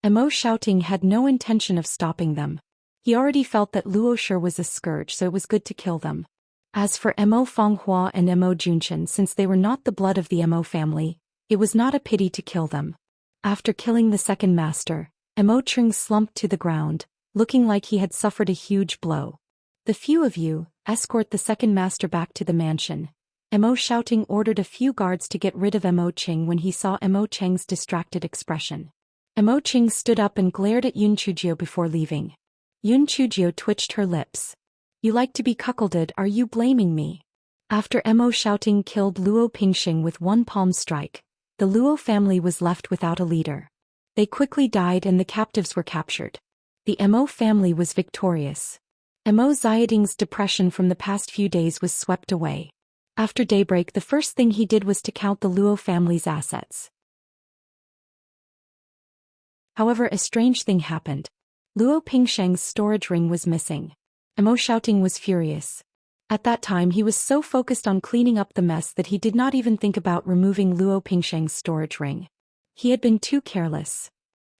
Mo Shouting had no intention of stopping them. He already felt that Luo Shi was a scourge, so it was good to kill them. As for Mo Fenghua and Mo Junqian, since they were not the blood of the Mo family, it was not a pity to kill them. After killing the second master, Mo Qing slumped to the ground, looking like he had suffered a huge blow. "The few of you, escort the second master back to the mansion." Mo Shouting ordered a few guards to get rid of Mo Qing when he saw Mo Cheng's distracted expression. Mo Qing stood up and glared at Yun Chujie before leaving. Yun Chujie twitched her lips. "You like to be cuckolded, are you blaming me?" After Mo Shouting killed Luo Pingxing with one palm strike, the Luo family was left without a leader. They quickly died and the captives were captured. The Mo family was victorious. Mo Xiaoting's depression from the past few days was swept away. After daybreak, the first thing he did was to count the Luo family's assets. However, a strange thing happened. Luo Pingsheng's storage ring was missing. Mo Shouting was furious. At that time he was so focused on cleaning up the mess that he did not even think about removing Luo Pingsheng's storage ring. He had been too careless.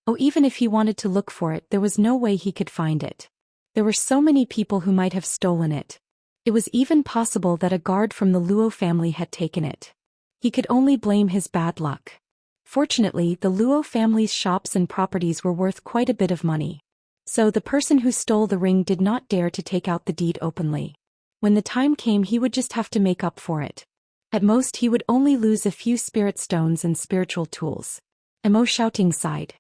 Oh, even if he wanted to look for it, there was no way he could find it. There were so many people who might have stolen it. It was even possible that a guard from the Luo family had taken it. He could only blame his bad luck. Fortunately, the Luo family's shops and properties were worth quite a bit of money. So the person who stole the ring did not dare to take out the deed openly. When the time came, he would just have to make up for it. At most he would only lose a few spirit stones and spiritual tools. Mo Shouting sighed.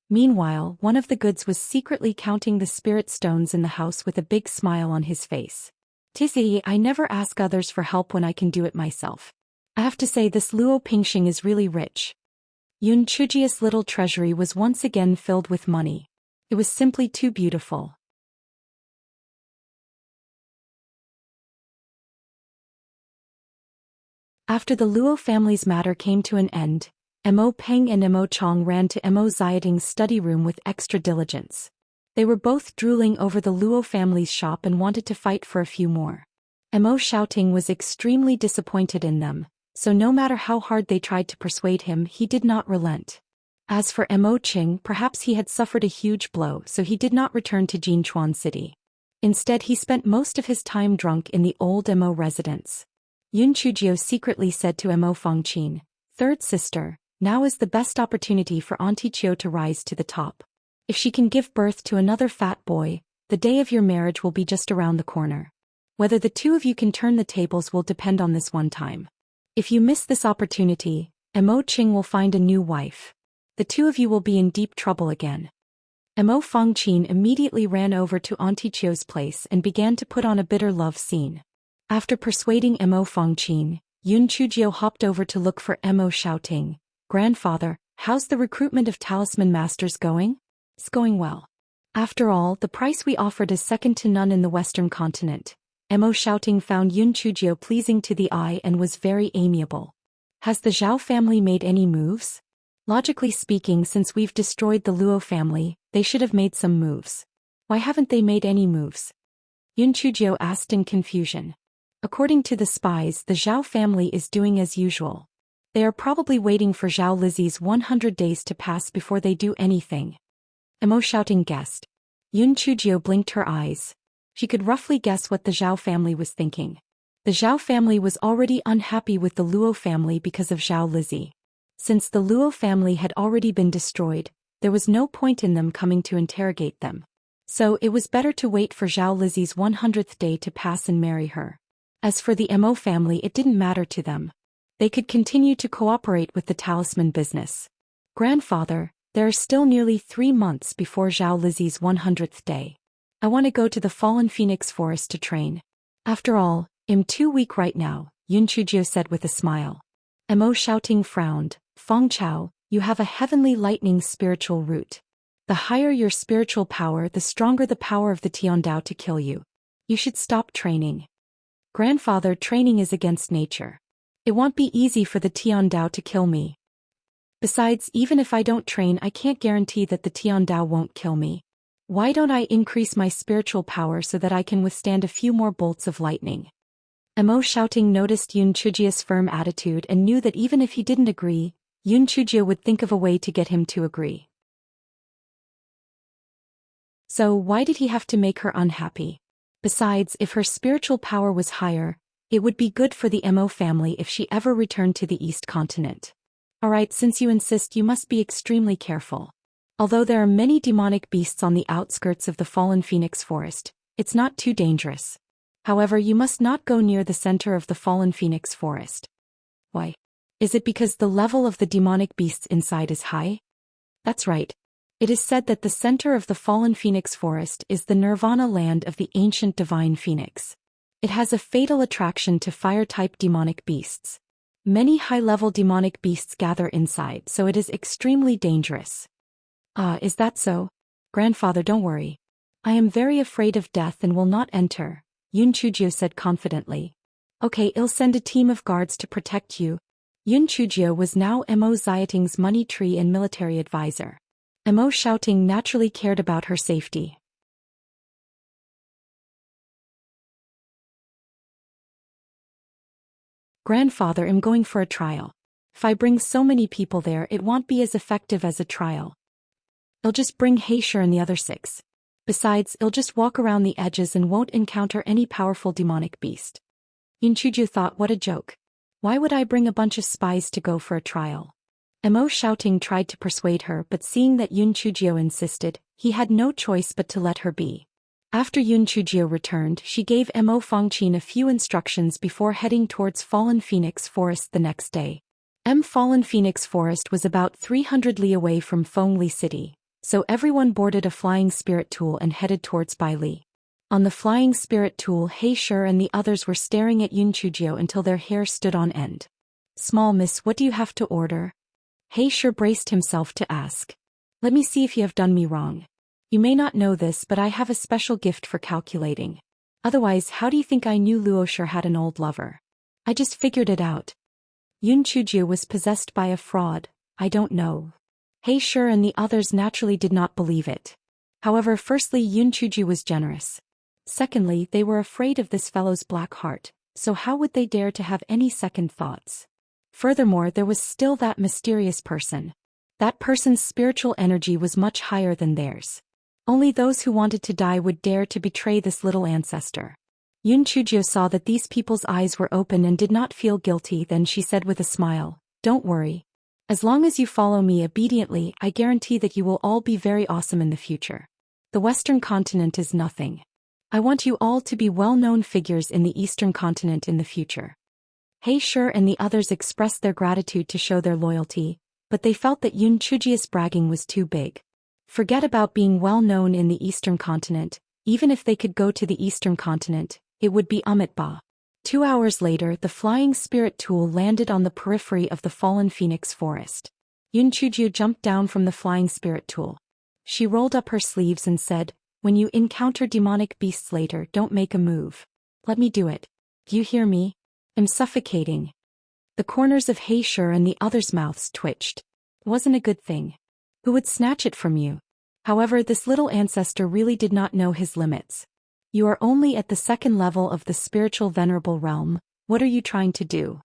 Meanwhile, one of the goods was secretly counting the spirit stones in the house with a big smile on his face. "Tizzy, I never ask others for help when I can do it myself. I have to say this Luo Pingxing is really rich." Yun Chujie's little treasury was once again filled with money. It was simply too beautiful. After the Luo family's matter came to an end, Mo Peng and Mo Chong ran to Mo Xiaoting's study room with extra diligence. They were both drooling over the Luo family's shop and wanted to fight for a few more. Mo Shouting was extremely disappointed in them, so no matter how hard they tried to persuade him, he did not relent. As for Mo Qing, perhaps he had suffered a huge blow, so he did not return to Jinchuan City. Instead, he spent most of his time drunk in the old Mo residence. Yun Chujie secretly said to Mo Fengqin, "Third sister, now is the best opportunity for Auntie Chiu to rise to the top. If she can give birth to another fat boy, the day of your marriage will be just around the corner. Whether the two of you can turn the tables will depend on this one time. If you miss this opportunity, Mo Qing will find a new wife. The two of you will be in deep trouble again." Mo Fengqin immediately ran over to Auntie Chiu's place and began to put on a bitter love scene. After persuading Mo Fengqin, Yun Chujie hopped over to look for Mo Shouting. "Grandfather, how's the recruitment of talisman masters going?" "It's going well. After all, the price we offered is second to none in the Western continent." Mo Shouting found Yun Chujie pleasing to the eye and was very amiable. "Has the Zhao family made any moves?" "Logically speaking, since we've destroyed the Luo family, they should have made some moves. Why haven't they made any moves?" Yun Chujie asked in confusion. "According to the spies, the Zhao family is doing as usual. They are probably waiting for Zhao Lizi's 100 days to pass before they do anything." Mo Shouting guessed. Yun Chujie blinked her eyes. She could roughly guess what the Zhao family was thinking. The Zhao family was already unhappy with the Luo family because of Zhao Lizi. Since the Luo family had already been destroyed, there was no point in them coming to interrogate them. So it was better to wait for Zhao Lizi's 100th day to pass and marry her. As for the Mo family, it didn't matter to them. They could continue to cooperate with the talisman business. "Grandfather, there are still nearly 3 months before Zhao Lizi's 100th day. I want to go to the Fallen Phoenix Forest to train. After all, I'm too weak right now," Yun Chujie said with a smile. Mo Shouting frowned. "Feng Chao, you have a heavenly lightning spiritual root. The higher your spiritual power, the stronger the power of the Tiandao to kill you. You should stop training." Grandfather, training is against nature. It won't be easy for the Tiandao to kill me. Besides, even if I don't train, I can't guarantee that the Tiandao won't kill me. Why don't I increase my spiritual power so that I can withstand a few more bolts of lightning? Mo shouting noticed Yun Chujia's firm attitude and knew that even if he didn't agree, Yun Chujia would think of a way to get him to agree. So why did he have to make her unhappy? Besides, if her spiritual power was higher, it would be good for the Mo family if she ever returned to the East Continent. Alright, since you insist, you must be extremely careful. Although there are many demonic beasts on the outskirts of the fallen phoenix forest, it's not too dangerous. However, you must not go near the center of the fallen phoenix forest. Why? Is it because the level of the demonic beasts inside is high? That's right. It is said that the center of the fallen phoenix forest is the nirvana land of the ancient divine phoenix. It has a fatal attraction to fire-type demonic beasts. Many high-level demonic beasts gather inside, so it is extremely dangerous. Ah, is that so? Grandfather, don't worry. I am very afraid of death and will not enter, Yun Chujio said confidently. Okay, I'll send a team of guards to protect you. Yun Chujio was now Mo Xiating's money tree and military advisor. Mo shouting naturally cared about her safety. Grandfather, I'm going for a trial. If I bring so many people there, it won't be as effective as a trial. I'll just bring Heisher and the other 6. Besides, I'll just walk around the edges and won't encounter any powerful demonic beast. Yun Chujio thought, what a joke. Why would I bring a bunch of spies to go for a trial? Mo shouting tried to persuade her, but seeing that Yun Chujio insisted, he had no choice but to let her be. After Yun Chujio returned, she gave Mo Fongqin a few instructions before heading towards Fallen Phoenix Forest the next day. Fallen Phoenix Forest was about 300 li away from Fengli City, so everyone boarded a flying spirit tool and headed towards Baili. On the flying spirit tool, Heisher and the others were staring at Yun Chujio until their hair stood on end. Small miss, what do you have to order? Heisher braced himself to ask. Let me see if you have done me wrong. You may not know this, but I have a special gift for calculating. Otherwise, how do you think I knew Luosher had an old lover? I just figured it out. Yun Chujio was possessed by a fraud. I don't know. Heisher and the others naturally did not believe it. However, firstly, Yun Chujio was generous. Secondly, they were afraid of this fellow's black heart, so how would they dare to have any second thoughts? Furthermore, there was still that mysterious person. That person's spiritual energy was much higher than theirs. Only those who wanted to die would dare to betray this little ancestor. Yun Chujio saw that these people's eyes were open and did not feel guilty. Then she said with a smile, "Don't worry. As long as you follow me obediently, I guarantee that you will all be very awesome in the future. The Western continent is nothing. I want you all to be well-known figures in the Eastern continent in the future." Heisher and the others expressed their gratitude to show their loyalty, but they felt that Yun Chujio's bragging was too big. Forget about being well-known in the Eastern continent. Even if they could go to the Eastern continent, it would be Amitabha. 2 hours later, the flying spirit tool landed on the periphery of the fallen phoenix forest. Yun Chujio jumped down from the flying spirit tool. She rolled up her sleeves and said, "When you encounter demonic beasts later, don't make a move. Let me do it. Do you hear me? I'm suffocating." The corners of Heisher and the others' mouths twitched. Wasn't a good thing. Who would snatch it from you? However, this little ancestor really did not know his limits. You are only at the 2nd level of the spiritual venerable realm. What are you trying to do?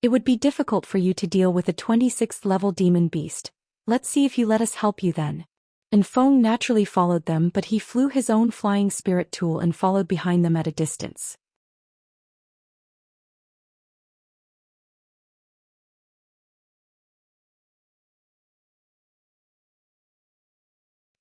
It would be difficult for you to deal with a 26th level demon beast. Let's see if you let us help you then. And Feng naturally followed them, but he flew his own flying spirit tool and followed behind them at a distance.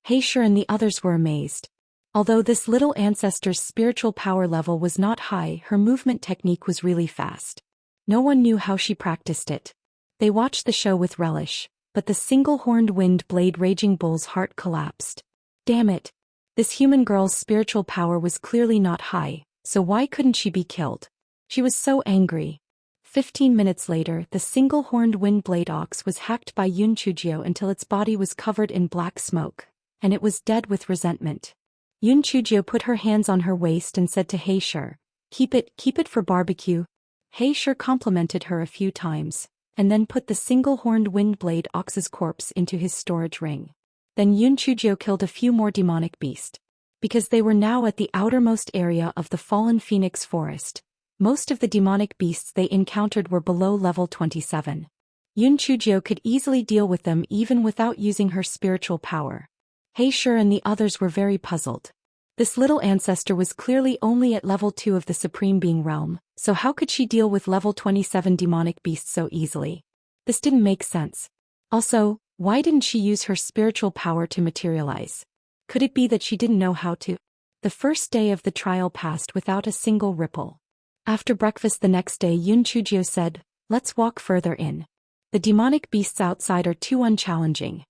Heisher and the others were amazed. Although this little ancestor's spiritual power level was not high, her movement technique was really fast. No one knew how she practiced it. They watched the show with relish, but the single-horned wind blade Raging Bull's heart collapsed. Damn it! This human girl's spiritual power was clearly not high, so why couldn't she be killed? She was so angry. 15 minutes later, the single-horned wind blade ox was hacked by Yun Chujio until its body was covered in black smoke, and it was dead with resentment. Yun Chujio put her hands on her waist and said to Heisher, Keep it for barbecue. He Shi complimented her a few times, and then put the single-horned wind-blade ox's corpse into his storage ring. Then Yun Chujio killed a few more demonic beasts. Because they were now at the outermost area of the fallen phoenix forest, most of the demonic beasts they encountered were below level 27. Yun Chujio could easily deal with them even without using her spiritual power. He Shi and the others were very puzzled. This little ancestor was clearly only at level 2 of the Supreme Being realm, so how could she deal with level 27 demonic beasts so easily? This didn't make sense. Also, why didn't she use her spiritual power to materialize? Could it be that she didn't know how to? The first day of the trial passed without a single ripple. After breakfast the next day, Yun Chujio said, "Let's walk further in. The demonic beasts outside are too unchallenging."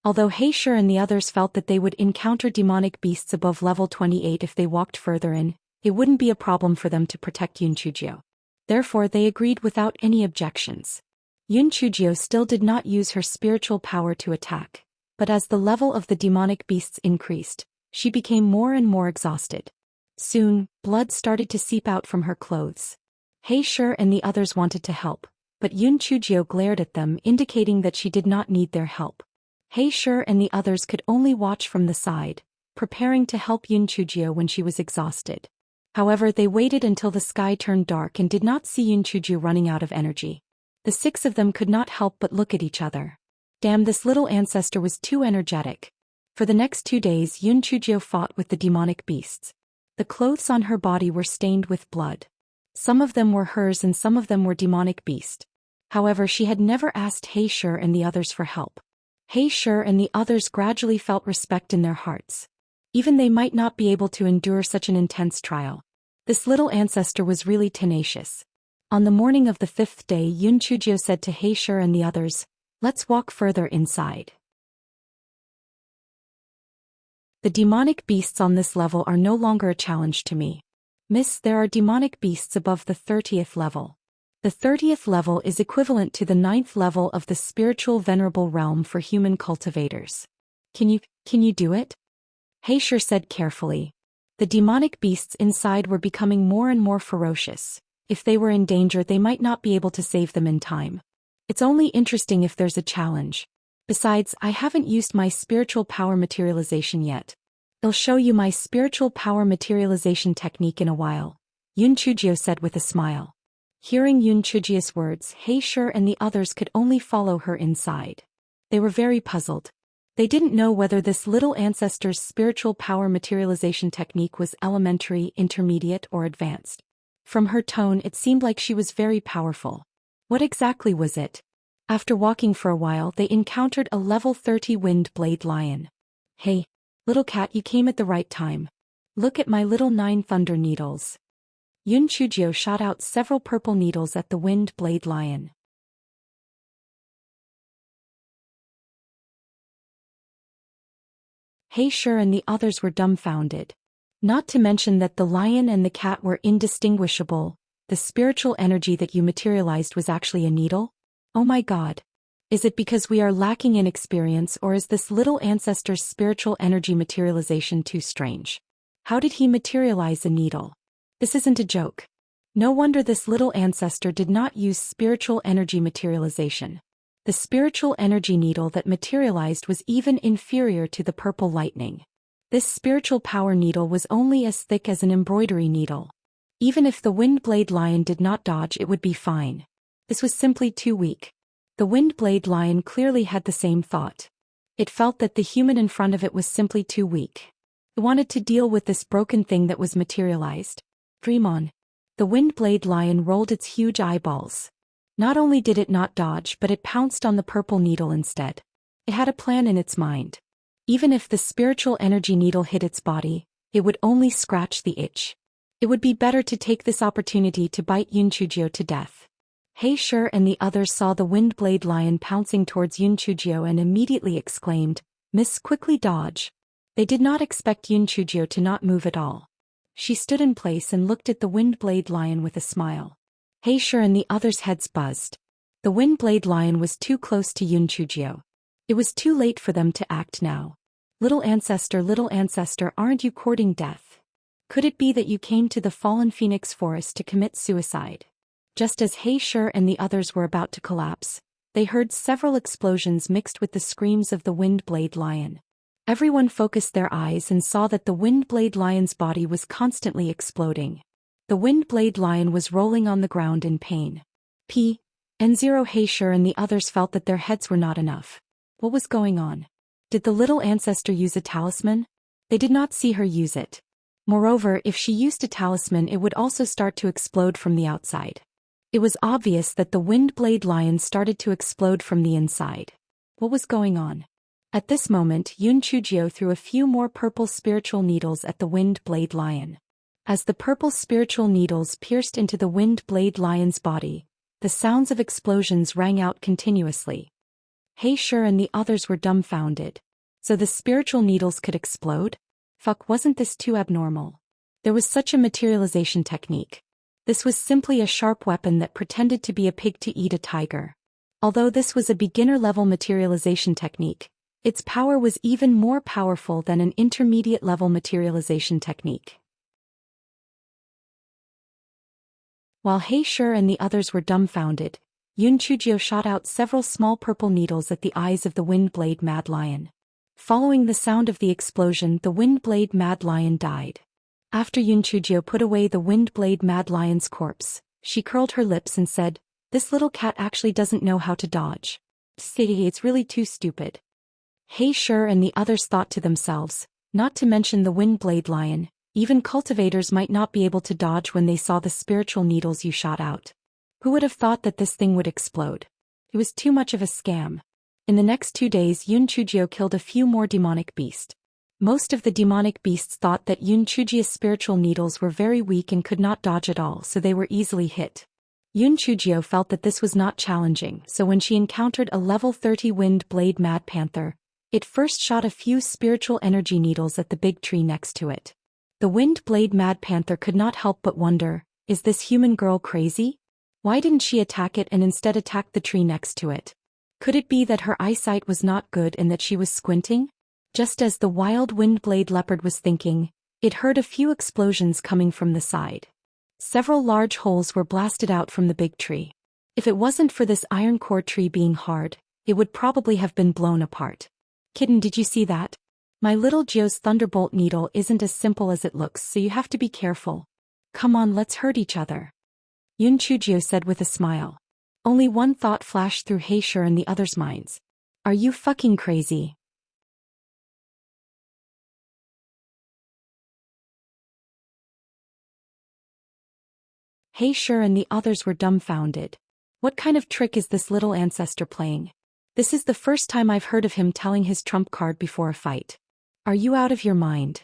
Although He Shi and the others felt that they would encounter demonic beasts above level 28 if they walked further in, it wouldn't be a problem for them to protect Yun Chujio. Therefore they agreed without any objections. Yun Chujio still did not use her spiritual power to attack, but as the level of the demonic beasts increased, she became more and more exhausted. Soon, blood started to seep out from her clothes. He Shi and the others wanted to help, but Yun Chujio glared at them, indicating that she did not need their help. He Shi and the others could only watch from the side, preparing to help Yun Chujio when she was exhausted. However, they waited until the sky turned dark and did not see Yun Chujio running out of energy. The 6 of them could not help but look at each other. Damn, this little ancestor was too energetic. For the next 2 days, Yun Chujio fought with the demonic beasts. The clothes on her body were stained with blood. Some of them were hers and some of them were demonic beasts. However, she had never asked He Shi and the others for help. He Shi and the others gradually felt respect in their hearts. Even they might not be able to endure such an intense trial. This little ancestor was really tenacious. On the morning of the 5th day, Yun Chujio said to He Shi and the others, "Let's walk further inside. The demonic beasts on this level are no longer a challenge to me. Miss, there are demonic beasts above the 30th level. The 30th level is equivalent to the 9th level of the spiritual venerable realm for human cultivators. Can you do it?" He Shi said carefully. The demonic beasts inside were becoming more and more ferocious. If they were in danger, they might not be able to save them in time. It's only interesting if there's a challenge. Besides, I haven't used my spiritual power materialization yet. I'll show you my spiritual power materialization technique in a while, Yun Chujio said with a smile. Hearing Yun Chujio's words, He Shi and the others could only follow her inside. They were very puzzled. They didn't know whether this little ancestor's spiritual power materialization technique was elementary, intermediate, or advanced. From her tone, it seemed like she was very powerful. What exactly was it? After walking for a while, they encountered a level 30 wind blade lion. "Hey, little cat, you came at the right time. Look at my little 9 thunder needles." Yun Chujio shot out several purple needles at the wind blade lion. He Shi and the others were dumbfounded. Not to mention that the lion and the cat were indistinguishable. The spiritual energy that you materialized was actually a needle? Oh my god. Is it because we are lacking in experience, or is this little ancestor's spiritual energy materialization too strange? How did he materialize a needle? This isn't a joke. No wonder this little ancestor did not use spiritual energy materialization. The spiritual energy needle that materialized was even inferior to the purple lightning. This spiritual power needle was only as thick as an embroidery needle. Even if the wind blade lion did not dodge, it would be fine. This was simply too weak. The wind blade lion clearly had the same thought. It felt that the human in front of it was simply too weak. It wanted to deal with this broken thing that was materialized. Dream on. The wind blade lion rolled its huge eyeballs. Not only did it not dodge, but it pounced on the purple needle instead. It had a plan in its mind. Even if the spiritual energy needle hit its body, it would only scratch the itch. It would be better to take this opportunity to bite Yun Chujio to death. He Shi and the others saw the wind blade lion pouncing towards Yun Chujio and immediately exclaimed, "Miss, quickly dodge." They did not expect Yun Chujio to not move at all. She stood in place and looked at the wind blade lion with a smile. He Shi and the others' heads buzzed. The wind blade lion was too close to Yun Chujio. It was too late for them to act now. Little ancestor, aren't you courting death? Could it be that you came to the fallen phoenix forest to commit suicide? Just as He Shi and the others were about to collapse, they heard several explosions mixed with the screams of the Windblade Lion. Everyone focused their eyes and saw that the Windblade Lion's body was constantly exploding. The Windblade Lion was rolling on the ground in pain. N0 He Shi and the others felt that their heads were not enough. What was going on? Did the little ancestor use a talisman? They did not see her use it. Moreover, if she used a talisman, it would also start to explode from the outside. It was obvious that the Windblade Lion started to explode from the inside. What was going on? At this moment, Yun Chujio threw a few more purple spiritual needles at the Windblade Lion. As the purple spiritual needles pierced into the Windblade Lion's body, the sounds of explosions rang out continuously. He Shi and the others were dumbfounded. So the spiritual needles could explode? Fuck, wasn't this too abnormal? There was such a materialization technique. This was simply a sharp weapon that pretended to be a pig to eat a tiger. Although this was a beginner-level materialization technique, its power was even more powerful than an intermediate-level materialization technique. While He Shi and the others were dumbfounded, Yun Chujio shot out several small purple needles at the eyes of the Windblade Mad Lion. Following the sound of the explosion, the Windblade Mad Lion died. After Yun Chujio put away the Windblade Mad Lion's corpse, she curled her lips and said, "This little cat actually doesn't know how to dodge. It's really too stupid." He Shi and the others thought to themselves, not to mention the Windblade Lion, even cultivators might not be able to dodge when they saw the spiritual needles you shot out. Who would have thought that this thing would explode? It was too much of a scam. In the next 2 days, Yun Chujio killed a few more demonic beasts. Most of the demonic beasts thought that Yun Chujio's spiritual needles were very weak and could not dodge at all, so they were easily hit. Yun Chujio felt that this was not challenging, so when she encountered a level 30 Windblade Mad Panther, it first shot a few spiritual energy needles at the big tree next to it. The Windblade Mad Panther could not help but wonder, is this human girl crazy? Why didn't she attack it and instead attack the tree next to it? Could it be that her eyesight was not good and that she was squinting? Just as the wild Windblade leopard was thinking, it heard a few explosions coming from the side. Several large holes were blasted out from the big tree. If it wasn't for this iron core tree being hard, it would probably have been blown apart. Kitten, did you see that? My little Geo's thunderbolt needle isn't as simple as it looks, so you have to be careful. Come on, let's hurt each other. Yun Chujio said with a smile. Only one thought flashed through He Shi and the others' minds. Are you fucking crazy? He Shi and the others were dumbfounded. What kind of trick is this little ancestor playing? This is the first time I've heard of him telling his trump card before a fight. Are you out of your mind?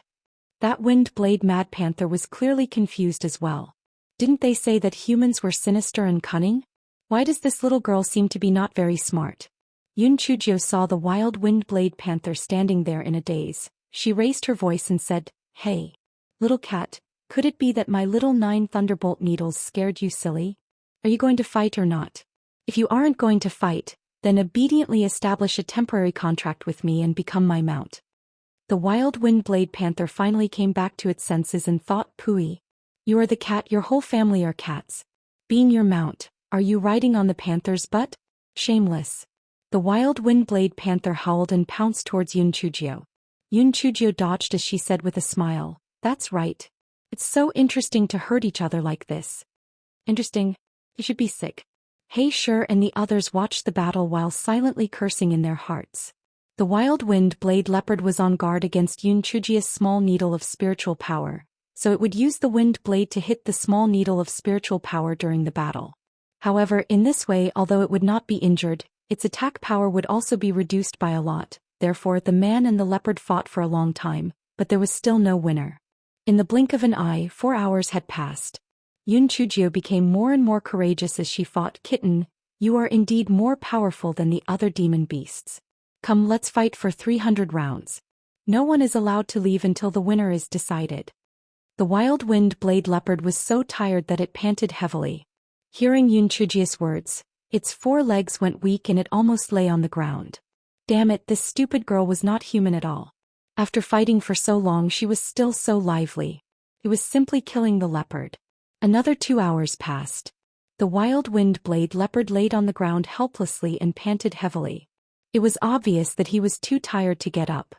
That Windblade Mad Panther was clearly confused as well. Didn't they say that humans were sinister and cunning? Why does this little girl seem to be not very smart? Yun Chujio saw the wild Windblade Panther standing there in a daze. She raised her voice and said, "Hey, little cat, could it be that my little 9 thunderbolt needles scared you silly? Are you going to fight or not? If you aren't going to fight, then obediently establish a temporary contract with me and become my mount." The wild Windblade Panther finally came back to its senses and thought, "Pooey. You are the cat, your whole family are cats. Being your mount, are you riding on the panther's butt? Shameless." The wild Windblade Panther howled and pounced towards Yun Chujio. Yun Chujio dodged as she said with a smile, "That's right. It's so interesting to hurt each other like this." Interesting? You should be sick. He Shi and the others watched the battle while silently cursing in their hearts. The wild Windblade leopard was on guard against Yun Chujio's small needle of spiritual power, so it would use the wind blade to hit the small needle of spiritual power during the battle. However, in this way, although it would not be injured, its attack power would also be reduced by a lot. Therefore, the man and the leopard fought for a long time, but there was still no winner. In the blink of an eye, 4 hours had passed. Yun Chujio became more and more courageous as she fought. "Kitten, you are indeed more powerful than the other demon beasts. Come, let's fight for 300 rounds. No one is allowed to leave until the winner is decided." The wild Windblade leopard was so tired that it panted heavily. Hearing Yun Chujio's words, its 4 legs went weak and it almost lay on the ground. Damn it, this stupid girl was not human at all. After fighting for so long, she was still so lively. It was simply killing the leopard. Another 2 hours passed. The wild wind blade leopard laid on the ground helplessly and panted heavily. It was obvious that he was too tired to get up.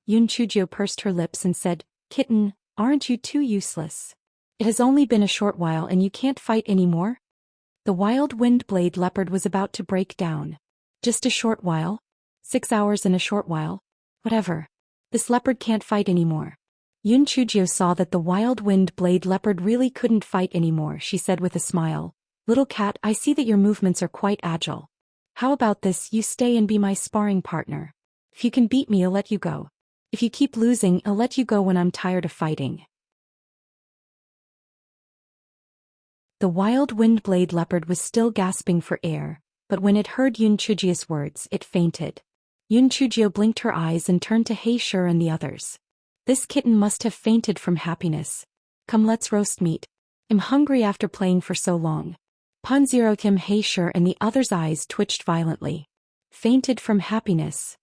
Yun Chujio pursed her lips and said, "Kitten, aren't you too useless? It has only been a short while and you can't fight anymore?" The wild wind blade leopard was about to break down. Just a short while? 6 hours in a short while? Whatever. This leopard can't fight anymore. Yun Chujio saw that the wild wind blade leopard really couldn't fight anymore. She said with a smile, "Little cat, I see that your movements are quite agile. How about this, you stay and be my sparring partner. If you can beat me, I'll let you go. If you keep losing, I'll let you go when I'm tired of fighting." The wild wind blade leopard was still gasping for air, but when it heard Yun Chujio's words, it fainted. Yun Chujio blinked her eyes and turned to He Shi and the others. "This kitten must have fainted from happiness. Come, let's roast meat. I'm hungry after playing for so long." Punzero Kim, He Shi and the others' eyes twitched violently. Fainted from happiness.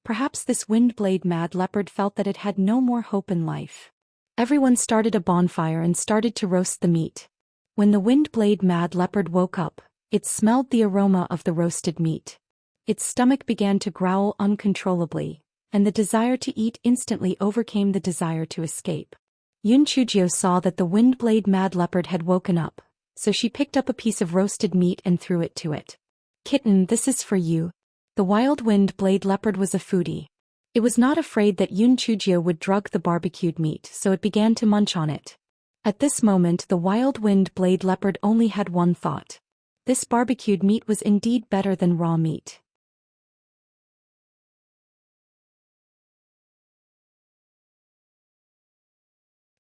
Perhaps this wind blade mad leopard felt that it had no more hope in life. Everyone started a bonfire and started to roast the meat. When the wind blade mad leopard woke up, it smelled the aroma of the roasted meat. Its stomach began to growl uncontrollably, and the desire to eat instantly overcame the desire to escape. Yun Chujio saw that the wind blade mad leopard had woken up, so she picked up a piece of roasted meat and threw it to it. "Kitten, this is for you." The wild wind blade leopard was a foodie. It was not afraid that Yun Chujio would drug the barbecued meat, so it began to munch on it. At this moment the wild wind blade leopard only had one thought. This barbecued meat was indeed better than raw meat.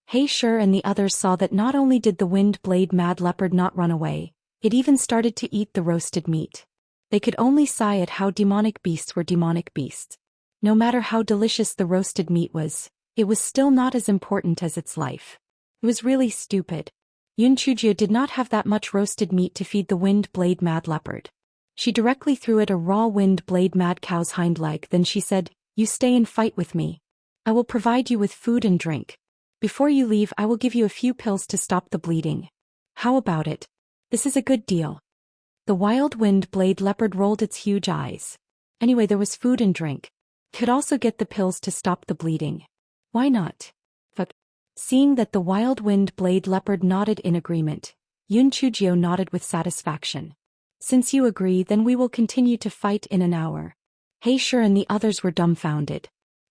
He Shi and the others saw that not only did the wind blade mad leopard not run away, it even started to eat the roasted meat. They could only sigh at how demonic beasts were demonic beasts. No matter how delicious the roasted meat was, it was still not as important as its life. It was really stupid. Yun Chujio did not have that much roasted meat to feed the wind blade mad leopard. She directly threw it a raw wind blade mad cow's hind leg, then she said, "You stay and fight with me. I will provide you with food and drink. Before you leave, I will give you a few pills to stop the bleeding. How about it? This is a good deal." The wild wind blade leopard rolled its huge eyes. Anyway, there was food and drink. Could also get the pills to stop the bleeding. Why not? But seeing that the wild wind blade leopard nodded in agreement, Yun Chujio nodded with satisfaction. "Since you agree, then we will continue to fight in an hour." He Shi and the others were dumbfounded.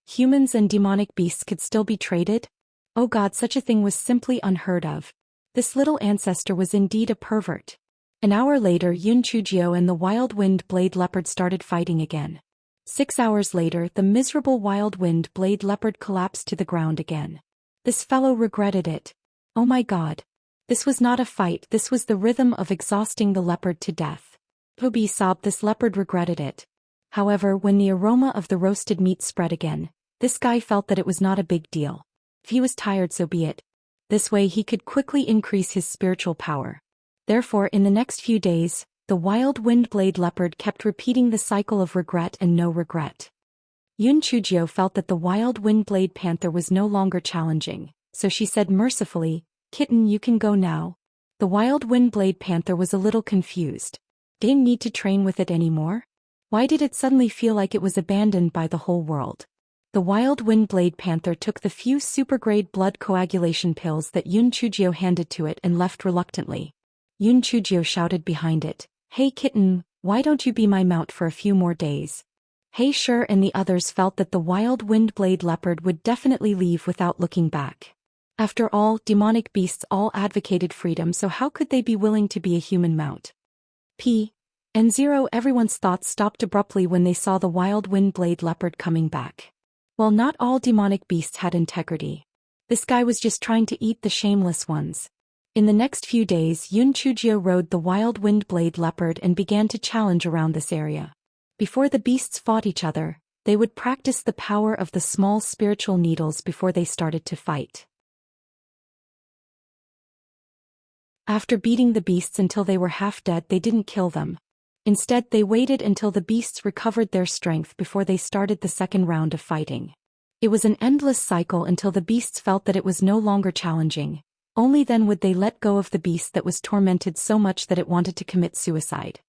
Humans and demonic beasts could still be traded? Oh God, such a thing was simply unheard of. This little ancestor was indeed a pervert. An hour later, Yun Chujio and the wild wind blade leopard started fighting again. 6 hours later, the miserable wild wind blade leopard collapsed to the ground again. This fellow regretted it. Oh my God. This was not a fight, this was the rhythm of exhausting the leopard to death. Toby sobbed. This leopard regretted it. However, when the aroma of the roasted meat spread again, this guy felt that it was not a big deal. If he was tired, so be it. This way he could quickly increase his spiritual power. Therefore, in the next few days, the wild wind blade leopard kept repeating the cycle of regret and no regret. Yun Chujio felt that the wild wind blade panther was no longer challenging, so she said mercifully, "Kitten, you can go now." The wild wind blade panther was a little confused. Didn't need to train with it anymore? Why did it suddenly feel like it was abandoned by the whole world? The wild wind blade panther took the few super-grade blood coagulation pills that Yun Chujio handed to it and left reluctantly. Yun Chujio shouted behind it, "Hey kitten, why don't you be my mount for a few more days?" He Shi and the others felt that the wild wind blade leopard would definitely leave without looking back. After all, demonic beasts all advocated freedom, so how could they be willing to be a human mount? N0 Everyone's thoughts stopped abruptly when they saw the wild wind blade leopard coming back. Well, not all demonic beasts had integrity. This guy was just trying to eat the shameless ones. In the next few days, Yun Chujio rode the wild wind blade leopard and began to challenge around this area. Before the beasts fought each other, they would practice the power of the small spiritual needles before they started to fight. After beating the beasts until they were half dead, they didn't kill them. Instead, they waited until the beasts recovered their strength before they started the second round of fighting. It was an endless cycle until the beasts felt that it was no longer challenging. Only then would they let go of the beast that was tormented so much that it wanted to commit suicide.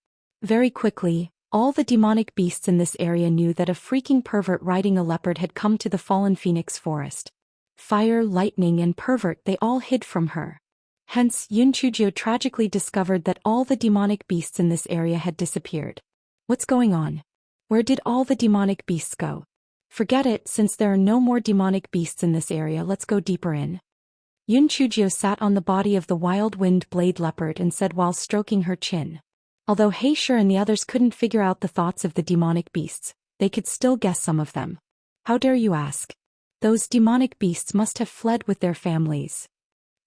Very quickly, all the demonic beasts in this area knew that a freaking pervert riding a leopard had come to the fallen phoenix forest. Fire, lightning, and pervert, they all hid from her. Hence, Yunchujio tragically discovered that all the demonic beasts in this area had disappeared. What's going on? Where did all the demonic beasts go? Forget it, since there are no more demonic beasts in this area, let's go deeper in. Yunchujio sat on the body of the wild wind blade leopard and said while stroking her chin. Although Heisher and the others couldn't figure out the thoughts of the demonic beasts, they could still guess some of them. How dare you ask? Those demonic beasts must have fled with their families.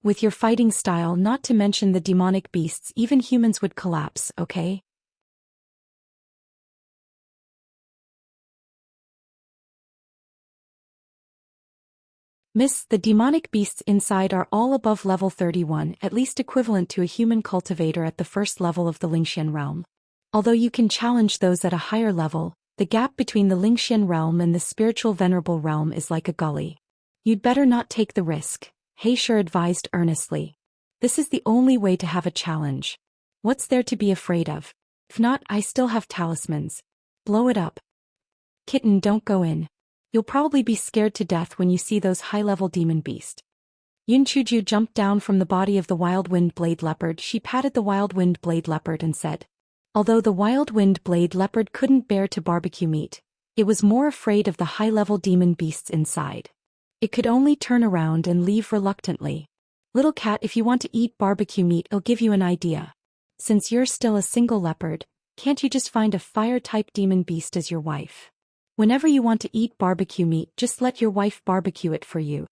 With your fighting style, not to mention the demonic beasts, even humans would collapse, okay? Miss, the demonic beasts inside are all above level 31, at least equivalent to a human cultivator at the first level of the Lingxian realm. Although you can challenge those at a higher level, the gap between the Lingxian realm and the spiritual venerable realm is like a gully. You'd better not take the risk, Heisher advised earnestly. This is the only way to have a challenge. What's there to be afraid of? If not, I still have talismans. Blow it up. Kitten, don't go in. You'll probably be scared to death when you see those high-level demon beasts. Yunchujio jumped down from the body of the wild wind blade leopard. She patted the wild wind blade leopard and said. Although the wild wind blade leopard couldn't bear to barbecue meat, it was more afraid of the high-level demon beasts inside. It could only turn around and leave reluctantly. Little cat, if you want to eat barbecue meat, I'll give you an idea. Since you're still a single leopard, can't you just find a fire-type demon beast as your wife? Whenever you want to eat barbecue meat, just let your wife barbecue it for you.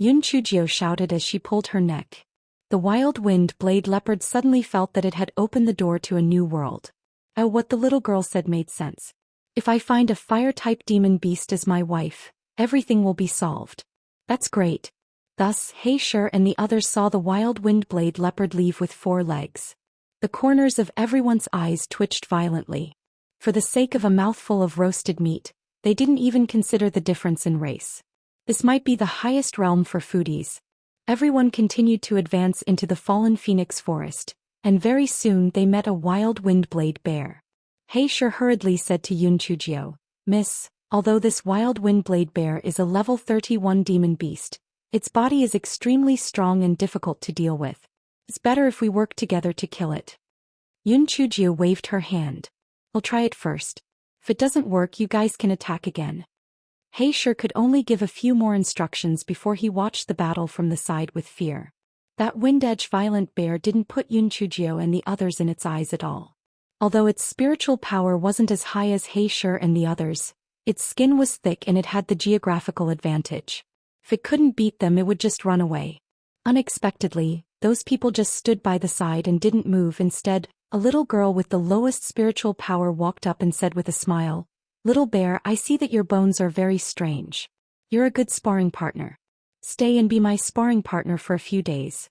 Yunchujio shouted as she pulled her neck. The wild wind blade leopard suddenly felt that it had opened the door to a new world. Oh, what the little girl said made sense. If I find a fire-type demon beast as my wife, everything will be solved. That's great. Thus, Heisher and the others saw the wild wind blade leopard leave with 4 legs. The corners of everyone's eyes twitched violently. For the sake of a mouthful of roasted meat, they didn't even consider the difference in race. This might be the highest realm for foodies. Everyone continued to advance into the fallen phoenix forest, and very soon they met a wild windblade bear. Heisher hurriedly said to Yunchujio, Miss, although this wild windblade bear is a level 31 demon beast, its body is extremely strong and difficult to deal with. It's better if we work together to kill it. Yunchujio waved her hand. I'll try it first. If it doesn't work, you guys can attack again. Heisher could only give a few more instructions before he watched the battle from the side with fear. That wind-edge violent bear didn't put Yunchujio and the others in its eyes at all. Although its spiritual power wasn't as high as Heisher and the others, its skin was thick and it had the geographical advantage. If it couldn't beat them, it would just run away. Unexpectedly, those people just stood by the side and didn't move. Instead, a little girl with the lowest spiritual power walked up and said with a smile, Little bear, I see that your bones are very strange. You're a good sparring partner. Stay and be my sparring partner for a few days.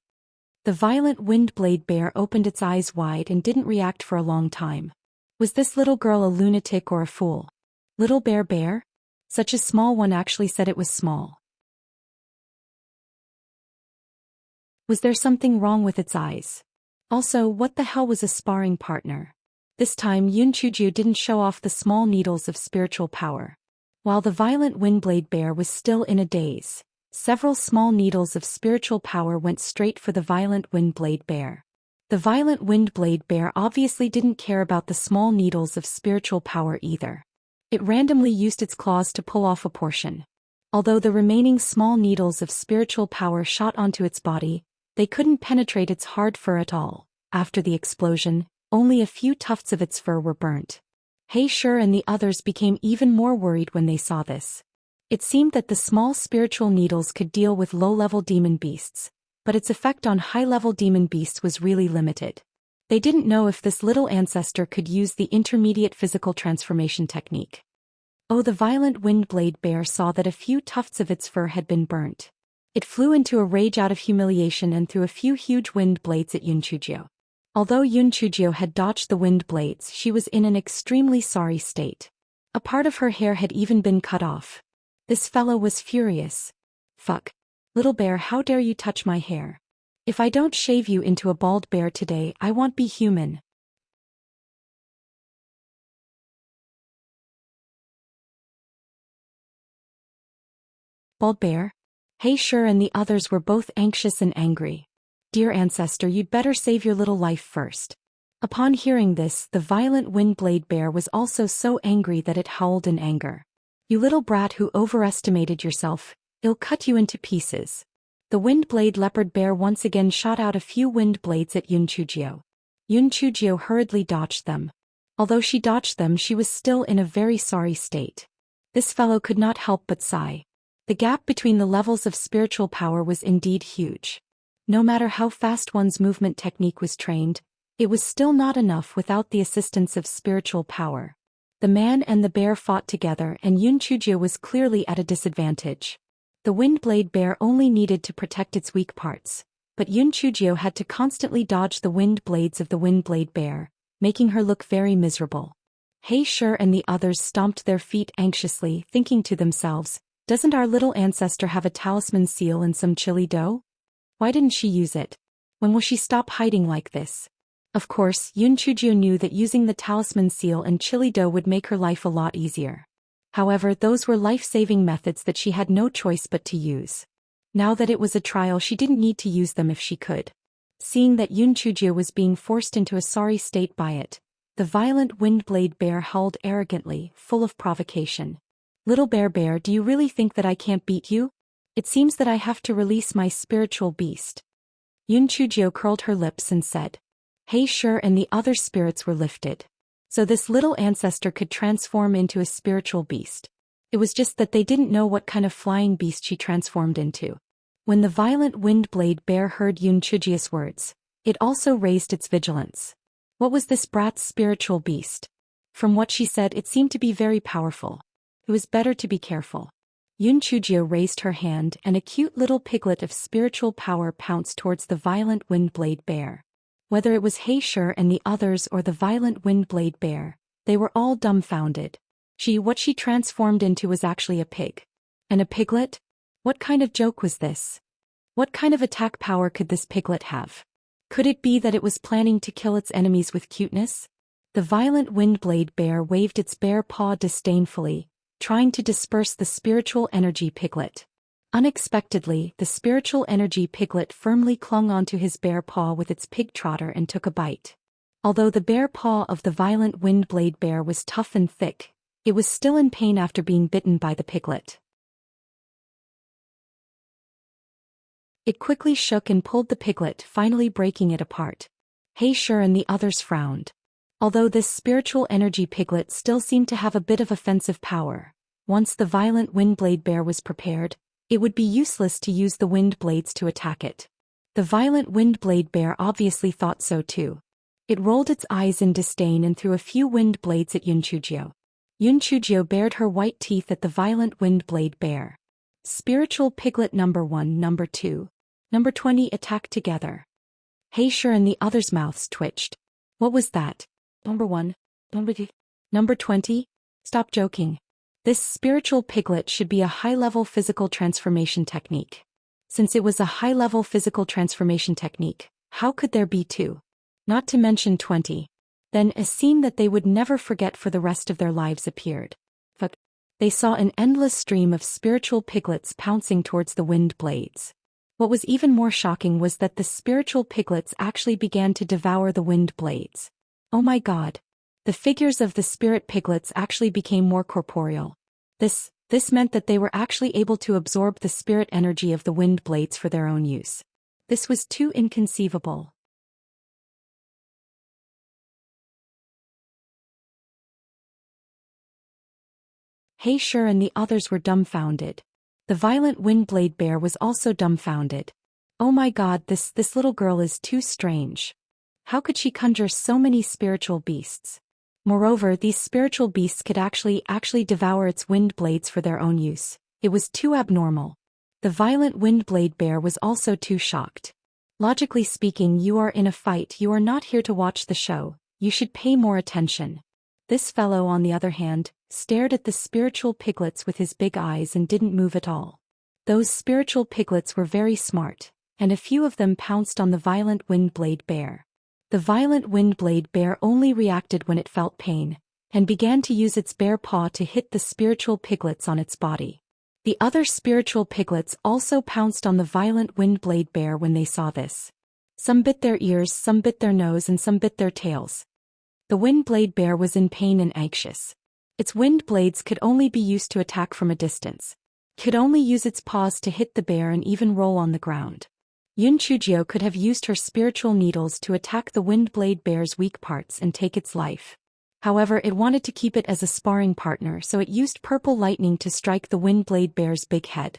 The violent windblade bear opened its eyes wide and didn't react for a long time. Was this little girl a lunatic or a fool? Little bear? Such a small one actually said it was small. Was there something wrong with its eyes? Also, what the hell was a sparring partner? This time Yunchujio didn't show off the small needles of spiritual power. While the violent windblade bear was still in a daze, several small needles of spiritual power went straight for the violent windblade bear. The violent windblade bear obviously didn't care about the small needles of spiritual power either. It randomly used its claws to pull off a portion. Although the remaining small needles of spiritual power shot onto its body, they couldn't penetrate its hard fur at all. After the explosion, only a few tufts of its fur were burnt. Heisher and the others became even more worried when they saw this. It seemed that the small spiritual needles could deal with low-level demon beasts, but its effect on high-level demon beasts was really limited. They didn't know if this little ancestor could use the intermediate physical transformation technique. Oh, the violent windblade bear saw that a few tufts of its fur had been burnt. It flew into a rage out of humiliation and threw a few huge wind blades at Yunchujio. Although Yunchujio had dodged the wind blades, she was in an extremely sorry state. A part of her hair had even been cut off. This fellow was furious. Fuck. Little bear, how dare you touch my hair? If I don't shave you into a bald bear today, I won't be human. Bald bear? Hey Sure and the others were both anxious and angry. Dear ancestor, you'd better save your little life first. Upon hearing this, the violent Windblade bear was also so angry that it howled in anger. You little brat who overestimated yourself, I'll cut you into pieces. The Windblade leopard bear once again shot out a few wind blades at Yunchujio. Yunchujio hurriedly dodged them. Although she dodged them, she was still in a very sorry state. This fellow could not help but sigh. The gap between the levels of spiritual power was indeed huge. No matter how fast one's movement technique was trained, it was still not enough without the assistance of spiritual power. The man and the bear fought together and Yunchujio was clearly at a disadvantage. The Windblade bear only needed to protect its weak parts, but Yunchujio had to constantly dodge the wind blades of the Windblade bear, making her look very miserable. Hey Sure and the others stomped their feet anxiously, thinking to themselves, doesn't our little ancestor have a talisman seal and some chili dough? Why didn't she use it? When will she stop hiding like this? Of course, Yunchujio knew that using the talisman seal and chili dough would make her life a lot easier. However, those were life-saving methods that she had no choice but to use. Now that it was a trial, she didn't need to use them if she could. Seeing that Yunchujio was being forced into a sorry state by it, the violent Windblade bear howled arrogantly, full of provocation. Little bear, do you really think that I can't beat you? It seems that I have to release my spiritual beast. Yunchujio curled her lips and said. Hey Sure and the other spirits were lifted. So this little ancestor could transform into a spiritual beast. It was just that they didn't know what kind of flying beast she transformed into. When the violent Windblade bear heard Yunchujio's words, it also raised its vigilance. What was this brat's spiritual beast? From what she said, it seemed to be very powerful. It was better to be careful. Yunchujio raised her hand and a cute little piglet of spiritual power pounced towards the violent Windblade bear. Whether it was Hey Sure and the others or the violent Windblade bear, they were all dumbfounded. What she transformed into was actually a pig. And a piglet? What kind of joke was this? What kind of attack power could this piglet have? Could it be that it was planning to kill its enemies with cuteness? The violent Windblade bear waved its bare paw disdainfully, trying to disperse the spiritual energy piglet. Unexpectedly, the spiritual energy piglet firmly clung onto his bare paw with its pig trotter and took a bite. Although the bare paw of the violent Windblade bear was tough and thick, it was still in pain after being bitten by the piglet. It quickly shook and pulled the piglet, finally breaking it apart. Hey Sure and the others frowned. Although this spiritual energy piglet still seemed to have a bit of offensive power, once the violent Windblade bear was prepared, it would be useless to use the wind blades to attack it. The violent Windblade bear obviously thought so too. It rolled its eyes in disdain and threw a few wind blades at Yunchujio. Yunchujio bared her white teeth at the violent Windblade bear. Spiritual piglet number 1, number 2, number 20 attacked together. Hey Sure and the others' mouths twitched. What was that? Number 1, number 20? Stop joking. This spiritual piglet should be a high-level physical transformation technique. Since it was a high-level physical transformation technique, how could there be 2? Not to mention 20. Then a scene that they would never forget for the rest of their lives appeared. They saw an endless stream of spiritual piglets pouncing towards the wind blades. What was even more shocking was that the spiritual piglets actually began to devour the wind blades. Oh my god. The figures of the spirit piglets actually became more corporeal. This meant that they were actually able to absorb the spirit energy of the wind blades for their own use. This was too inconceivable. Hey Sure and the others were dumbfounded. The violent Windblade bear was also dumbfounded. Oh my god, this little girl is too strange. How could she conjure so many spiritual beasts? Moreover, these spiritual beasts could actually devour its wind blades for their own use. It was too abnormal. The violent Windblade bear was also too shocked. Logically speaking, you are in a fight, you are not here to watch the show, you should pay more attention. This fellow, on the other hand, stared at the spiritual piglets with his big eyes and didn't move at all. Those spiritual piglets were very smart, and a few of them pounced on the violent Windblade Bear. The violent Windblade Bear only reacted when it felt pain, and began to use its bare paw to hit the spiritual piglets on its body. The other spiritual piglets also pounced on the violent Windblade Bear when they saw this. Some bit their ears, some bit their nose, and some bit their tails. The Windblade Bear was in pain and anxious. Its wind blades could only be used to attack from a distance. It could only use its paws to hit the bear and even roll on the ground. Yun Chujio could have used her spiritual needles to attack the Windblade Bear's weak parts and take its life. However, it wanted to keep it as a sparring partner, so it used purple lightning to strike the Windblade Bear's big head.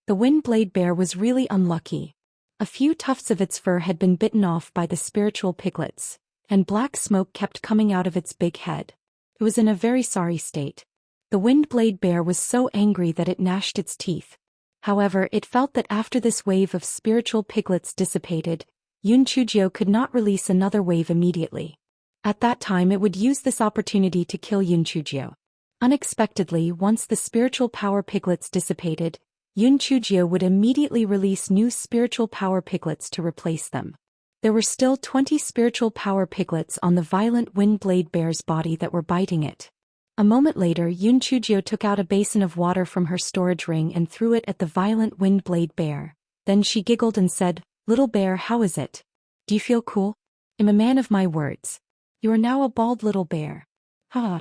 The Windblade Bear was really unlucky. A few tufts of its fur had been bitten off by the spiritual piglets, and black smoke kept coming out of its big head. It was in a very sorry state. The Windblade Bear was so angry that it gnashed its teeth. However, it felt that after this wave of spiritual piglets dissipated, Yun Chujio could not release another wave immediately. At that time it would use this opportunity to kill Yun Chujio. Unexpectedly, once the spiritual power piglets dissipated, Yun Chujio would immediately release new spiritual power piglets to replace them. There were still 20 spiritual power piglets on the violent Windblade Bear's body that were biting it. A moment later, Yun Chujio took out a basin of water from her storage ring and threw it at the violent Windblade Bear. Then she giggled and said, "Little bear, how is it? Do you feel cool? I'm a man of my words. You are now a bald little bear. Ha!"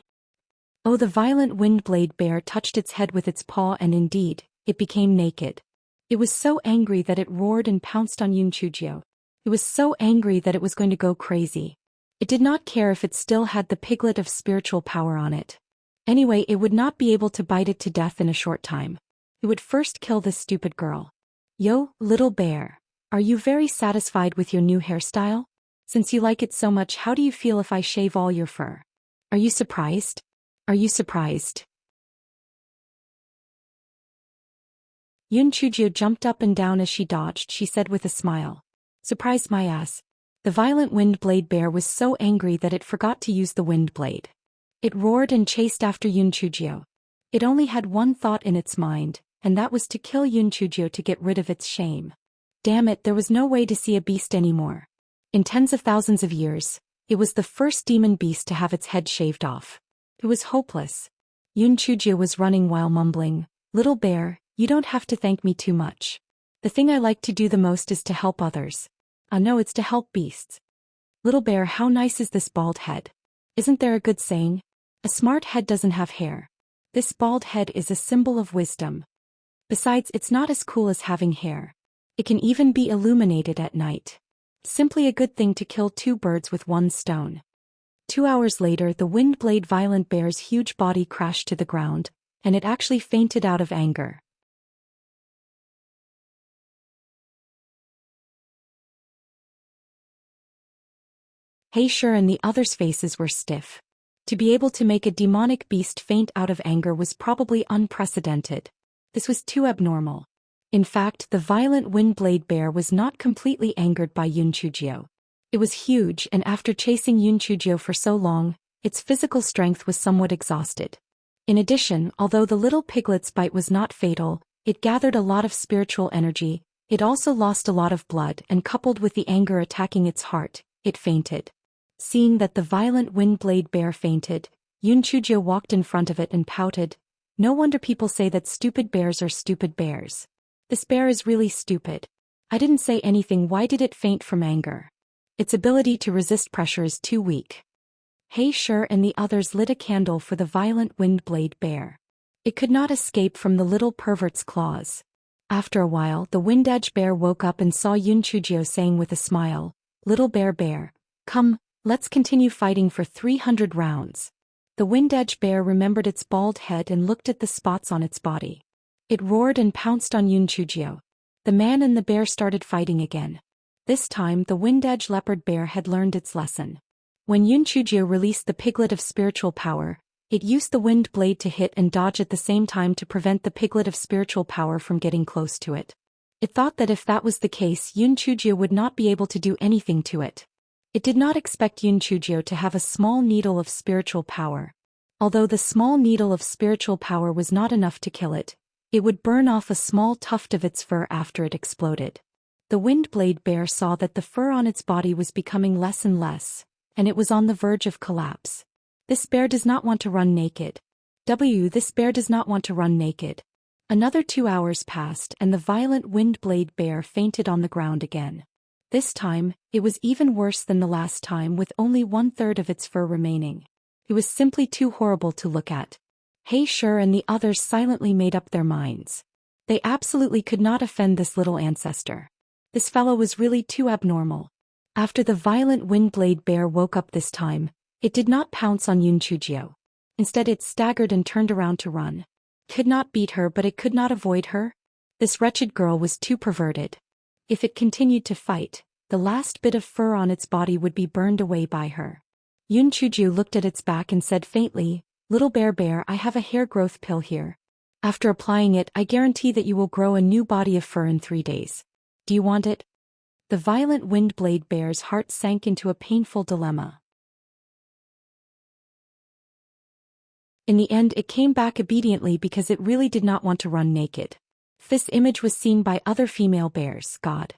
Oh, the violent Windblade Bear touched its head with its paw and indeed, it became naked. It was so angry that it roared and pounced on Yun Chujio. It was so angry that it was going to go crazy. It did not care if it still had the piglet of spiritual power on it. Anyway, it would not be able to bite it to death in a short time. It would first kill this stupid girl. "Yo, little bear. Are you very satisfied with your new hairstyle? Since you like it so much, how do you feel if I shave all your fur? Are you surprised? Are you surprised?" Yun Chujio jumped up and down as she dodged. She said with a smile, "Surprised my ass." The violent Windblade Bear was so angry that it forgot to use the wind blade. It roared and chased after Yun Chujio. It only had one thought in its mind, and that was to kill Yun Chujio to get rid of its shame. Damn it, there was no way to see a beast anymore. In tens of thousands of years, it was the first demon beast to have its head shaved off. It was hopeless. Yun Chujio was running while mumbling, "Little bear, you don't have to thank me too much. The thing I like to do the most is to help others. No, it's to help beasts. Little bear, how nice is this bald head? Isn't there a good saying? A smart head doesn't have hair. This bald head is a symbol of wisdom. Besides, it's not as cool as having hair. It can even be illuminated at night. Simply a good thing to kill two birds with one stone." 2 hours later, the Windblade Violent Bear's huge body crashed to the ground, and it actually fainted out of anger. Heisher and the others' faces were stiff. To be able to make a demonic beast faint out of anger was probably unprecedented. This was too abnormal. In fact, the violent Windblade Bear was not completely angered by Yun Chujio. It was huge, and after chasing Yun Chujio for so long, its physical strength was somewhat exhausted. In addition, although the little piglet's bite was not fatal, it gathered a lot of spiritual energy. It also lost a lot of blood, and coupled with the anger attacking its heart, it fainted. Seeing that the violent Windblade Bear fainted, Yun Chujio walked in front of it and pouted, "No wonder people say that stupid bears are stupid bears. This bear is really stupid. I didn't say anything. Why did it faint from anger? Its ability to resist pressure is too weak." Heisher and the others lit a candle for the violent Windblade Bear. It could not escape from the little pervert's claws. After a while, the Windedge Bear woke up and saw Yun Chujio saying with a smile, "Little bear, come, let's continue fighting for 300 rounds. The Windedge Bear remembered its bald head and looked at the spots on its body. It roared and pounced on Yun Chujio. The man and the bear started fighting again. This time, the Windedge Leopard Bear had learned its lesson. When Yun Chujio released the piglet of spiritual power, it used the wind blade to hit and dodge at the same time to prevent the piglet of spiritual power from getting close to it. It thought that if that was the case, Yun Chujio would not be able to do anything to it. It did not expect Yun Chujio to have a small needle of spiritual power, Although the small needle of spiritual power was not enough to kill it, it would burn off a small tuft of its fur after it exploded. The Windblade Bear saw that the fur on its body was becoming less and less, and it was on the verge of collapse. This bear does not want to run naked. This bear does not want to run naked. Another 2 hours passed and the violent Windblade Bear fainted on the ground again. This time, it was even worse than the last time with only 1/3 of its fur remaining. It was simply too horrible to look at. Hey Sure and the others silently made up their minds. They absolutely could not offend this little ancestor. This fellow was really too abnormal. After the violent Windblade Bear woke up this time, it did not pounce on Yunchujio. Instead it staggered and turned around to run. Could not beat her but it could not avoid her. This wretched girl was too perverted. If it continued to fight, the last bit of fur on its body would be burned away by her. Yunchujio looked at its back and said faintly, "Little bear, I have a hair growth pill here. After applying it, I guarantee that you will grow a new body of fur in 3 days. Do you want it?" The violent Windblade Bear's heart sank into a painful dilemma. In the end it came back obediently because it really did not want to run naked. This image was seen by other female bears. God.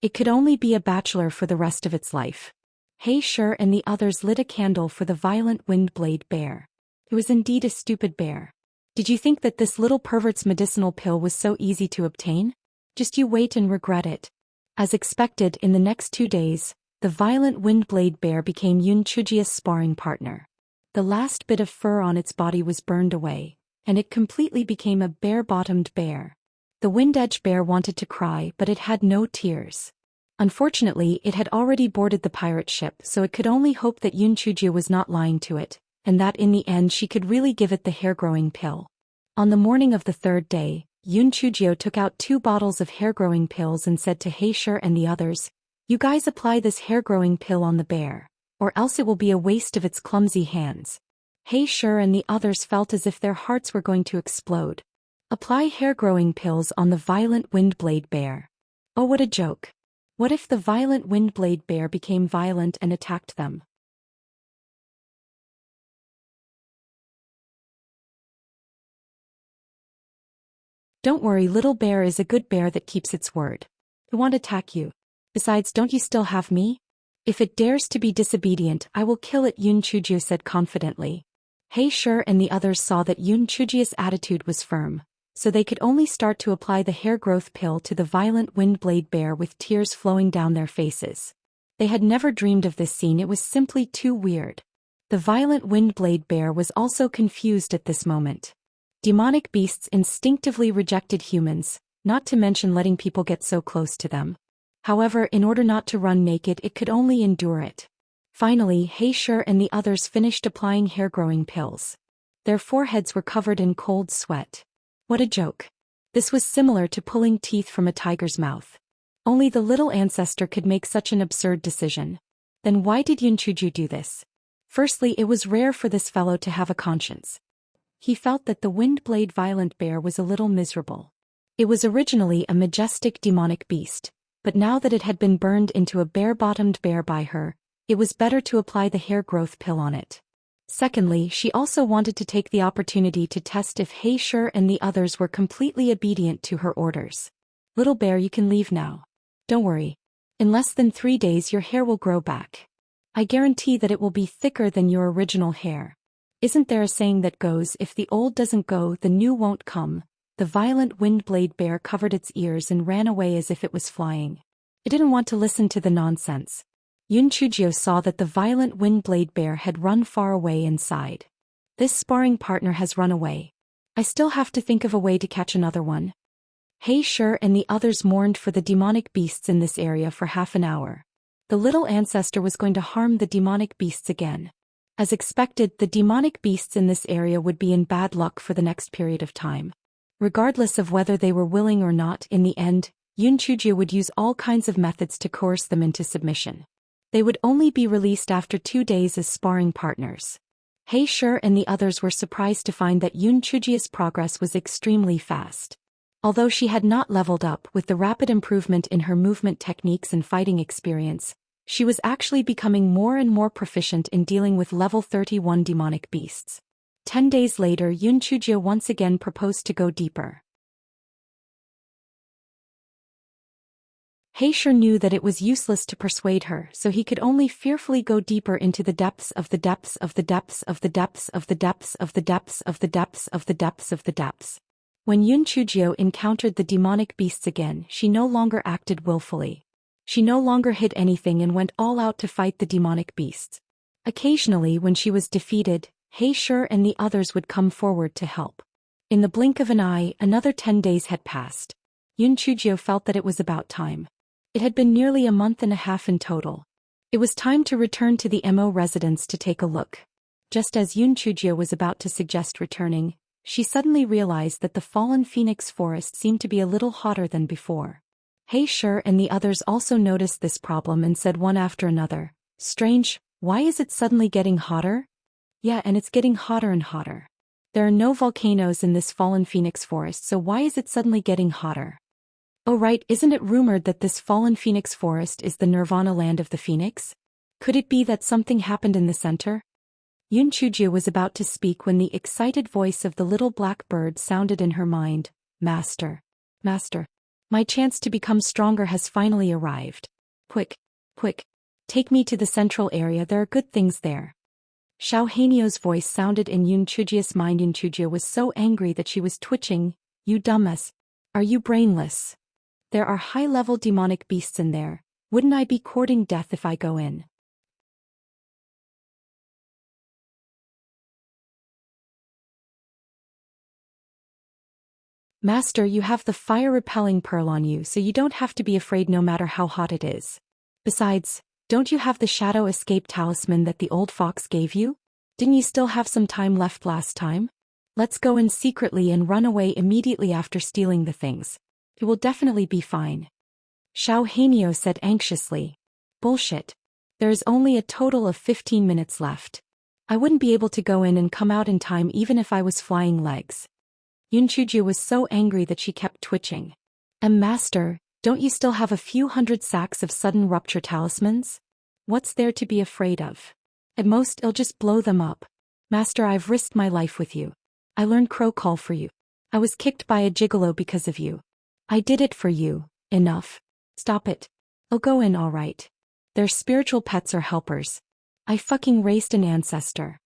It could only be a bachelor for the rest of its life. Hey Sure and the others lit a candle for the violent Windblade Bear. It was indeed a stupid bear. Did you think that this little pervert's medicinal pill was so easy to obtain? Just you wait and regret it. As expected, in the next 2 days, the violent Windblade Bear became Yunchujia's sparring partner. The last bit of fur on its body was burned away, and it completely became a bare-bottomed bear. The Wind-Edge Bear wanted to cry but it had no tears. Unfortunately, it had already boarded the pirate ship so it could only hope that Yunchujia was not lying to it, and that in the end she could really give it the hair-growing pill. On the morning of the 3rd day, Yunchujio took out 2 bottles of hair-growing pills and said to Heisher and the others, "You guys apply this hair-growing pill on the bear, or else it will be a waste of its clumsy hands." Heisher and the others felt as if their hearts were going to explode. Apply hair-growing pills on the violent Windblade Bear. Oh, what a joke. What if the violent Windblade Bear became violent and attacked them? Don't worry, little bear is a good bear that keeps its word. It won't attack you. Besides, don't you still have me? If it dares to be disobedient, I will kill it, Yunchujio said confidently. Heisher and the others saw that Yunchujia's attitude was firm, so they could only start to apply the hair growth pill to the violent Windblade Bear with tears flowing down their faces. They had never dreamed of this scene, it was simply too weird. The violent Windblade Bear was also confused at this moment. Demonic beasts instinctively rejected humans, not to mention letting people get so close to them. However, in order not to run naked, it could only endure it. Finally, Heisher and the others finished applying hair-growing pills. Their foreheads were covered in cold sweat. What a joke. This was similar to pulling teeth from a tiger's mouth. Only the little ancestor could make such an absurd decision. Then why did Yunchuju do this? Firstly, it was rare for this fellow to have a conscience. He felt that the Windblade Violent Bear was a little miserable. It was originally a majestic demonic beast, but now that it had been burned into a bare-bottomed bear by her, it was better to apply the hair growth pill on it. Secondly, she also wanted to take the opportunity to test if Heisher and the others were completely obedient to her orders. Little bear, you can leave now. Don't worry. In less than 3 days your hair will grow back. I guarantee that it will be thicker than your original hair. Isn't there a saying that goes, if the old doesn't go, the new won't come? The violent Windblade Bear covered its ears and ran away as if it was flying. It didn't want to listen to the nonsense. Yunchujio saw that the violent Windblade Bear had run far away and sighed. This sparring partner has run away. I still have to think of a way to catch another one. Heisher and the others mourned for the demonic beasts in this area for half an hour. The little ancestor was going to harm the demonic beasts again. As expected, the demonic beasts in this area would be in bad luck for the next period of time. Regardless of whether they were willing or not, in the end, Yunchujio would use all kinds of methods to coerce them into submission. They would only be released after 2 days as sparring partners. Heisher and the others were surprised to find that Yunchujia's progress was extremely fast. Although she had not leveled up with the rapid improvement in her movement techniques and fighting experience, she was actually becoming more and more proficient in dealing with level 31 demonic beasts. 10 days later, Yun Chujio once again proposed to go deeper. Heisher knew that it was useless to persuade her, so he could only fearfully go deeper into the depths of the depths of the depths of the depths of the depths of the depths of the depths of the depths of the depths. When Yun Chujio encountered the demonic beasts again, she no longer acted willfully. She no longer hid anything and went all out to fight the demonic beasts. Occasionally, when she was defeated, Heisher and the others would come forward to help. In the blink of an eye, another 10 days had passed. Yun Chujio felt that it was about time. It had been nearly a month and a half in total. It was time to return to the Mo residence to take a look. Just as Yun Chujio was about to suggest returning, she suddenly realized that the fallen phoenix forest seemed to be a little hotter than before. Heisher and the others also noticed this problem and said one after another, "Strange, why is it suddenly getting hotter?" "Yeah, and it's getting hotter and hotter. There are no volcanoes in this fallen phoenix forest, so why is it suddenly getting hotter?" "Oh right, isn't it rumored that this fallen phoenix forest is the nirvana land of the phoenix? Could it be that something happened in the center?" Yun Chujio was about to speak when the excited voice of the little black bird sounded in her mind. Master. Master. My chance to become stronger has finally arrived. Quick. Quick. Take me to the central area, there are good things there." Xiao Hanio's voice sounded in Yun Chujio's mind. Yun Chujio was so angry that she was twitching. "You dumbass. Are you brainless? There are high-level demonic beasts in there. Wouldn't I be courting death if I go in?" "Master, you have the fire-repelling pearl on you, so you don't have to be afraid no matter how hot it is. Besides, don't you have the shadow escape talisman that the old fox gave you? Didn't you still have some time left last time? Let's go in secretly and run away immediately after stealing the things. It will definitely be fine." Xiao Hanio said anxiously. "Bullshit. There is only a total of 15 minutes left. I wouldn't be able to go in and come out in time even if I was flying legs." Yun Chujio was so angry that she kept twitching. Master, don't you still have a few hundred sacks of sudden rupture talismans? What's there to be afraid of? At most it'll just blow them up. Master, I've risked my life with you. I learned crow call for you. I was kicked by a gigolo because of you. I did it for you. Enough. Stop it. I'll go in all right. They're spiritual pets or helpers. I fucking raised an ancestor."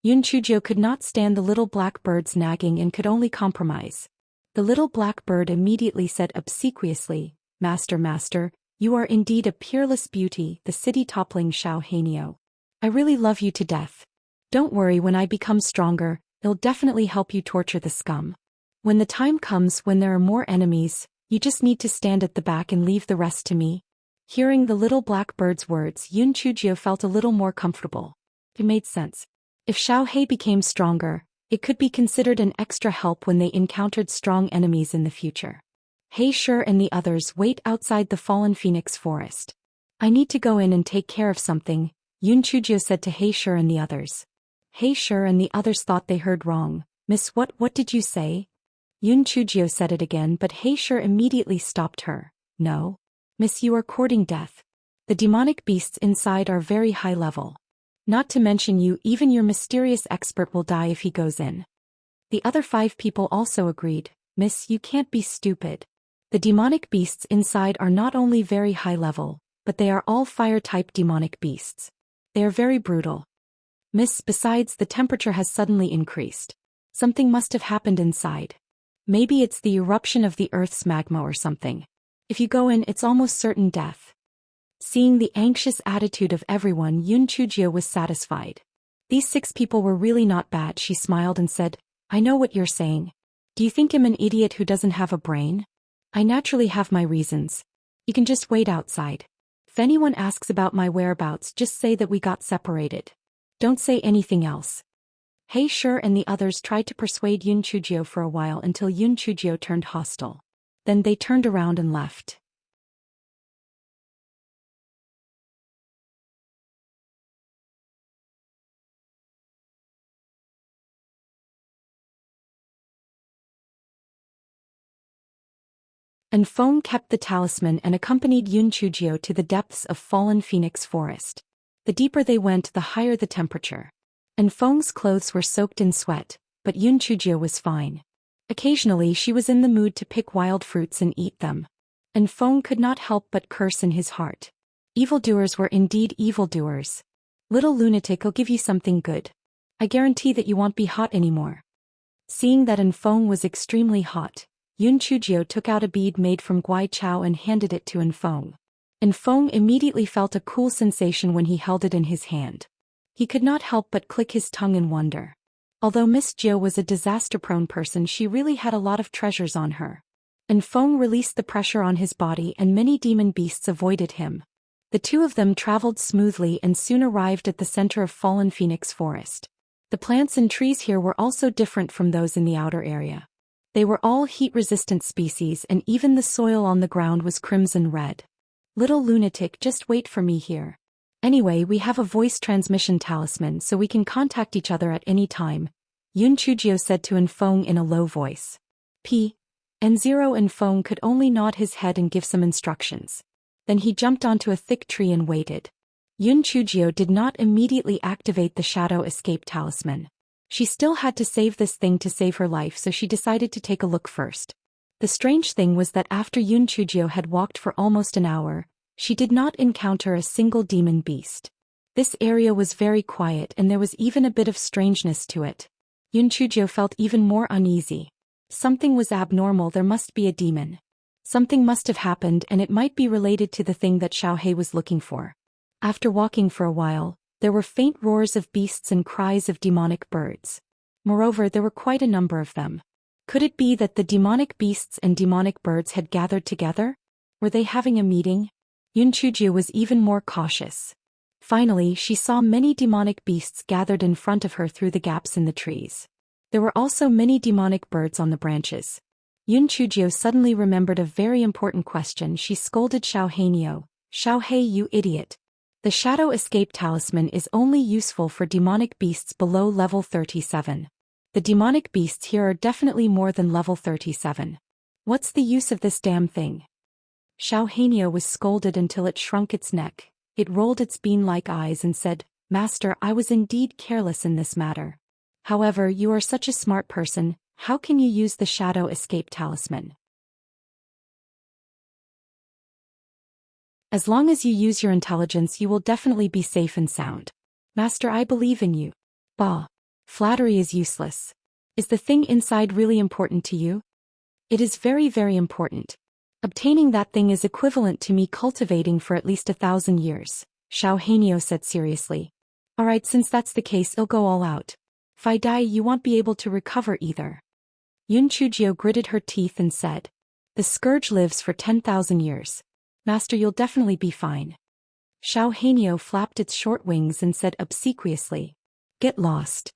Yun Chujio could not stand the little black bird's nagging and could only compromise. The little black bird immediately said obsequiously, Master, Master, you are indeed a peerless beauty, the city-toppling Xiao Hanio. I really love you to death. Don't worry, when I become stronger, it'll definitely help you torture the scum. When the time comes when there are more enemies, you just need to stand at the back and leave the rest to me." Hearing the little black bird's words, Yun Chujio felt a little more comfortable. It made sense. If Xiao He became stronger, it could be considered an extra help when they encountered strong enemies in the future. Heisher and the others wait outside the fallen phoenix forest. "I need to go in and take care of something," Yun Chujio said to Heisher and the others. Heisher and the others thought they heard wrong. "Miss, what did you say?" Yun Chujio said it again, but Heisher immediately stopped her. "No. Miss, you are courting death. The demonic beasts inside are very high level. Not to mention you, even your mysterious expert will die if he goes in." The other 5 people also agreed. "Miss, you can't be stupid. The demonic beasts inside are not only very high level, but they are all fire-type demonic beasts. They are very brutal. Miss, besides, the temperature has suddenly increased. Something must have happened inside. Maybe it's the eruption of the Earth's magma or something. If you go in, it's almost certain death." Seeing the anxious attitude of everyone, Yun Chujio was satisfied. These 6 people were really not bad. She smiled and said, "I know what you're saying. Do you think I'm an idiot who doesn't have a brain? I naturally have my reasons. You can just wait outside. If anyone asks about my whereabouts, just say that we got separated. Don't say anything else." Heisher and the others tried to persuade Yun Chujio for a while until Yun Chujio turned hostile. Then they turned around and left. And Foam kept the talisman and accompanied Yun Chujio to the depths of fallen phoenix forest. The deeper they went, the higher the temperature. and Feng's clothes were soaked in sweat, but Yun Chujio was fine. Occasionally she was in the mood to pick wild fruits and eat them. And Feng could not help but curse in his heart. Evildoers were indeed evildoers. Little lunatic, I'll give you something good. I guarantee that you won't be hot anymore. Seeing that Feng was extremely hot, Yun Chujio took out a bead made from Guai Chao and handed it to Feng. Feng immediately felt a cool sensation when he held it in his hand. He could not help but click his tongue in wonder. Although Miss Jiu was a disaster-prone person, she really had a lot of treasures on her. Feng released the pressure on his body and many demon beasts avoided him. The two of them traveled smoothly and soon arrived at the center of Fallen Phoenix Forest. The plants and trees here were also different from those in the outer area. They were all heat-resistant species and even the soil on the ground was crimson red. Little lunatic, just wait for me here. Anyway, we have a voice transmission talisman so we can contact each other at any time, Yun Chujio said to Feng in a low voice. Feng could only nod his head and give some instructions. Then he jumped onto a thick tree and waited. Yun Chujio did not immediately activate the shadow escape talisman. She still had to save this thing to save her life, so she decided to take a look first. The strange thing was that after Yun Chujio had walked for almost an hour, she did not encounter a single demon beast. This area was very quiet and there was even a bit of strangeness to it. Yun Chujio felt even more uneasy. Something was abnormal, there must be a demon. Something must have happened and it might be related to the thing that Xiaohei was looking for. After walking for a while, there were faint roars of beasts and cries of demonic birds. Moreover, there were quite a number of them. Could it be that the demonic beasts and demonic birds had gathered together? Were they having a meeting? Yun Chujio was even more cautious. Finally, she saw many demonic beasts gathered in front of her through the gaps in the trees. There were also many demonic birds on the branches. Yun Chujio suddenly remembered a very important question. She scolded Xiaohei, "Xiaohei, you idiot. The shadow escape talisman is only useful for demonic beasts below level 37. The demonic beasts here are definitely more than level 37. What's the use of this damn thing?" Xiaohei was scolded until it shrunk its neck. It rolled its bean-like eyes and said, "Master, I was indeed careless in this matter. However, you are such a smart person, how can you use the shadow escape talisman? As long as you use your intelligence, you will definitely be safe and sound. Master, I believe in you." Bah. Flattery is useless. Is the thing inside really important to you? It is very, very important. Obtaining that thing is equivalent to me cultivating for at least 1,000 years, Xiaohei said seriously. Alright, since that's the case, I'll go all out. If I die, you won't be able to recover either. Yun Chujio gritted her teeth and said, "The scourge lives for 10,000 years. Master, you'll definitely be fine." Xiaohei flapped its short wings and said obsequiously, "Get lost."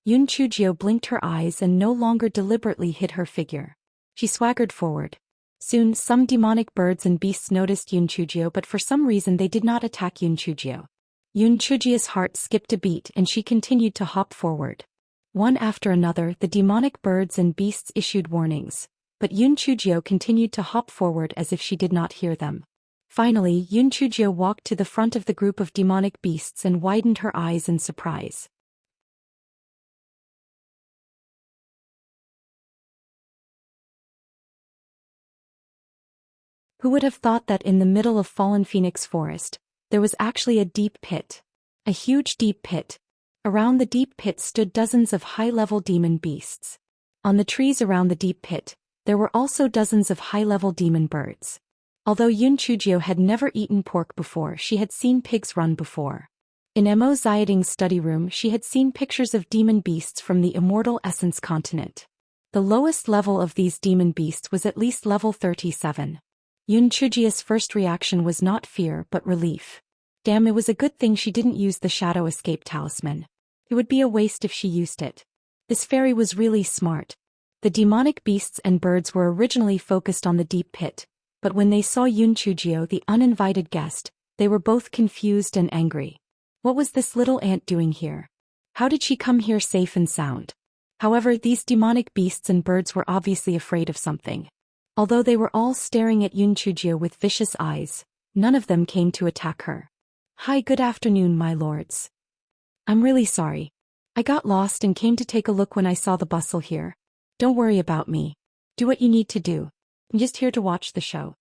Yun Chujio blinked her eyes and no longer deliberately hid her figure. She swaggered forward. Soon, some demonic birds and beasts noticed Yun Chujio, but for some reason they did not attack Yun Chujio. Yun Chujio's heart skipped a beat and she continued to hop forward. One after another, the demonic birds and beasts issued warnings, but Yun Chujio continued to hop forward as if she did not hear them. Finally, Yun Chujio walked to the front of the group of demonic beasts and widened her eyes in surprise. Who would have thought that in the middle of Fallen Phoenix Forest, there was actually a deep pit? A huge deep pit. Around the deep pit stood dozens of high-level demon beasts. On the trees around the deep pit, there were also dozens of high-level demon birds. Although Yun Chujio had never eaten pork before, she had seen pigs run before. In Mo Xiaoting's study room, she had seen pictures of demon beasts from the Immortal Essence continent. The lowest level of these demon beasts was at least level 37. Yun Chujio's first reaction was not fear but relief. Damn, it was a good thing she didn't use the shadow escape talisman. It would be a waste if she used it. This fairy was really smart. The demonic beasts and birds were originally focused on the deep pit, but when they saw Yun Chujio, the uninvited guest, they were both confused and angry. What was this little ant doing here? How did she come here safe and sound? However, these demonic beasts and birds were obviously afraid of something. Although they were all staring at Yun Chujio with vicious eyes, none of them came to attack her. "Hi, good afternoon, my lords. I'm really sorry. I got lost and came to take a look when I saw the bustle here. Don't worry about me. Do what you need to do. I'm just here to watch the show.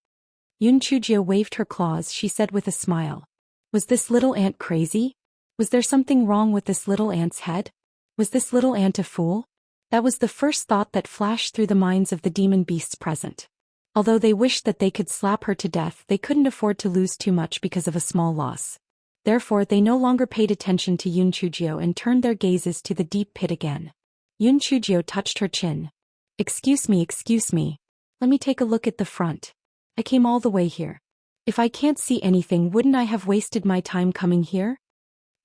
Yun Chujio waved her claws, she said with a smile. Was this little ant crazy? Was there something wrong with this little ant's head? Was this little ant a fool? That was the first thought that flashed through the minds of the demon beasts present. Although they wished that they could slap her to death, they couldn't afford to lose too much because of a small loss. Therefore they no longer paid attention to Yun Chujio and turned their gazes to the deep pit again. Yun Chujio touched her chin. Excuse me. Let me take a look at the front. I came all the way here. If I can't see anything, wouldn't I have wasted my time coming here?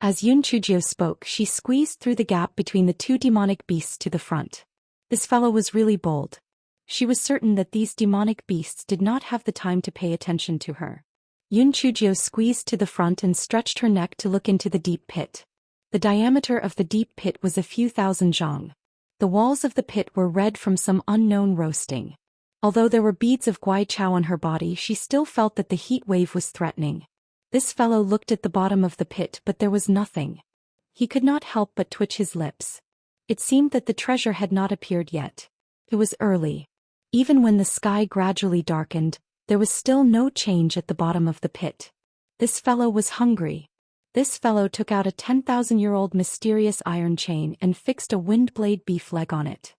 As Yun Chujio spoke, she squeezed through the gap between the two demonic beasts to the front. This fellow was really bold. She was certain that these demonic beasts did not have the time to pay attention to her. Yun Chujio squeezed to the front and stretched her neck to look into the deep pit. The diameter of the deep pit was a few thousand zhang. The walls of the pit were red from some unknown roasting. Although there were beads of guai chao on her body, she still felt that the heat wave was threatening. This fellow looked at the bottom of the pit, but there was nothing. He could not help but twitch his lips. It seemed that the treasure had not appeared yet. It was early. Even when the sky gradually darkened, there was still no change at the bottom of the pit. This fellow was hungry. This fellow took out a 10,000-year-old mysterious iron chain and fixed a wind-blade beef leg on it.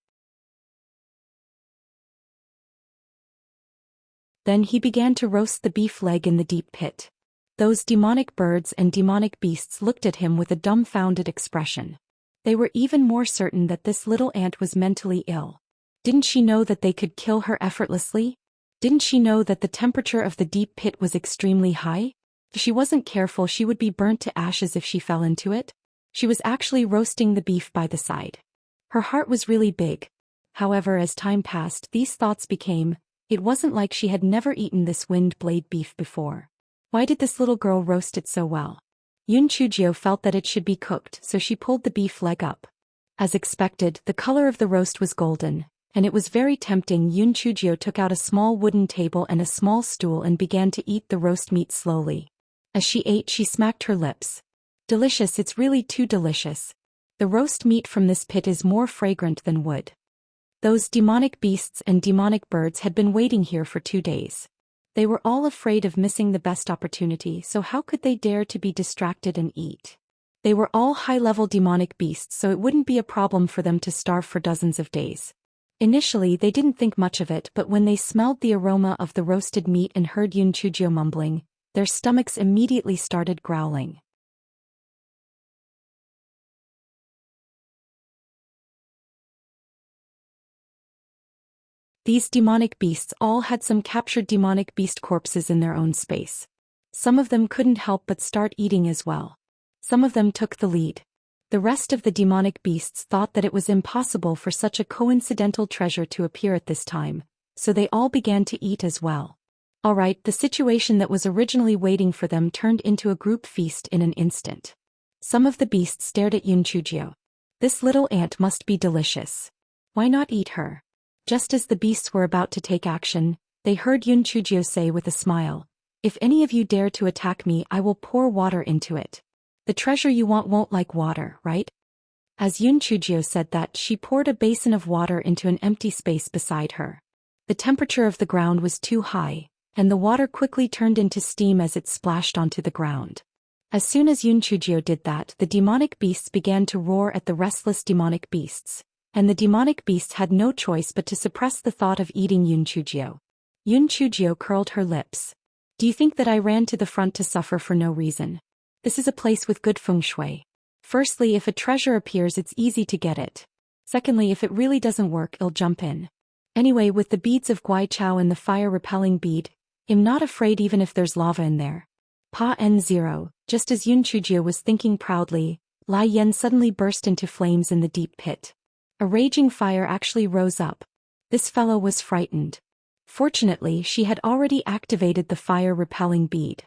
Then he began to roast the beef leg in the deep pit. Those demonic birds and demonic beasts looked at him with a dumbfounded expression. They were even more certain that this little ant was mentally ill. Didn't she know that they could kill her effortlessly? Didn't she know that the temperature of the deep pit was extremely high? If she wasn't careful, she would be burnt to ashes if she fell into it. She was actually roasting the beef by the side. Her heart was really big. However, as time passed, these thoughts became, it wasn't like she had never eaten this wind-blade beef before. Why did this little girl roast it so well? Yun Chujio felt that it should be cooked, so she pulled the beef leg up. As expected, the color of the roast was golden, and it was very tempting. Yun Chujio took out a small wooden table and a small stool and began to eat the roast meat slowly. As she ate, she smacked her lips. Delicious, it's really too delicious. The roast meat from this pit is more fragrant than wood. Those demonic beasts and demonic birds had been waiting here for 2 days. They were all afraid of missing the best opportunity, so how could they dare to be distracted and eat? They were all high-level demonic beasts, so it wouldn't be a problem for them to starve for dozens of days. Initially, they didn't think much of it, but when they smelled the aroma of the roasted meat and heard Yun Chujio mumbling, their stomachs immediately started growling. These demonic beasts all had some captured demonic beast corpses in their own space. Some of them couldn't help but start eating as well. Some of them took the lead. The rest of the demonic beasts thought that it was impossible for such a coincidental treasure to appear at this time, so they all began to eat as well. Alright, the situation that was originally waiting for them turned into a group feast in an instant. Some of the beasts stared at Yun Chujio. This little ant must be delicious. Why not eat her? Just as the beasts were about to take action, they heard Yun Chujio say with a smile, "If any of you dare to attack me, I will pour water into it. The treasure you want won't like water, right?" As Yun Chujio said that, she poured a basin of water into an empty space beside her. The temperature of the ground was too high, and the water quickly turned into steam as it splashed onto the ground. As soon as Yun Chujio did that, the demonic beasts began to roar at the restless demonic beasts. And the demonic beast had no choice but to suppress the thought of eating Yun Chujio. Yun Chujio curled her lips. Do you think that I ran to the front to suffer for no reason? This is a place with good feng shui. Firstly, if a treasure appears, it's easy to get it. Secondly, if it really doesn't work, I'll jump in. Anyway, with the beads of guai chao and the fire-repelling bead, I'm not afraid even if there's lava in there. Pa N0, just as Yun Chujio was thinking proudly, Lai Yen suddenly burst into flames in the deep pit. A raging fire actually rose up. This fellow was frightened. Fortunately, she had already activated the fire-repelling bead.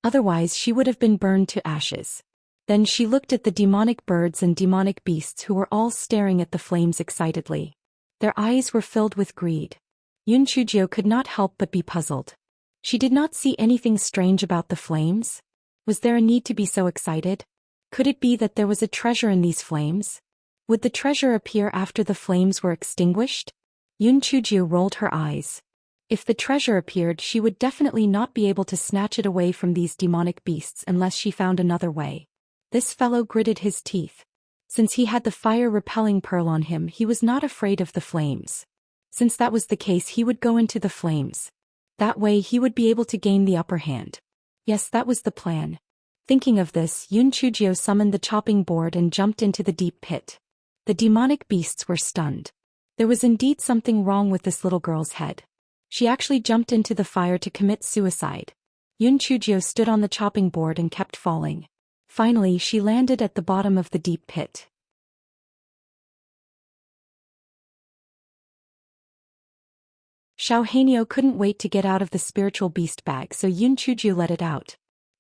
Otherwise, she would have been burned to ashes. Then she looked at the demonic birds and demonic beasts who were all staring at the flames excitedly. Their eyes were filled with greed. Yun Chujio could not help but be puzzled. She did not see anything strange about the flames. Was there a need to be so excited? Could it be that there was a treasure in these flames? Would the treasure appear after the flames were extinguished? Yun Chujio rolled her eyes. If the treasure appeared, she would definitely not be able to snatch it away from these demonic beasts unless she found another way. This fellow gritted his teeth. Since he had the fire-repelling pearl on him, he was not afraid of the flames. Since that was the case, he would go into the flames. That way he would be able to gain the upper hand. Yes, that was the plan. Thinking of this, Yun Chujio summoned the chopping board and jumped into the deep pit. The demonic beasts were stunned. There was indeed something wrong with this little girl's head. She actually jumped into the fire to commit suicide. Yun Chujio stood on the chopping board and kept falling. Finally, she landed at the bottom of the deep pit. Xiao Hanyo couldn't wait to get out of the spiritual beast bag, so Yun Chujio let it out.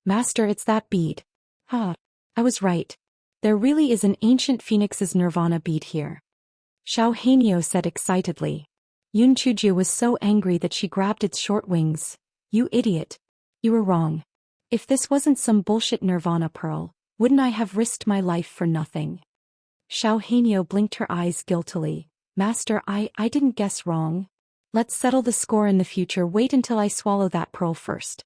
Master, it's that bead. I was right. There really is an ancient phoenix's nirvana bead here. Xiao Hanyo said excitedly. Yun Chujio was so angry that she grabbed its short wings. You idiot. You were wrong. If this wasn't some bullshit nirvana pearl, wouldn't I have risked my life for nothing? Xiao Hanyo blinked her eyes guiltily. Master, I didn't guess wrong. Let's settle the score in the future. Wait until I swallow that pearl first.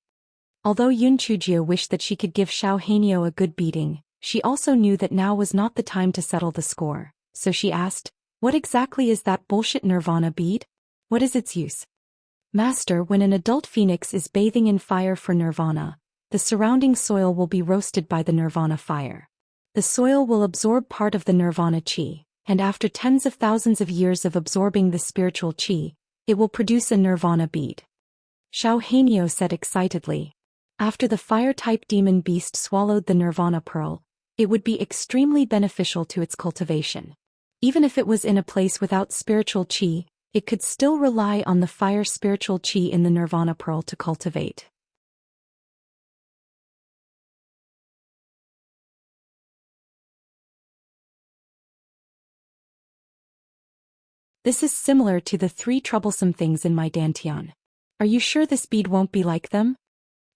Although Yun Chujio wished that she could give Xiao Hanyo a good beating, she also knew that now was not the time to settle the score, so she asked, what exactly is that bullshit nirvana bead? What is its use? Master, when an adult phoenix is bathing in fire for nirvana, the surrounding soil will be roasted by the nirvana fire. The soil will absorb part of the nirvana chi, and after tens of thousands of years of absorbing the spiritual chi, it will produce a nirvana bead. Xiao Hanyo said excitedly. After the fire-type demon beast swallowed the nirvana pearl, it would be extremely beneficial to its cultivation. Even if it was in a place without spiritual chi, it could still rely on the fire spiritual chi in the nirvana pearl to cultivate. This is similar to the 3 troublesome things in my dantian. Are you sure this bead won't be like them?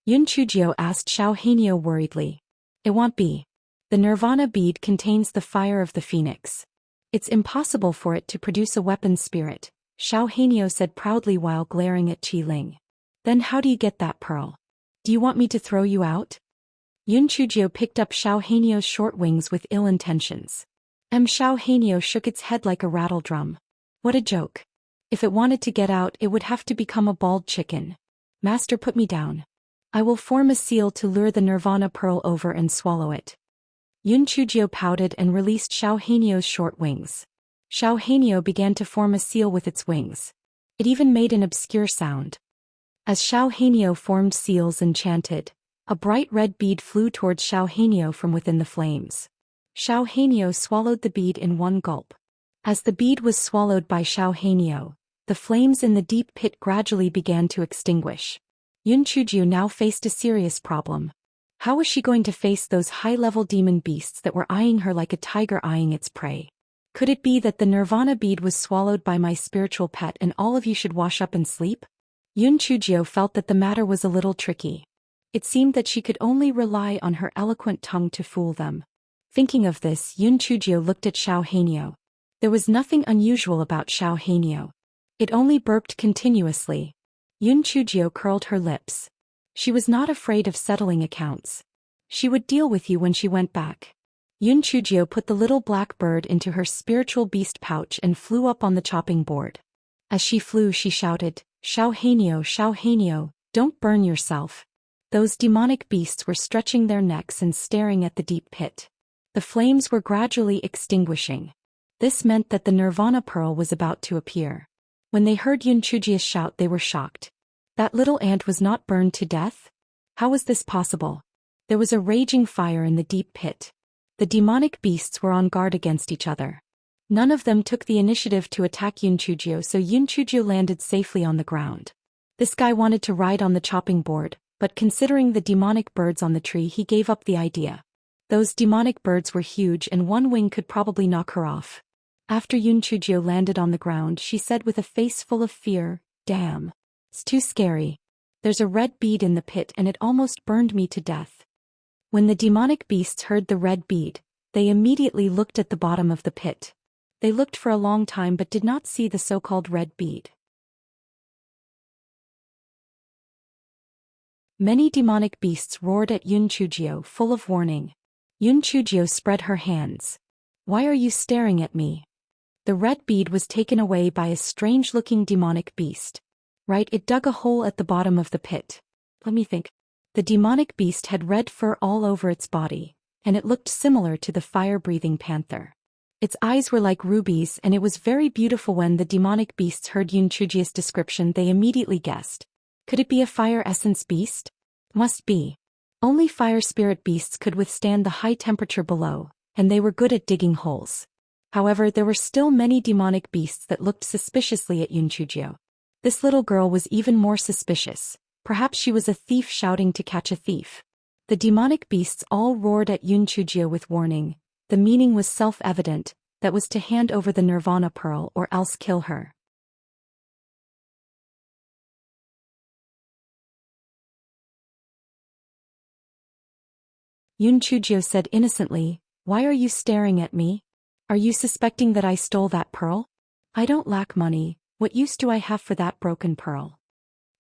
Yun Chujio asked Xiao Hanyo worriedly. It won't be. The nirvana bead contains the fire of the phoenix. It's impossible for it to produce a weapon spirit, Xiao Hanyo said proudly while glaring at Qi Ling. Then how do you get that pearl? Do you want me to throw you out? Yun Chujio picked up Xiao Hanyo's short wings with ill intentions. Xiao Hanyo shook its head like a rattle drum. What a joke. If it wanted to get out, it would have to become a bald chicken. Master, put me down. I will form a seal to lure the nirvana pearl over and swallow it. Yun Chujio pouted and released Xiao Hanyo's short wings. Xiao Hanyo began to form a seal with its wings. It even made an obscure sound. As Xiao Hanyo formed seals and chanted, a bright red bead flew towards Xiao Hanyo from within the flames. Xiao Hanyo swallowed the bead in one gulp. As the bead was swallowed by Xiao Hanyo, the flames in the deep pit gradually began to extinguish. Yun Chujio now faced a serious problem. How was she going to face those high-level demon beasts that were eyeing her like a tiger eyeing its prey? Could it be that the nirvana bead was swallowed by my spiritual pet and all of you should wash up and sleep? Yun Chujio felt that the matter was a little tricky. It seemed that she could only rely on her eloquent tongue to fool them. Thinking of this, Yun Chujio looked at Xiao Hanyo. There was nothing unusual about Xiao Hanyo. It only burped continuously. Yun Chujio curled her lips. She was not afraid of settling accounts. She would deal with you when she went back. Yun Chujio put the little black bird into her spiritual beast pouch and flew up on the chopping board. As she flew, she shouted, Xiao Hanyo, don't burn yourself. Those demonic beasts were stretching their necks and staring at the deep pit. The flames were gradually extinguishing. This meant that the nirvana pearl was about to appear. When they heard Yun Chujio's shout, they were shocked. That little ant was not burned to death? How was this possible? There was a raging fire in the deep pit. The demonic beasts were on guard against each other. None of them took the initiative to attack Yun Chujio, so Yun Chujio landed safely on the ground. This guy wanted to ride on the chopping board, but considering the demonic birds on the tree, he gave up the idea. Those demonic birds were huge and one wing could probably knock her off. After Yun Chujio landed on the ground, she said with a face full of fear, Damn. It's too scary. There's a red bead in the pit and it almost burned me to death. When the demonic beasts heard the red bead, they immediately looked at the bottom of the pit. They looked for a long time but did not see the so-called red bead. Many demonic beasts roared at Yun Chujio, full of warning. Yun Chujio spread her hands. "Why are you staring at me?" The red bead was taken away by a strange-looking demonic beast. Right, it dug a hole at the bottom of the pit. Let me think. The demonic beast had red fur all over its body, and it looked similar to the fire-breathing panther. Its eyes were like rubies and it was very beautiful. When the demonic beasts heard Yun Chujio's description, they immediately guessed. Could it be a fire essence beast? Must be. Only fire spirit beasts could withstand the high temperature below, and they were good at digging holes. However, there were still many demonic beasts that looked suspiciously at Yun Chujio. This little girl was even more suspicious. Perhaps she was a thief shouting to catch a thief. The demonic beasts all roared at Yun Chujio with warning. The meaning was self-evident, that was to hand over the Nirvana Pearl or else kill her. Yun Chujio said innocently, "Why are you staring at me? Are you suspecting that I stole that pearl? I don't lack money, what use do I have for that broken pearl?"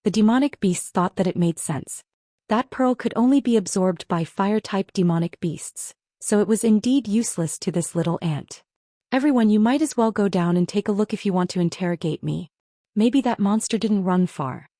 The demonic beasts thought that it made sense. That pearl could only be absorbed by fire-type demonic beasts, so it was indeed useless to this little ant. "Everyone, you might as well go down and take a look if you want to interrogate me. Maybe that monster didn't run far,"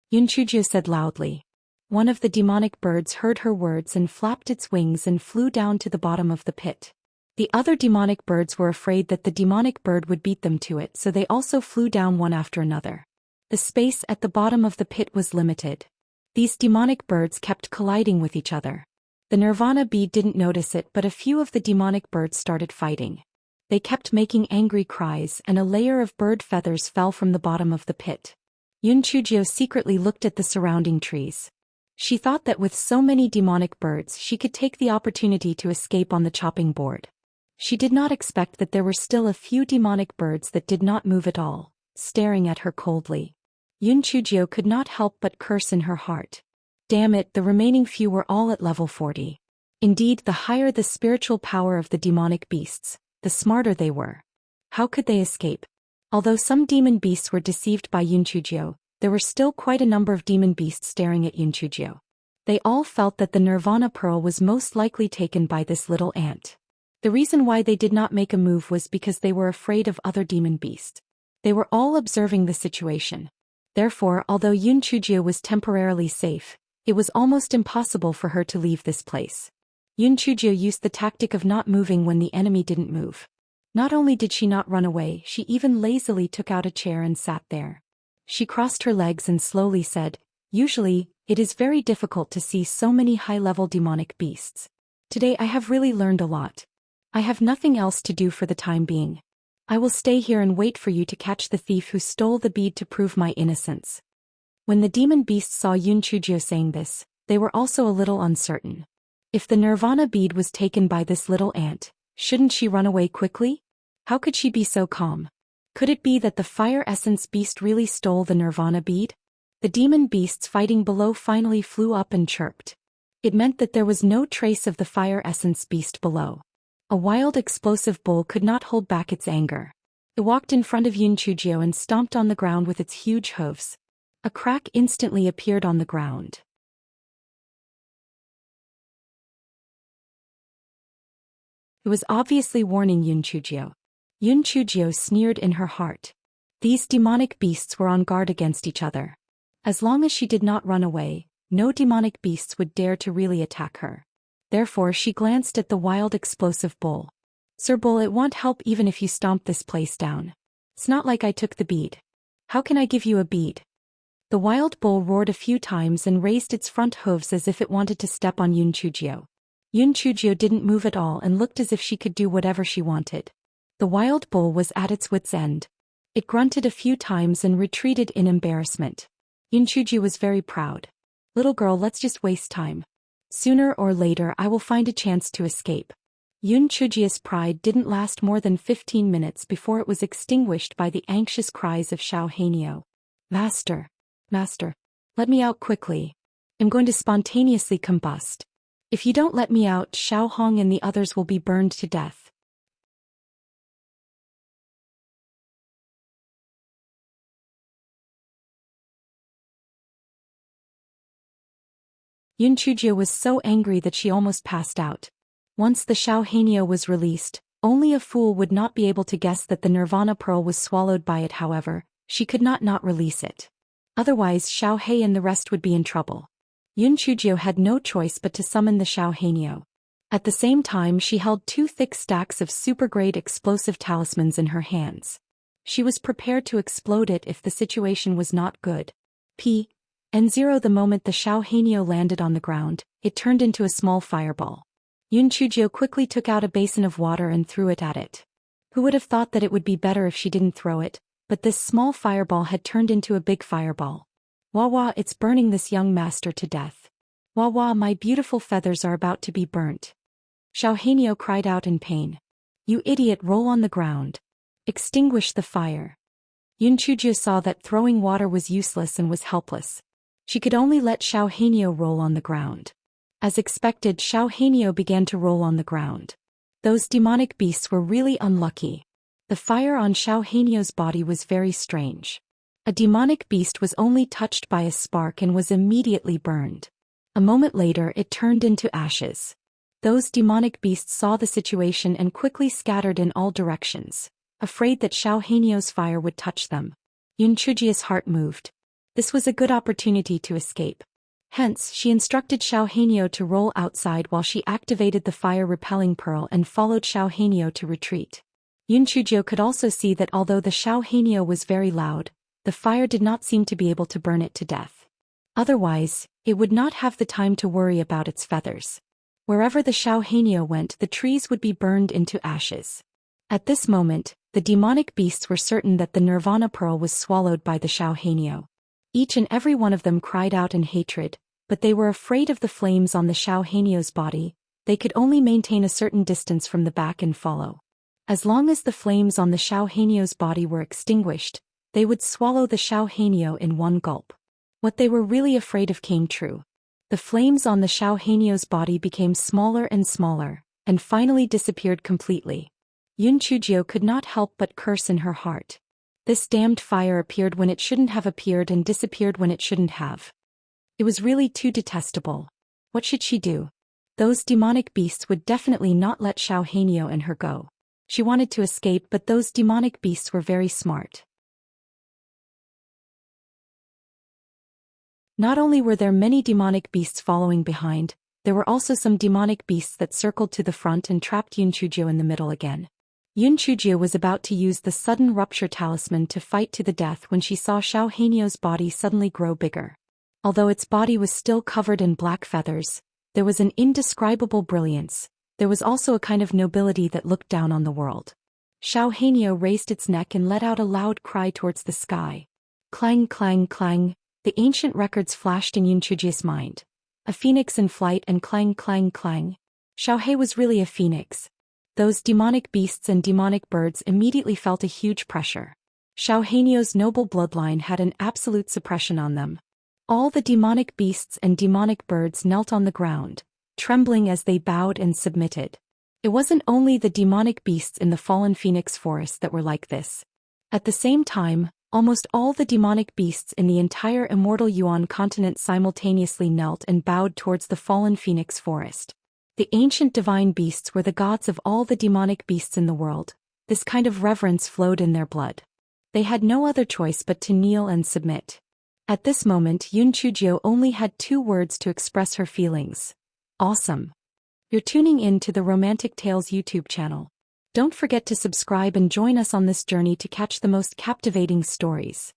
Yun Chujio said loudly. One of the demonic birds heard her words and flapped its wings and flew down to the bottom of the pit. The other demonic birds were afraid that the demonic bird would beat them to it, so they also flew down one after another. The space at the bottom of the pit was limited. These demonic birds kept colliding with each other. The Nirvana bead didn't notice it, but a few of the demonic birds started fighting. They kept making angry cries and a layer of bird feathers fell from the bottom of the pit. Yun Chujio secretly looked at the surrounding trees. She thought that with so many demonic birds she could take the opportunity to escape on the chopping board. She did not expect that there were still a few demonic birds that did not move at all, staring at her coldly. Yun Chujio could not help but curse in her heart. Damn it, the remaining few were all at level 40. Indeed, the higher the spiritual power of the demonic beasts, the smarter they were. How could they escape? Although some demon beasts were deceived by Yun Chujio, there were still quite a number of demon beasts staring at Yun Chujio. They all felt that the Nirvana Pearl was most likely taken by this little ant. The reason why they did not make a move was because they were afraid of other demon beasts. They were all observing the situation. Therefore, although Yun Chujio was temporarily safe, it was almost impossible for her to leave this place. Yun Chujio used the tactic of not moving when the enemy didn't move. Not only did she not run away, she even lazily took out a chair and sat there. She crossed her legs and slowly said, "Usually, it is very difficult to see so many high-level demonic beasts. Today I have really learned a lot. I have nothing else to do for the time being. I will stay here and wait for you to catch the thief who stole the bead to prove my innocence." When the demon beasts saw Yun Chujio saying this, they were also a little uncertain. If the Nirvana bead was taken by this little ant, shouldn't she run away quickly? How could she be so calm? Could it be that the fire essence beast really stole the Nirvana bead? The demon beasts fighting below finally flew up and chirped. It meant that there was no trace of the fire essence beast below. A wild explosive bull could not hold back its anger. It walked in front of Yun Chujio and stomped on the ground with its huge hooves. A crack instantly appeared on the ground. It was obviously warning Yun Chujio. Yun Chujio sneered in her heart. These demonic beasts were on guard against each other. As long as she did not run away, no demonic beasts would dare to really attack her. Therefore she glanced at the wild explosive bull. "Sir Bull, it won't help even if you stomp this place down. It's not like I took the bead. How can I give you a bead?" The wild bull roared a few times and raised its front hooves as if it wanted to step on Yun Chujio. Yun Chujio didn't move at all and looked as if she could do whatever she wanted. The wild bull was at its wit's end. It grunted a few times and retreated in embarrassment. Yun Chujio was very proud. "Little girl, let's just waste time. Sooner or later I will find a chance to escape." Yun Chujio's pride didn't last more than 15 minutes before it was extinguished by the anxious cries of Xiao Hanyo. Master, let me out quickly. I'm going to spontaneously combust. If you don't let me out, Xiao Hong and the others will be burned to death." Yun Chujio was so angry that she almost passed out. Once the Xiao Hanyo was released, only a fool would not be able to guess that the Nirvana Pearl was swallowed by it. However, she could not release it. Otherwise Xiao Hei and the rest would be in trouble. Yun Chujio had no choice but to summon the Xiao Hanyo. At the same time she held 2 thick stacks of super-grade explosive talismans in her hands. She was prepared to explode it if the situation was not good. N0 The moment the Xiao Hanyo landed on the ground, it turned into a small fireball. Yun Chujio quickly took out a basin of water and threw it at it. Who would have thought that it would be better if she didn't throw it, but this small fireball had turned into a big fireball. Wah, it's burning this young master to death. Wah, my beautiful feathers are about to be burnt. Xiao Hanyo cried out in pain. You idiot, roll on the ground. Extinguish the fire. Yun Chujio saw that throwing water was useless and was helpless. She could only let Xiao Hanyo roll on the ground. As expected, Xiao Hanyo began to roll on the ground. Those demonic beasts were really unlucky. The fire on Xiao Hanyo's body was very strange. A demonic beast was only touched by a spark and was immediately burned. A moment later it turned into ashes. Those demonic beasts saw the situation and quickly scattered in all directions, afraid that Xiao Hanyo's fire would touch them. Yun Chujio's heart moved. This was a good opportunity to escape. Hence, she instructed Xiao Hanyo to roll outside while she activated the fire-repelling pearl and followed Xiao Hanyo to retreat. Yun Chujio could also see that although the Xiao Hanyo was very loud, the fire did not seem to be able to burn it to death. Otherwise, it would not have the time to worry about its feathers. Wherever the Xiao Hanyo went, the trees would be burned into ashes. At this moment, the demonic beasts were certain that the Nirvana Pearl was swallowed by the Xiao Hanyo. Each and every one of them cried out in hatred, but they were afraid of the flames on the Xiao Hanyo's body. They could only maintain a certain distance from the back and follow. As long as the flames on the Xiao Hanyo's body were extinguished, they would swallow the Xiao Hanyo in one gulp. What they were really afraid of came true. The flames on the Xiao Hanyo's body became smaller and smaller, and finally disappeared completely. Yun Chujio could not help but curse in her heart. This damned fire appeared when it shouldn't have appeared and disappeared when it shouldn't have. It was really too detestable. What should she do? Those demonic beasts would definitely not let Xiao Hanyo and her go. She wanted to escape, but those demonic beasts were very smart. Not only were there many demonic beasts following behind, there were also some demonic beasts that circled to the front and trapped Yun Chujio in the middle again. Yun Chujio was about to use the sudden rupture talisman to fight to the death when she saw Xiao Hanyo's body suddenly grow bigger. Although its body was still covered in black feathers, there was an indescribable brilliance. There was also a kind of nobility that looked down on the world. Xiao Hanyo raised its neck and let out a loud cry towards the sky. Clang, clang, clang. The ancient records flashed in Yun Chujio's mind. A phoenix in flight and clang, clang, clang. Xiao Hei was really a phoenix. Those demonic beasts and demonic birds immediately felt a huge pressure. Xiao Hanyo's noble bloodline had an absolute suppression on them. All the demonic beasts and demonic birds knelt on the ground, trembling as they bowed and submitted. It wasn't only the demonic beasts in the fallen phoenix forest that were like this. At the same time, almost all the demonic beasts in the entire immortal Yuan continent simultaneously knelt and bowed towards the fallen phoenix forest. The ancient divine beasts were the gods of all the demonic beasts in the world. This kind of reverence flowed in their blood. They had no other choice but to kneel and submit. At this moment Yun Chujio only had 2 words to express her feelings. Awesome. You're tuning in to the Romantic Tales YouTube channel. Don't forget to subscribe and join us on this journey to catch the most captivating stories.